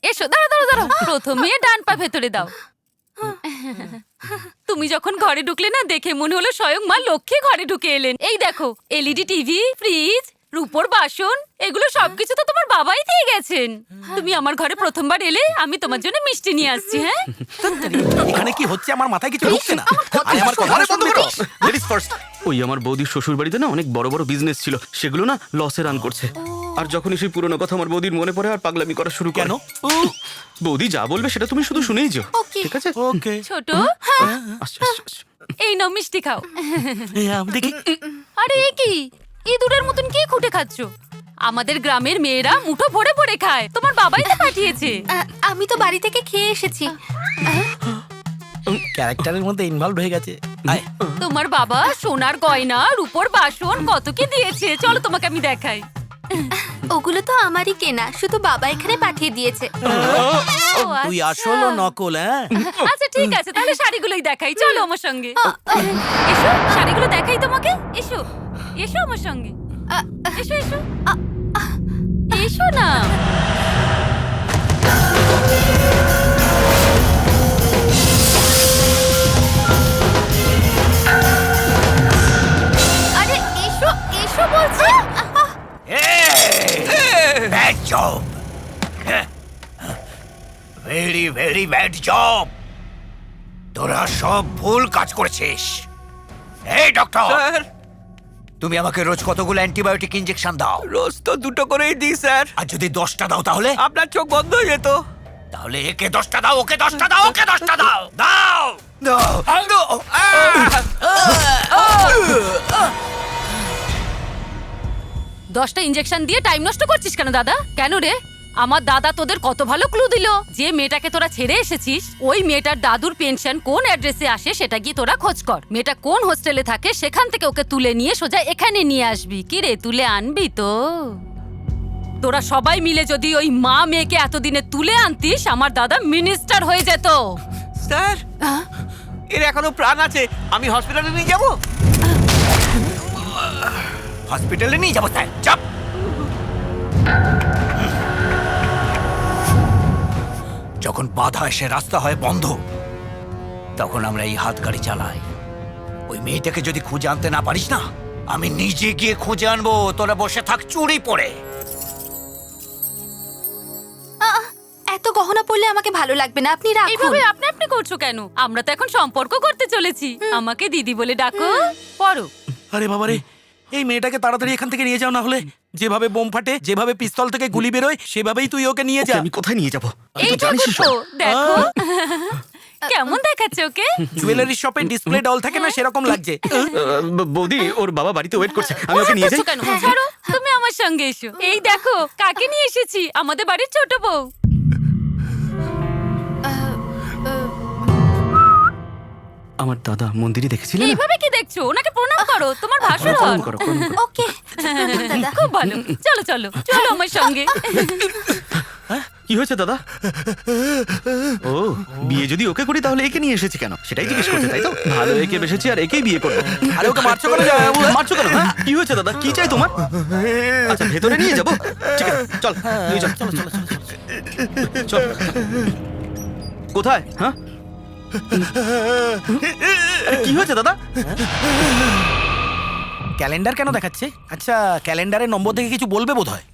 এসো, দাঁড়া দাঁড়া দাঁড়া। প্রথমে ডান পা ভেতরে দাও। তুমি যখন ঘরে ঢুকলে না, দেখে মনে হলো স্বয়ং মা লক্ষ্মী ঘরে ঢুকে এলেন। এই দেখো, এলইডি টিভি, ফ্রিজ, রূপোর বাসন, এগুলো সবকিছু তো তোমার বাবাই দিয়ে গেছেন। তুমি আমার ঘরে প্রথমবার এলে, আমি তোমার জন্য মিষ্টি নিয়ে আসছি। হ্যাঁ, এখানে কি হচ্ছে আমার মাথায় কিছু ঢুকছে না। আরে আমার কথা বন্ধ করো। Ladies first. ওই আমার বৌদির শ্বশুর বাড়িতে না অনেক বড় বড় বিজনেস ছিল, সেগুলো না লসে রান করছে। আর যখনই সেই পুরনো কথা আমার বৌদির মনে পড়ে, আর পাগলামি করা শুরু করে। বৌদি যা বলবে সেটা তুমি শুধু শুনেই যাও, ঠিক আছে? ওকে। ছোট, আসো, আসো, আসো। এই নাও মিষ্টি খাও। দেখি। আরে এ কি, ইঁদুরের মতন কি খুঁটে খাচ্ছ? আমাদের গ্রামের মেয়েরা মুঠো ভরে ভরে খায়, তোমার বাবাই তো পাঠিয়েছে। আমি তো বাড়ি থেকে খেয়ে এসেছি। ক্যারেক্টারের মধ্যে ইনভলভ হয়ে গেছে। তোমার বাবা সোনার গয়না, রূপোর বাসন কত কি দিয়েছে, চলো তোমাকে আমি দেখাই। ওগুলো তো আমারই কেনা, শুধু বাবা এখানে পাঠিয়ে দিয়েছে। তুই আসল ও নকল? হ্যাঁ, আচ্ছা ঠিক আছে, তাহলে শাড়িগুলোই দেখাই, চলো আমার সঙ্গে। এসো, শাড়িগুলো দেখাই তোমাকে। এসো, এসো আমার সঙ্গে। এসো এসো এসো না। Very bad job. তোরা সব ভুল কাজ করেছিস। এই ডক্টর, স্যার তুমি আমাকে রোজ কতগুলো অ্যান্টিবায়োটিক ইনজেকশন দাও? রোজ তো 2টো করেই দিই স্যার। আর যদি 10টা দাও তাহলে? আপনার চোখ বন্ধ হয়ে যেত। তাহলে একে 10টা দাও, ওকে 10টা দাও, ওকে 10টা দাও। দাও দাও। 10টা ইঞ্জেকশন দিয়ে টাইম নষ্ট করছিস কেন দাদা? কেন রে? আমার দাদা তোদের কত ভালো ক্লু দিল। যে মেয়েটাকে তোরা ছেড়ে এসেছিস ওই মেয়েটার দাদুর পেনশন কোন অ্যাড্রেসে আসে সেটা গিয়ে তোরা খোঁজ কর। মেয়েটা কোন হোস্টেলে থাকে সেখান থেকে ওকে তুলে নিয়ে সোজা এখানে নিয়ে আসবি। কি রে, তুলে আনবি তো? তোরা সবাই মিলে যদি ওই মা মেয়েকে এতদিনে তুলে আনতিস আমার দাদা মিনিস্টার হয়ে যেত। স্যার এর এখনো প্রাণ আছে, আমি হসপিটালে নিয়ে যাব। হসপিটালে নিয়ে যাবো স্যার? চাপ। যখন বাধা এসে রাস্তা হয় বন্ধ, তখন আমরা এই হাত গাড়ি চালাই। ওই মেয়েটাকে যদি খুঁজে আনতে না পারিস না, আমি নিজে গিয়ে খুঁজে আনবো। তোরা বসে থাক চুরি পড়ে। এত গহনা পড়লে আমাকে ভালো লাগবে না, আপনি রাখুন। এইভাবে আপনি আপনি করছো কেন? আমরা তো এখন সম্পর্ক করতে চলেছি। আমাকে দিদি বলে ডাকো। পড়ো। আরে বাবারে, এই মেয়েটাকে তাড়াতাড়ি এখান থেকে নিয়ে যাও, না হলে যেভাবে বোম ফাটে, যেভাবে পিস্তল থেকে গুলি বেরোয়, সেভাবেই তুই ওকে নিয়ে যা। আমি কোথায় নিয়ে যাব? এই ঠাকুর তো দেখো কেমন দেখাচ্ছে ওকে। জুয়েলারি শপে ডিসপ্লে ডল থাকে না, সেরকম লাগছে। বৌদি, ওর বাবা বাড়িতে ওয়েট করছে, আমি ওকে নিয়ে যাই। কেন ছাড়ো, তুমি আমার সঙ্গে এসো। এই দেখো কাকে নিয়ে এসেছি, আমাদের বাড়ির ছোট বউ। আমার দাদা মন্দিরে দেখেছিলেন? এইভাবে কি দেখছো? ওনাকে প্রণাম করো, তোমার ভাসুর হন। ওকে দাদা, খুব ভালো। চলো চলো চলো আমার সঙ্গে। কি হয়েছে দাদা? ও, বিয়ে যদি ওকে করি তাহলে একে নিয়ে এসেছি কেন সেটাই জিজ্ঞেস করতে, তাই তো? ভালো একে বেসেছি আর একেই বিয়ে করবো। আরে ওকে মারছো কেন? মারছো কেন? হ্যাঁ? কি হয়েছে দাদা? কি চাই তোমার? আচ্ছা, ভেতরে নিয়ে যাবো। ঠিক আছে, চল নিয়ে চল। চল। কোথায়? হ্যাঁ, আরে কি হয়েছে দাদা? ক্যালেন্ডার কেন দেখাচ্ছে? আচ্ছা, ক্যালেন্ডারের নম্বর দেখে কিছু বলবে বোধ হয়।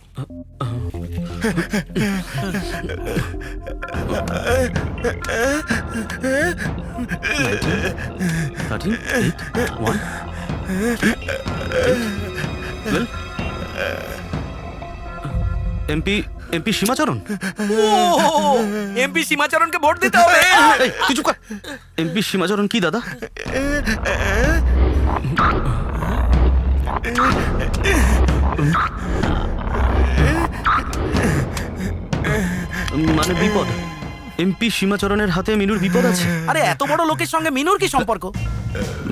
এমপি সীমাচরণ। এমপি সীমাচরণকে ভোট দিতে হবে। তুই চুপ কর। এমপি সীমাচরণ কি দাদা? মানে বিপদ? এমপি সীমাচরণের হাতে মিনুর বিপদ আছে? আরে এত বড় লোকের সঙ্গে মিনুর কি সম্পর্ক?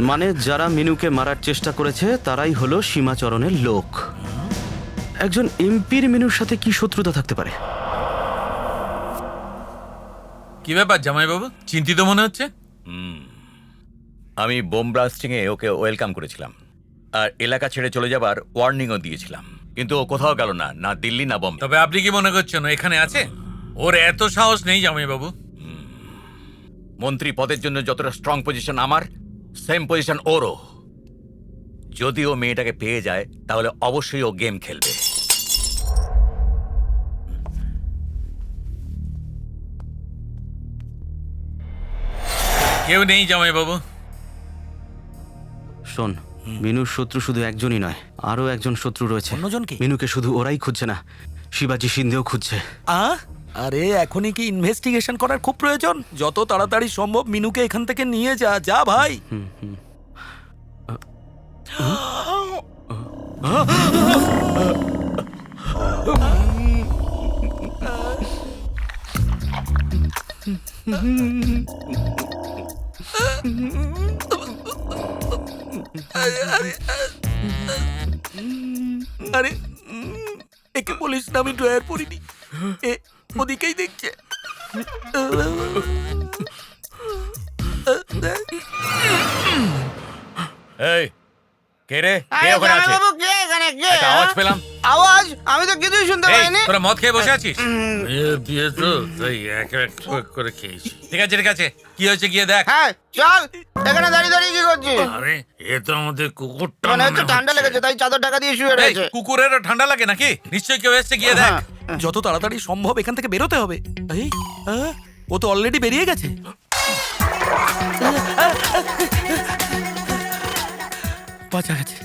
মানে যারা মিনুকে মারার চেষ্টা করেছে তারাই হলো সীমাচরণের লোক। একজন এমপির মিনুর সাথে কি শত্রুতা থাকতে পারে? কি ব্যাপার জামাইবাবু, চিন্তিত মনে হচ্ছে? আমি বোম ব্লাস্টিং এ ওকে ওয়েলকাম করেছিলাম আর এলাকা ছেড়ে চলে যাবার ওয়ার্নিংও দিয়েছিলাম, কিন্তু ও কোথাও গেল না, না দিল্লি না বোম্বে। তবে আপনি কি মনে করছেন ও এখানে আছে? ওর এত সাহস নেই জামাইবাবু। মন্ত্রী পদের জন্য যতটা স্ট্রং পজিশন আমার, সেম পজিশন ওরও। যদি ও মেয়েটাকে পেয়ে যায় তাহলে অবশ্যই ও গেম খেলবে। কেউ নেই জামাইবাবু। শোন, মিনুর শত্রু শুধু একজনই নয়, আরো একজন শত্রু রয়েছে। অন্যজন কি? মিনুকে শুধু ওরাই খুঁজছে না, শিবাজি সিন্ধেও খুঁজছে। আরে এখনই কি ইনভেস্টিগেশন করার খুব প্রয়োজন? যত তাড়াতাড়ি সম্ভব মিনুকে এখান থেকে নিয়ে যা। যা ভাই। আরে একে বলিস না আমি ড্রয়ার পরিনি। ওদিকেই দেখছে। এই কে রে? কে ওখানে আছে? একটা আওয়াজ পেলাম। আওয়াজ? আমি তো কিছুই শুনতে এই, পাইনি। তোরা মদ খেয়ে বসে আছিস? বিয়ে তো তাই এক এক করে খেয়েছি। ঠিক আছে ঠিক আছে, কি হয়েছে গিয়ে দেখ। হ্যাঁ চল। এখানে দাঁড়িয়ে দাঁড়িয়ে কি করছিস? আরে এ তো আমাদের কুকুরটা মনে হচ্ছে ঠান্ডা লেগেছে, তাই চাদর ঢাকা দিয়ে শুয়ে রয়েছে। কুকুরেরও ঠান্ডা লাগে নাকি? নিশ্চয়ই কেউ এসছে, গিয়ে দেখ। যত তাড়াতাড়ি সম্ভব এখান থেকে বেরোতে হবে। এই ও তো অলরেডি বেরিয়ে গেছে। বাঁচা গেছে,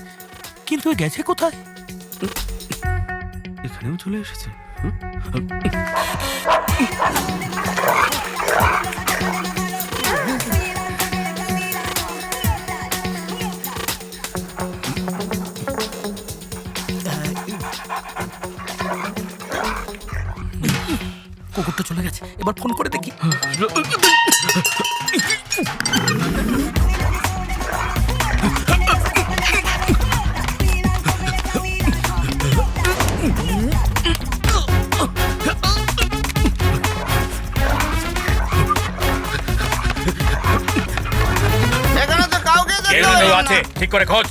কিন্তু ও গেছে কোথায়? এখানেও চলে এসেছে। কুকুরটা চলে গেছে, এবার ফোন করে দেখি। এখানে তো কাউকে কেউ না কেউ আছে, ঠিক করে খোঁজ।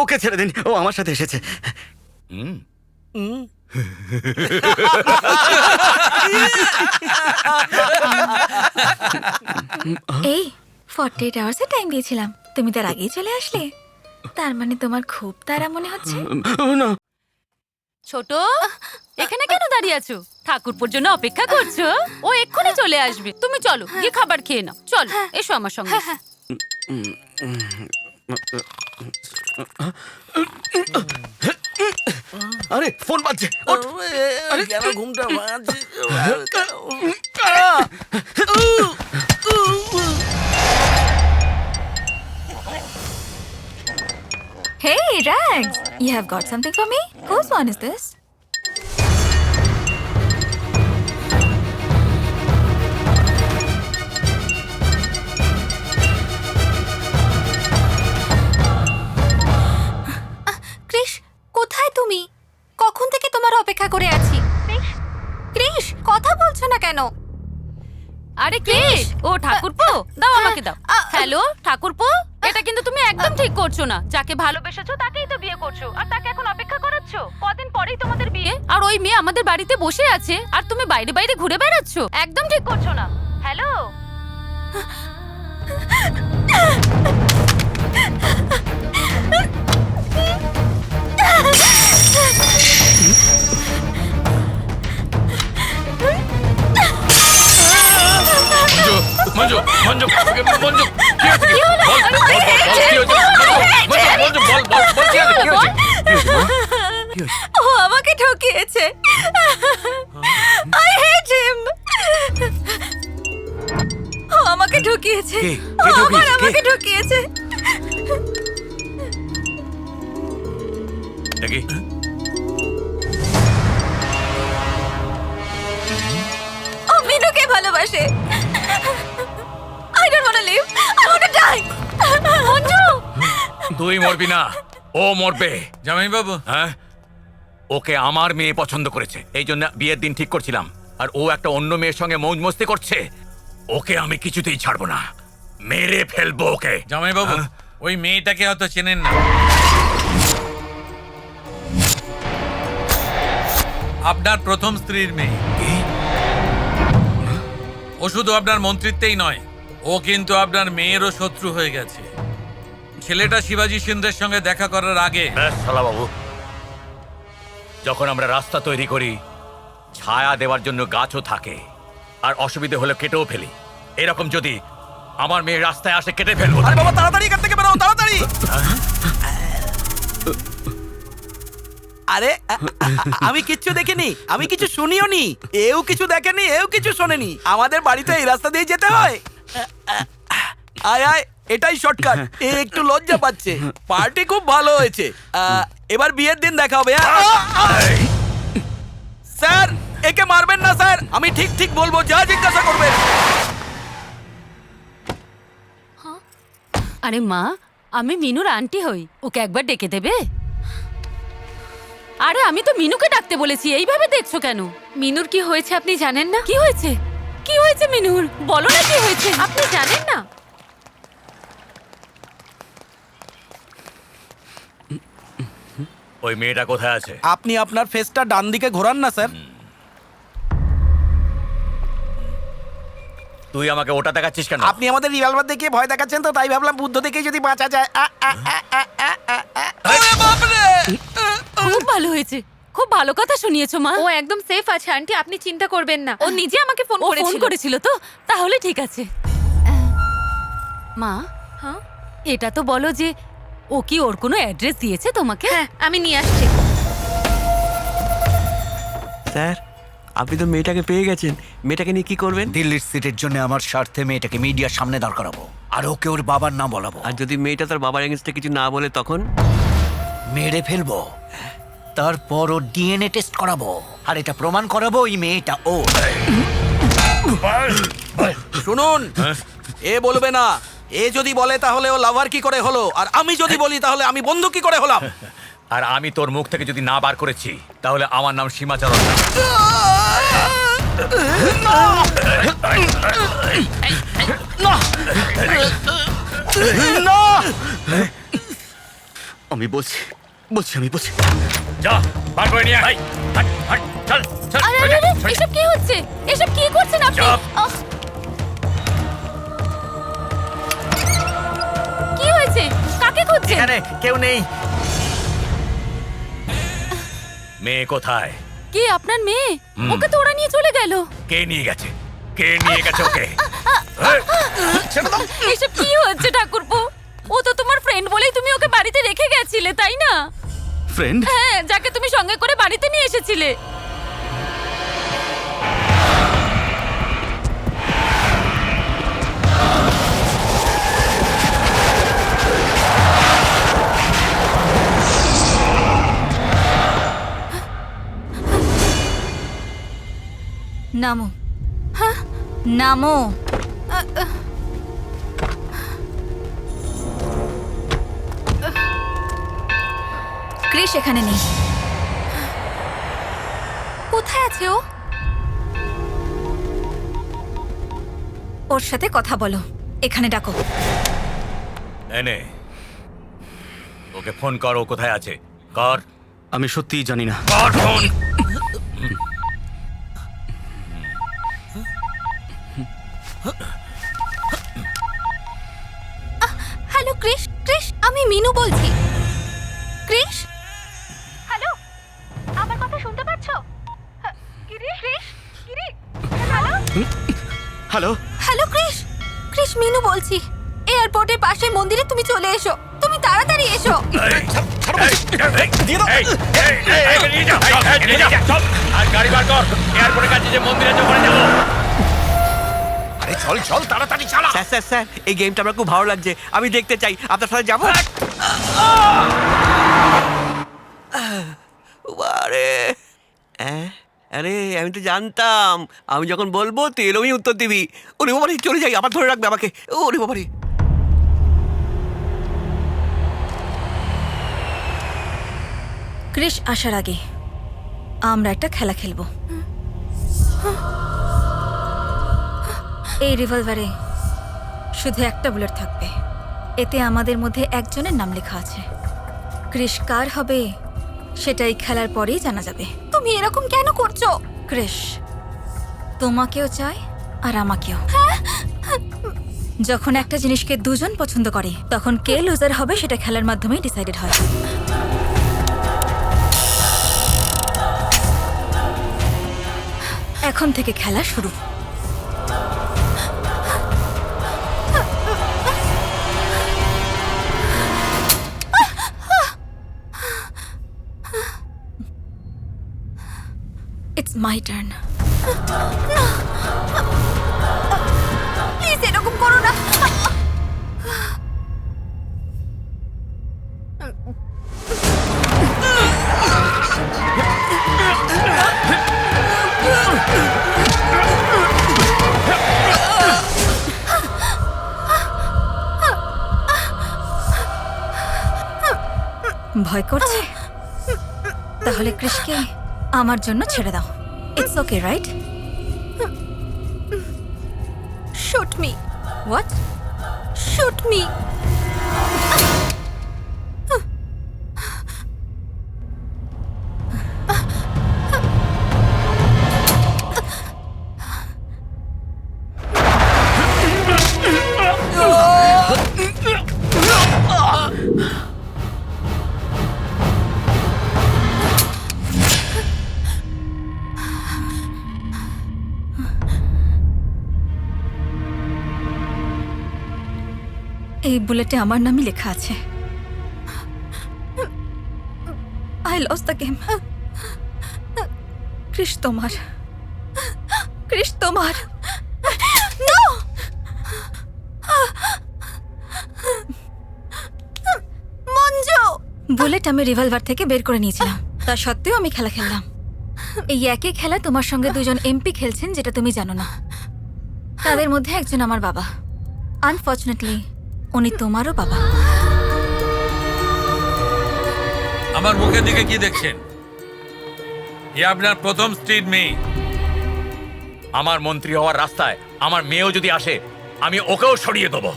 ওকে ছেড়ে দিন, ও আমার সাথে এসেছে। এই 48 আওয়ার্সের টাইম দিয়েছিলাম, তুমি তার আগেই চলে আসলে। তার মানে তোমার খুব তাড়া মনে হচ্ছে। না ছোট, এখানে কেন দাঁড়িয়ে আছো? ঠাকুরপুর জন্য অপেক্ষা করছো? ও এক্ষুনি চলে আসবে। তুমি চলো, গিয়ে খাবার খেয়ে নাও। চলো, এসো আমার সঙ্গে। আরে ফোন বাজছে, ওঠ। আরে কেন ঘুমটা ভাঙছে? Hey, Rags, you have got something for me? Whose one is this? Krrish, কোথায় তুমি? কখন থেকে তোমার অপেক্ষা করে আছি। ক্রিশ, কথা বলছো না কেন? আরে কে? ও ঠাকুরপো, দাও আমাকে দাও। হ্যালো ঠাকুরপো, এটা কিন্তু তুমি একদম ঠিক করছো না। যাকে ভালোবেসেছো তাকেই তো বিয়ে করছো, আর তাকে এখন অপেক্ষা করাচ্ছো। কদিন পরেই তোমাদের বিয়ে, আর ওই মেয়ে আমাদের বাড়িতে বসে আছে, আর তুমি বাইরে বাইরে ঘুরে বেড়াচ্ছো। একদম ঠিক করছো না। হ্যালো, মঞ্জু, মঞ্জু, মঞ্জু, কি হয়েছে? কি হলো? বল, বল, বল, বল, কি হয়েছে? মঞ্জু, বল, বল, বল, কি হয়েছে? কি হয়েছে? ও আমাকে ঠকিয়েছে। I hate him. ও আমাকে ঠকিয়েছে। কে? ও কে ঠকিয়েছে? আমাকে ঠকিয়েছে। দেখি। ও মিনুকে ভালোবাসে। I don't want to live. I want to die. Manju, তুই মরবি না, ও মরবে। জামাই বাবু, হ্যাঁ, ওকে আমার মেয়ে পছন্দ করেছে, এই জন্য বিয়ের দিন ঠিক করছিলাম। আর ও একটা অন্য মেয়ের সঙ্গে মৌজ মস্তি করছে। ওকে আমি কিছুতেই ছাড়বো না, মেরে ফেলবো ওকে। জামাই বাবু, ওই মেয়েটাকে হয়তো চেনেন না। আপনার প্রথম স্ত্রীর মেয়ে। ও শুধু আপনার মন্ত্রিত্বেই নয়, ও কিন্তু আপনার মেয়েরও শত্রু হয়ে গেছে। ছেলেটা শিবাজি সিন্ধের সঙ্গে দেখা করার আগে। শালা বাবু, যখন আমরা রাস্তা তৈরি করি, ছায়া দেওয়ার জন্য গাছও থাকে, আর অসুবিধে হলে কেটেও ফেলি। এরকম যদি আমার মেয়ে রাস্তায় আসে, কেটে ফেলবো। আরে বাবা, তাড়াতাড়ি এখান থেকে বেরো, তাড়াতাড়ি। আরে আমি কিচ্ছু দেখিনি, আমি কিছু শুনিও নি। এও কিছু দেখেনি, এও কিছু শোনেনি। আমাদের বাড়িতে এই রাস্তা দিয়ে যেতে হয়। আয় আয়, এটাই শর্টকাট। এ একটু লজ্জা পাচ্ছে। পার্টি খুব ভালো হয়েছে। এবার বিয়ের দিন দেখা হবে। স্যার, একে মারবেন না স্যার, আমি ঠিক ঠিক বলবো, যা জিজ্ঞাসা করবেন। আরে মা, আমি মিনুর আন্টি হই, ওকে একবার ডেকে দেবে? আরে আমি তো মিনুকে ডাকতে বলেছি, এইভাবে দেখছো কেন? মিনুর কি হয়েছে আপনি জানেন না? কি হয়েছে? কি হয়েছে মিনুর? বলো না কি হয়েছে। আপনি জানেন না? ওই মেয়েটা কোথায় আছে? আপনি আপনার ফেসটা ডান দিকে ঘোরান না স্যার। তুই আমাকে ওটা দেখাচ্ছিস কেন? আপনি আমাদের রিভলভার দেখে ভয় দেখাচ্ছেন, তো তাই ভাবলাম বুদ্ধ দেখে যদি বাঁচা যায়। খুব ভালো হয়েছে, খুব ভালো কথা শুনিয়েছো মা। ও একদম সেফ আছে আন্টি, আপনি চিন্তা করবেন না। ও নিজে আমাকে ফোন ও ফোন করেছিল। করেছিল তো? তাহলে ঠিক আছে। মা, হ্যাঁ এটা তো বলো যে ও কি ওর কোনো অ্যাড্রেস দিয়েছে তোমাকে? হ্যাঁ, আমি নিয়ে আসছি। স্যার, আপনি তো মেয়েটাকে পেয়ে গেছেন, মেয়েটাকে নিয়ে কি করবেন? দিল্লির সিটের জন্য আমার স্বার্থে মেয়েটাকে মিডিয়ার সামনে দাঁড় করাবো, আর ওকে ওর বাবার নাম বলাবো। আর যদি মেয়েটা তার বাবার এগেনস্টে কিছু না বলে তখন? মেরে ফেলবো, তারপর ও ডিএনএ টেস্ট করাবো, আর এটা প্রমাণ করাবো এই মেয়েটা ও। শুনুন, এ বলবে না। এ যদি বলে তাহলে ও লাভার কি করে হলো, আর আমি যদি বলি তাহলে আমি বন্ধু কি করে হলাম? আর আমি তোর মুখ থেকে যদি না বার করেছি তাহলে আমার নাম সীমাচরণ না। আমি বলছি আমি বলছি। যা, বার করে নিয়ে আয়। হাট, হাট, চল, চল। আরে আরে আরে, এসব কি হচ্ছে? এসব কি করছেন আপনি? কি হয়েছে? কাকে খুঁজছেন? এখানে কেউ নেই। মেয়ে কোথায়? কি আপনার মেয়ে? ওকে তো ওরা নিয়ে চলে গেল। কে নিয়ে গেছে? কে নিয়ে গেছে ওকে? এসব কি হচ্ছে ঠাকুরপো? ও তো তোমার ফ্রেন্ড বলেই তুমি ওকে বাড়িতে রেখে গেছিলে, তাই না? ফ্রেন্ড? হ্যাঁ, যাকে তুমি সঙ্গে করে বাড়িতে নিয়ে এসেছিলে। নামো, হ্যাঁ নামো। ক্রিশ এখানে নেই। কোথায় আছে ও? ওর সাথে কথা বলো, এখানে ডাকো। এনে ওকে ফোন কর, ও কোথায় আছে? কর। আমি সত্যিই জানি না। কর ফোন। হ্যালো ক্রিশ, ক্রিশ আমি মিনু বলছি। ক্রিশ, হ্যালো, আমার কথা শুনতে পাচ্ছো? Krrish, hello hello hello Krrish, Krrish Minu বলছি। এয়ারপোর্টের পাশে মন্দিরে তুমি চলে এসো, তুমি তাড়াতাড়ি এসো। আর গাড়ি বার কর, এয়ারপোর্টের কাছে যে মন্দির আছে ওখানে যাবো। আরে চল চল, তাড়াতাড়ি চালা। স্যার স্যার স্যার, এই গেমটা আমার খুব ভালো লাগছে, আমি দেখতে চাই, আপনার সাথে যাবো। আরে আরে, আমি তো জানতাম আমি যখন বলবো তুই এরকমই উত্তর দিবি। ওরে বাবারে, চলে যাই, আবার ধরে রাখবে আমাকে। ওরে বাবারে। ক্রিশ আসার আগে আমরা একটা খেলা খেলবো। এই রিভলভারে শুধু একটা বুলেট থাকবে, এতে আমাদের মধ্যে একজনের নাম লেখা আছে। ক্রিশ কার হবে সেটাই খেলার পরেই জানা যাবে। তুমি এরকম কেন করছো? ক্রিশ তোমাকেও চাই আর আমাকেও। যখন একটা জিনিসকে দুজন পছন্দ করে তখন কে লুজার হবে সেটা খেলার মাধ্যমেই ডিসাইডেড হয়। এখন থেকে খেলা শুরু। It's my turn. প্লিজ এরকম করো না। ভয় করছে? তাহলে ক্রিশকে আমার জন্য ছেড়ে দাও। It's okay, right? Shoot me, what? Shoot me. এই বুলেটে আমার নামই লেখা আছে। I lost the game. Krish তোমার, কৃষ তোমার। নো! মঞ্জু! বুলেট আমি রিভলভার থেকে বের করে নিয়েছিলাম, তা সত্ত্বেও আমি খেলা খেললাম। এই একই খেলা তোমার সঙ্গে দুজন এমপি খেলছেন, যেটা তুমি জানো না। তাদের মধ্যে একজন আমার বাবা। আনফর্চুনেটলি উনি তোমারও বাবা। আমার মুখের দিকে কি দেখছেন? এ আপনার প্রথম স্ত্রীর মেয়ে। আমার মন্ত্রী হওয়ার রাস্তায় আমার মেয়েও যদি আসে, আমি ওকেও সরিয়ে দেবো।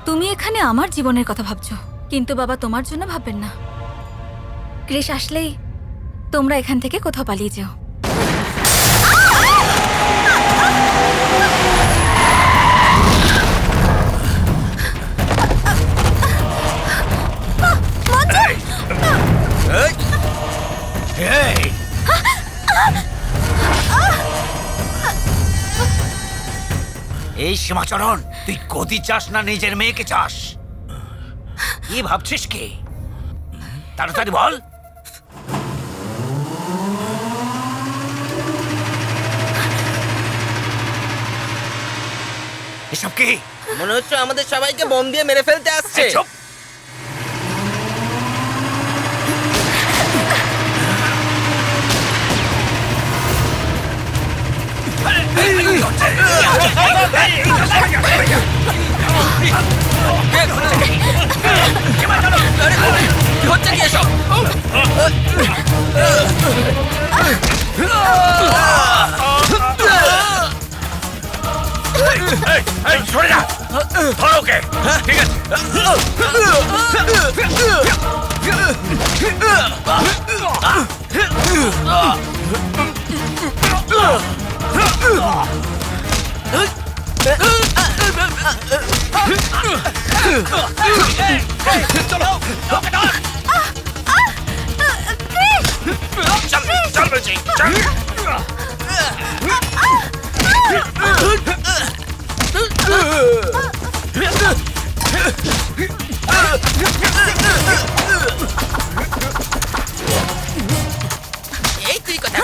তুমি এখানে আমার জীবনের কথা ভাবছো, কিন্তু বাবা তোমার জন্য ভাববেন না। ক্রিশ আসলেই তোমরা এখান থেকে কোথাও পালিয়ে যাও। এই সীমাচরণ, তুই গদি চাস না নিজের মেয়েকে চাস? কি ভাবছিস কি? তাড়াতাড়ি বল। এসব কি? মনে হচ্ছে আমাদের সবাইকে বোম দিয়ে মেরে ফেলতে আসছে। চুপ! হচ্ছে কি এসব? সরে যা, ধর ওকে। ঠিক আছে। চল বলছি, চল। এই তুই কথা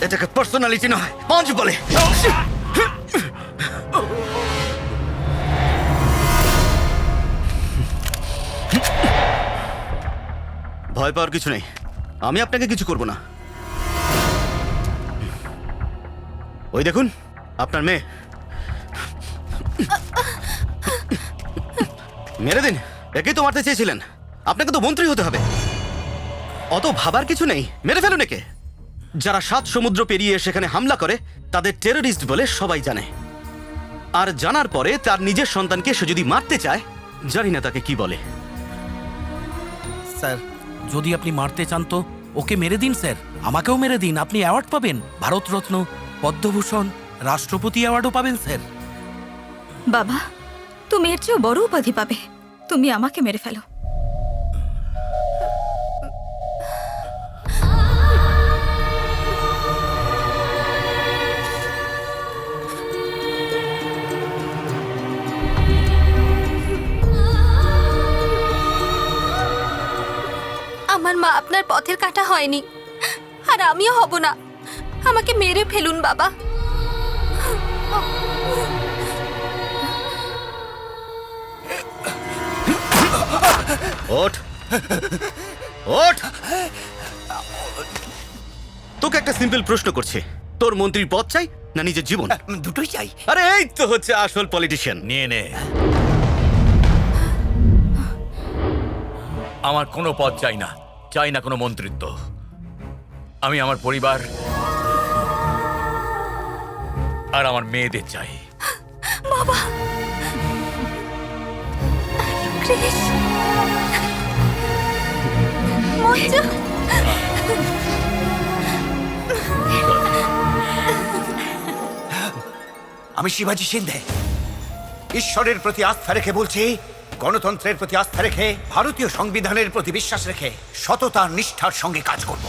এটাকে পার্সোনালিটি নয়, পাঁচ বলে। ভয় পাওয়ার কিছু নেই, আমি আপনাকে কিছু করব না। ওই দেখুন আপনার মেয়ে। মেরে দিন, একেই তো মারতে চেয়েছিলেন। আপনাকে তো মন্ত্রী হতে হবে, অত ভাবার কিছু নেই, মেরে ফেলুন একে। যারা 7 সমুদ্র পেরিয়ে সেখানে হামলা করে তাদের টেররিস্ট বলে সবাই জানে। আর জানার পরে তার নিজের সন্তানকে সে যদি মারতে চায়, জানি না তাকে কি বলে। স্যার, যদি আপনি মারতে চান তো ওকে মেরে দিন স্যার। আমাকেও মেরে দিন, আপনি অ্যাওয়ার্ড পাবেন, ভারতরত্ন, পদ্মভূষণ, রাষ্ট্রপতি অ্যাওয়ার্ডও পাবেন স্যার। বাবা, তুমি এর চেয়েও বড় উপাধি পাবে। তুমি আমাকে মেরে ফেলো। আমার মা আপনার পথের কাঁটা হয়নি, আর আমিও হব না। আমাকে মেরে ফেলুন বাবা। ওঠ, ওঠ। তোকে একটা সিম্পল প্রশ্ন করছে, তোর মন্ত্রীর পদ চাই না নিজের জীবন? দুটোই চাই। আরে এই তো হচ্ছে আসল পলিটিশিয়ান। নিয়ে নে। আমার কোনো পদ চাই না, চাই না কোনো মন্ত্রিত্ব। আমি আমার পরিবার আর আমার মেয়েদের চাই। বাবা, কৃষ, মঞ্জু। আমি শিবাজি সিন্ধে ঈশ্বরের প্রতি আস্থা রেখে বলছি, গণতন্ত্রের প্রতি আস্থা রেখে, ভারতীয় সংবিধানের প্রতি বিশ্বাস রেখে সততা নিষ্ঠার সঙ্গে কাজ করব।